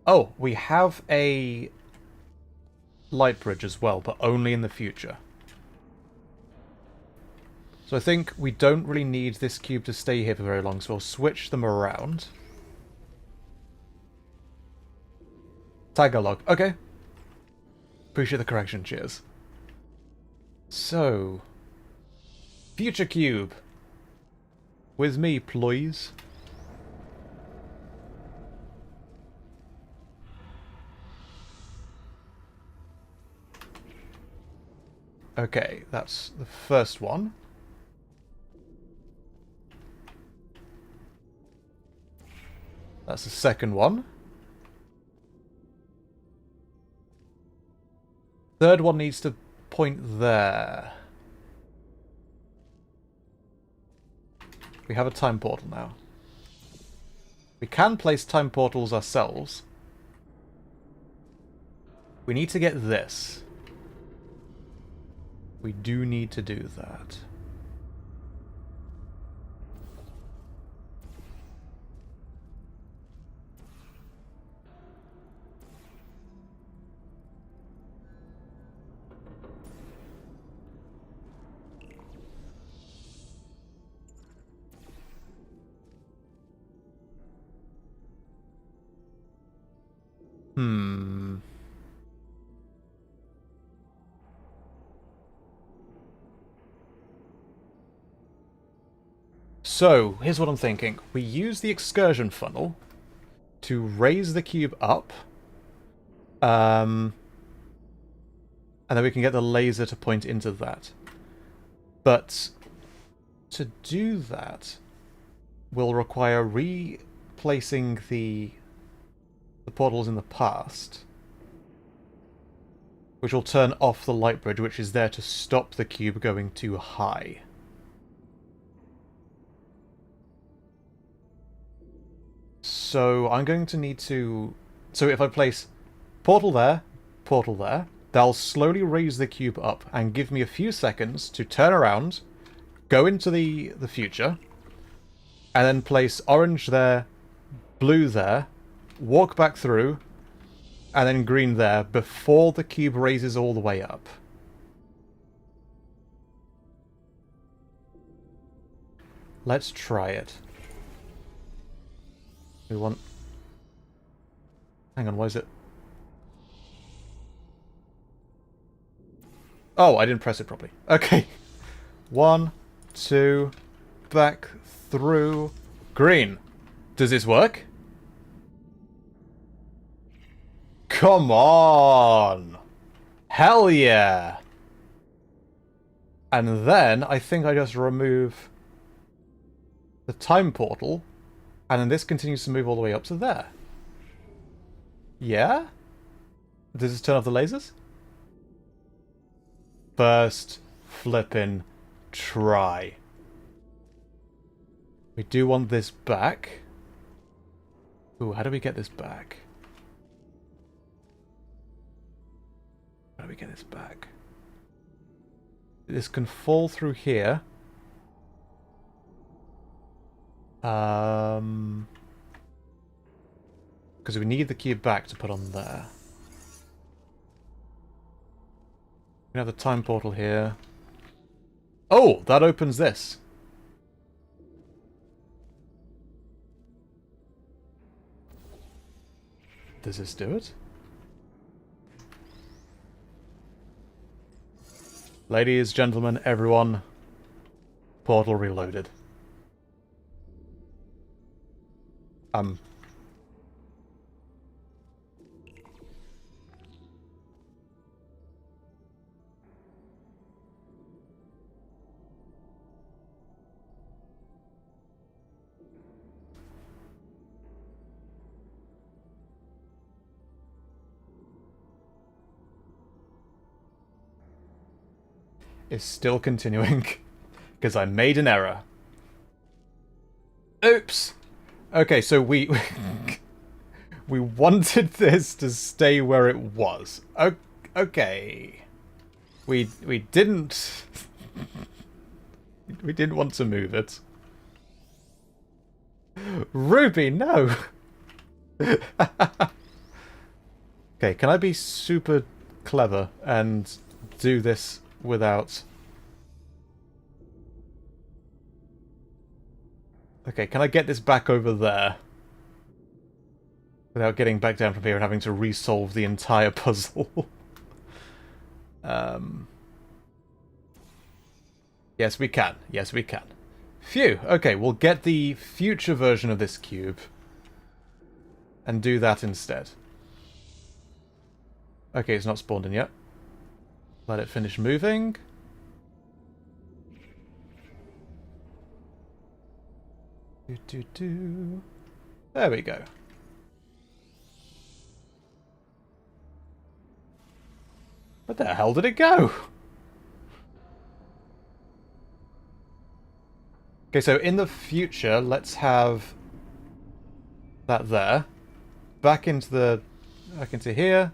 Oh, we have a light bridge as well, but only in the future. So I think we don't really need this cube to stay here for very long, so we'll switch them around. Tagalog. Okay. Appreciate the correction. Cheers. So... Future cube. With me, please. Okay, that's the first one. That's the second one. Third one needs to point there. We have a time portal now. We can place time portals ourselves. We need to get this. We do need to do that. So, here's what I'm thinking. We use the excursion funnel to raise the cube up. And then we can get the laser to point into that. But to do that will require replacing the portals in the past, which will turn off the light bridge, which is there to stop the cube going too high. So I'm going to need to... So if I place portal there, they'll slowly raise the cube up and give me a few seconds to turn around, go into the future, and then place orange there, blue there, walk back through, and then green there before the cube raises all the way up. Let's try it. We want... Hang on, why is it... Oh, I didn't press it properly. Okay. 1, 2, back through, green. Does this work? Come on! Hell yeah! And then I think I just remove the time portal, and then this continues to move all the way up to there. Yeah? Does this turn off the lasers? First flippin' try. We do want this back. Ooh, how do we get this back? How do we get this back? This can fall through here. Because we need the cube back to put on there. We have the time portal here. Oh, that opens this. Does this do it? Ladies, gentlemen, everyone, portal reloaded. is still continuing because I made an error. Oops. Okay, so we we wanted this to stay where it was. Okay. We didn't we didn't want to move it. Ruby, no. Okay, can I be super clever and do this without... Okay, can I get this back over there? Without getting back down from here and having to resolve the entire puzzle. Yes, we can. Yes, we can. Phew. Okay, we'll get the future version of this cube. And do that instead. Okay, it's not spawned in yet. Let it finish moving. There we go. Where the hell did it go? Okay, so in the future, let's have that there. Back into here.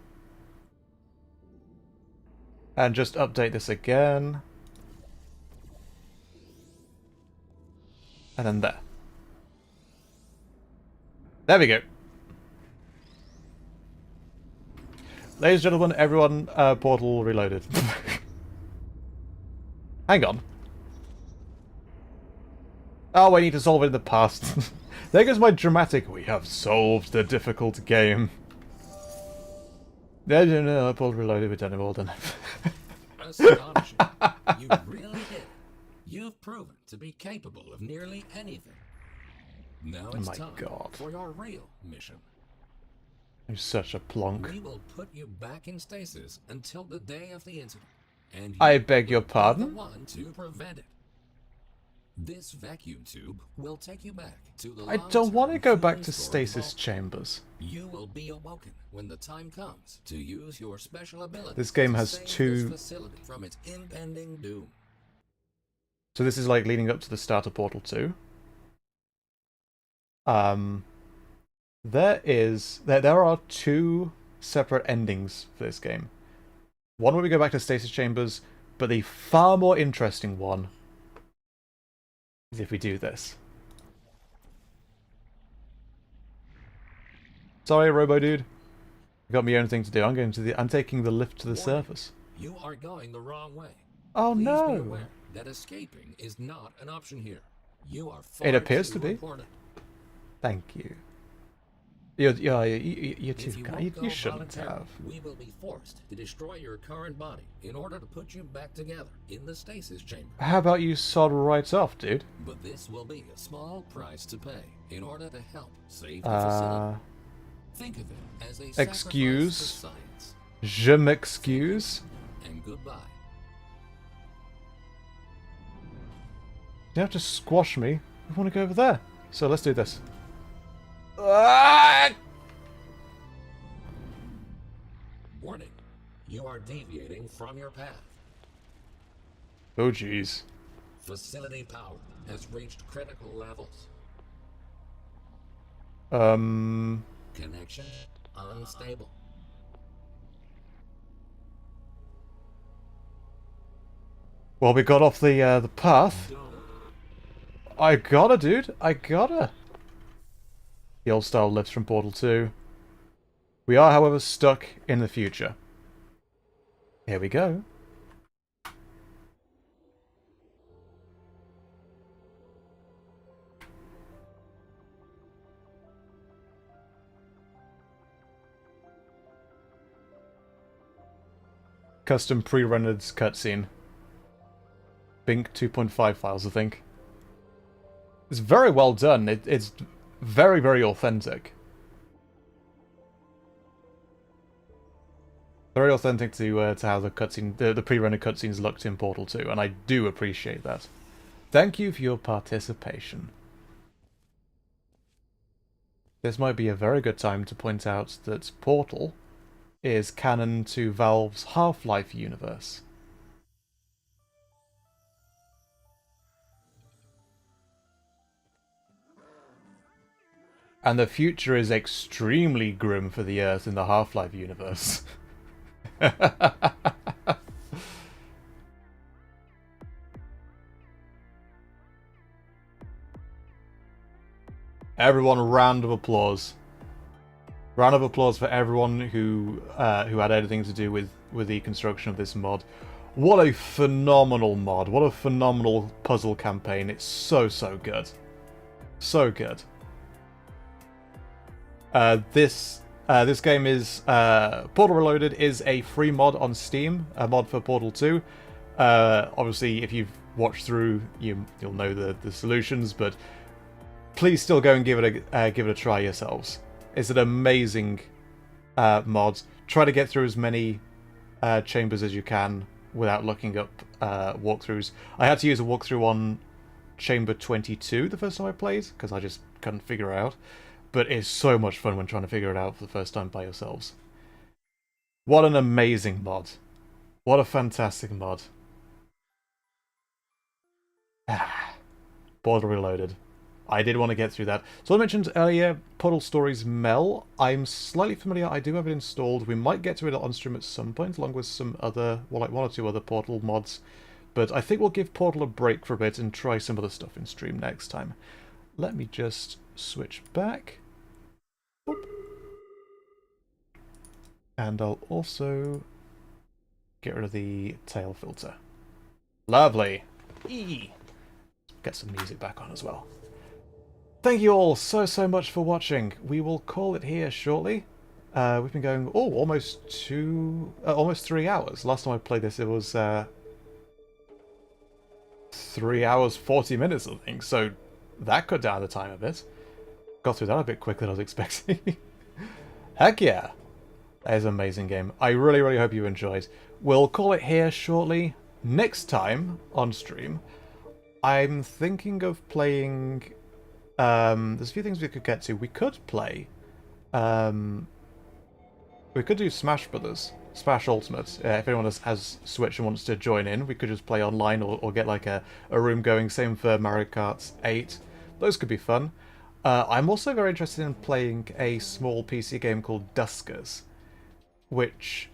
And just update this again. And then there. There we go. Ladies and gentlemen, everyone, portal reloaded. Hang on. Oh, I need to solve it in the past. There goes my dramatic, we have solved the difficult game. No, portal reloaded, we're done, we're all done. Astonishing. You really did. You've proven to be capable of nearly anything. Now it's time for your real mission. You're such a plonk. We will put you back in stasis until the day of the incident. And I beg your pardon? The one to prevent it. This vacuum tube will take you back to the I don't want to go back to stasis chambers. You will be awoken when the time comes to use your special ability. This game has two facility from its impending doom. So this is like leading up to the start of Portal 2. There are two separate endings for this game. One where we go back to stasis chambers, but the far more interesting one is if we do this. Sorry, Robo Dude. You got me own thing to do. I'm taking the lift to the surface. You are going the wrong way. Oh Please no! Be aware that escaping is not an option here. You are far It appears to too be. important. Thank you. You're too kind. You shouldn't have. We will be forced to destroy your current body in order to put you back together in the stasis chamber. How about you sod right off, dude? But this will be a small price to pay in order to help save the facility. Think of it as a excuse. sacrifice to science. Je m'excuse. And goodbye. You have to squash me. I want to go over there. So let's do this. Warning. You are deviating from your path. Oh jeez. Facility power has reached critical levels. Connection unstable. Well, we got off the path. I gotta, dude. I gotta. The old style lifts from Portal 2. We are, however, stuck in the future. Here we go. Custom pre-rendered cutscene. Bink 2.5 files, I think. It's very well done. It's very, very authentic. Very authentic to how the cutscene, the pre-rendered cutscenes looked in Portal 2, and I do appreciate that. Thank you for your participation. This might be a very good time to point out that Portal is canon to Valve's Half-Life universe. And the future is extremely grim for the Earth in the Half-Life universe. Everyone, round of applause. Round of applause for everyone who had anything to do with the construction of this mod. What a phenomenal mod. What a phenomenal puzzle campaign. It's so, so good. So good. This game is Portal Reloaded is a free mod on Steam, a mod for Portal 2. Obviously, if you've watched through, you'll know the solutions, but please still go and give it a try yourselves. It's an amazing mod. Try to get through as many chambers as you can without looking up walkthroughs. I had to use a walkthrough on Chamber 22 the first time I played, because I just couldn't figure it out. But it's so much fun when trying to figure it out for the first time by yourselves. What an amazing mod. What a fantastic mod. Portal Reloaded. I did want to get through that. So I mentioned earlier, Portal Stories Mel. I'm slightly familiar. I do have it installed. We might get to it on stream at some point, along with some other, well, like one or two other Portal mods. But I think we'll give Portal a break for a bit and try some other stuff in stream next time. Let me just switch back. Whoop. And I'll also get rid of the tail filter. Lovely. Eee. Get some music back on as well. Thank you all so much for watching. We will call it here shortly. We've been going almost 3 hours. Last time I played this, it was 3 hours 40 minutes, I think. So that cut down the time a bit. Got through that a bit quicker than I was expecting. Heck yeah! That is an amazing game. I really hope you enjoyed. We'll call it here shortly. Next time on stream, I'm thinking of playing. There's a few things we could get to. We could play. We could do Smash Brothers, Smash Ultimate. If anyone has Switch and wants to join in, we could just play online or get like a room going. Same for Mario Kart 8. Those could be fun. I'm also very interested in playing a small PC game called Duskers, which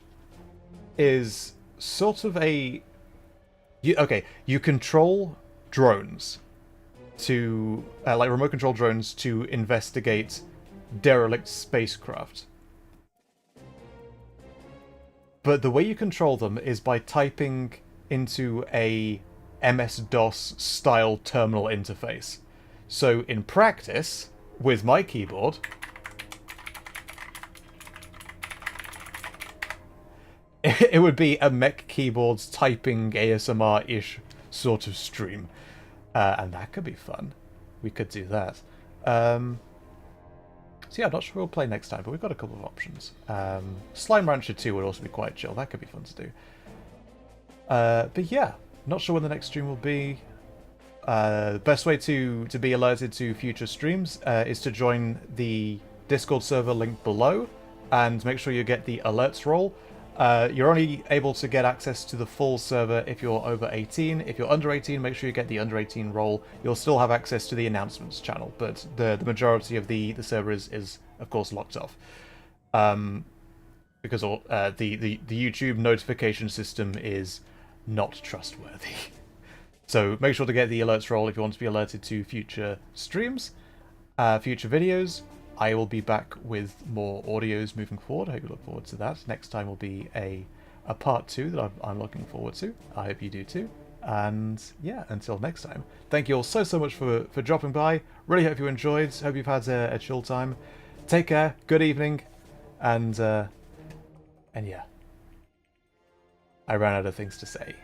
is sort of a... You control drones to like remote control drones to investigate derelict spacecraft, but the way you control them is by typing into a MS-DOS style terminal interface. So in practice, with my keyboard, it would be a mech keyboard's typing ASMR-ish sort of stream. And that could be fun. We could do that. So yeah, I'm not sure we'll play next time, but we've got a couple of options. Slime Rancher 2 would also be quite chill. That could be fun to do. But yeah, not sure when the next stream will be. The best way to be alerted to future streams is to join the Discord server link below and make sure you get the alerts roll. You're only able to get access to the full server if you're over 18. If you're under 18, make sure you get the under 18 role. You'll still have access to the announcements channel, but the majority of the server is of course locked off. Because the YouTube notification system is not trustworthy. So make sure to get the alerts roll if you want to be alerted to future streams, future videos. I will be back with more audios moving forward. I hope you look forward to that. Next time will be a part 2 that I'm looking forward to. I hope you do too. And yeah, until next time. Thank you all so much for dropping by. Really hope you enjoyed. Hope you've had a chill time. Take care. Good evening. And yeah. I ran out of things to say.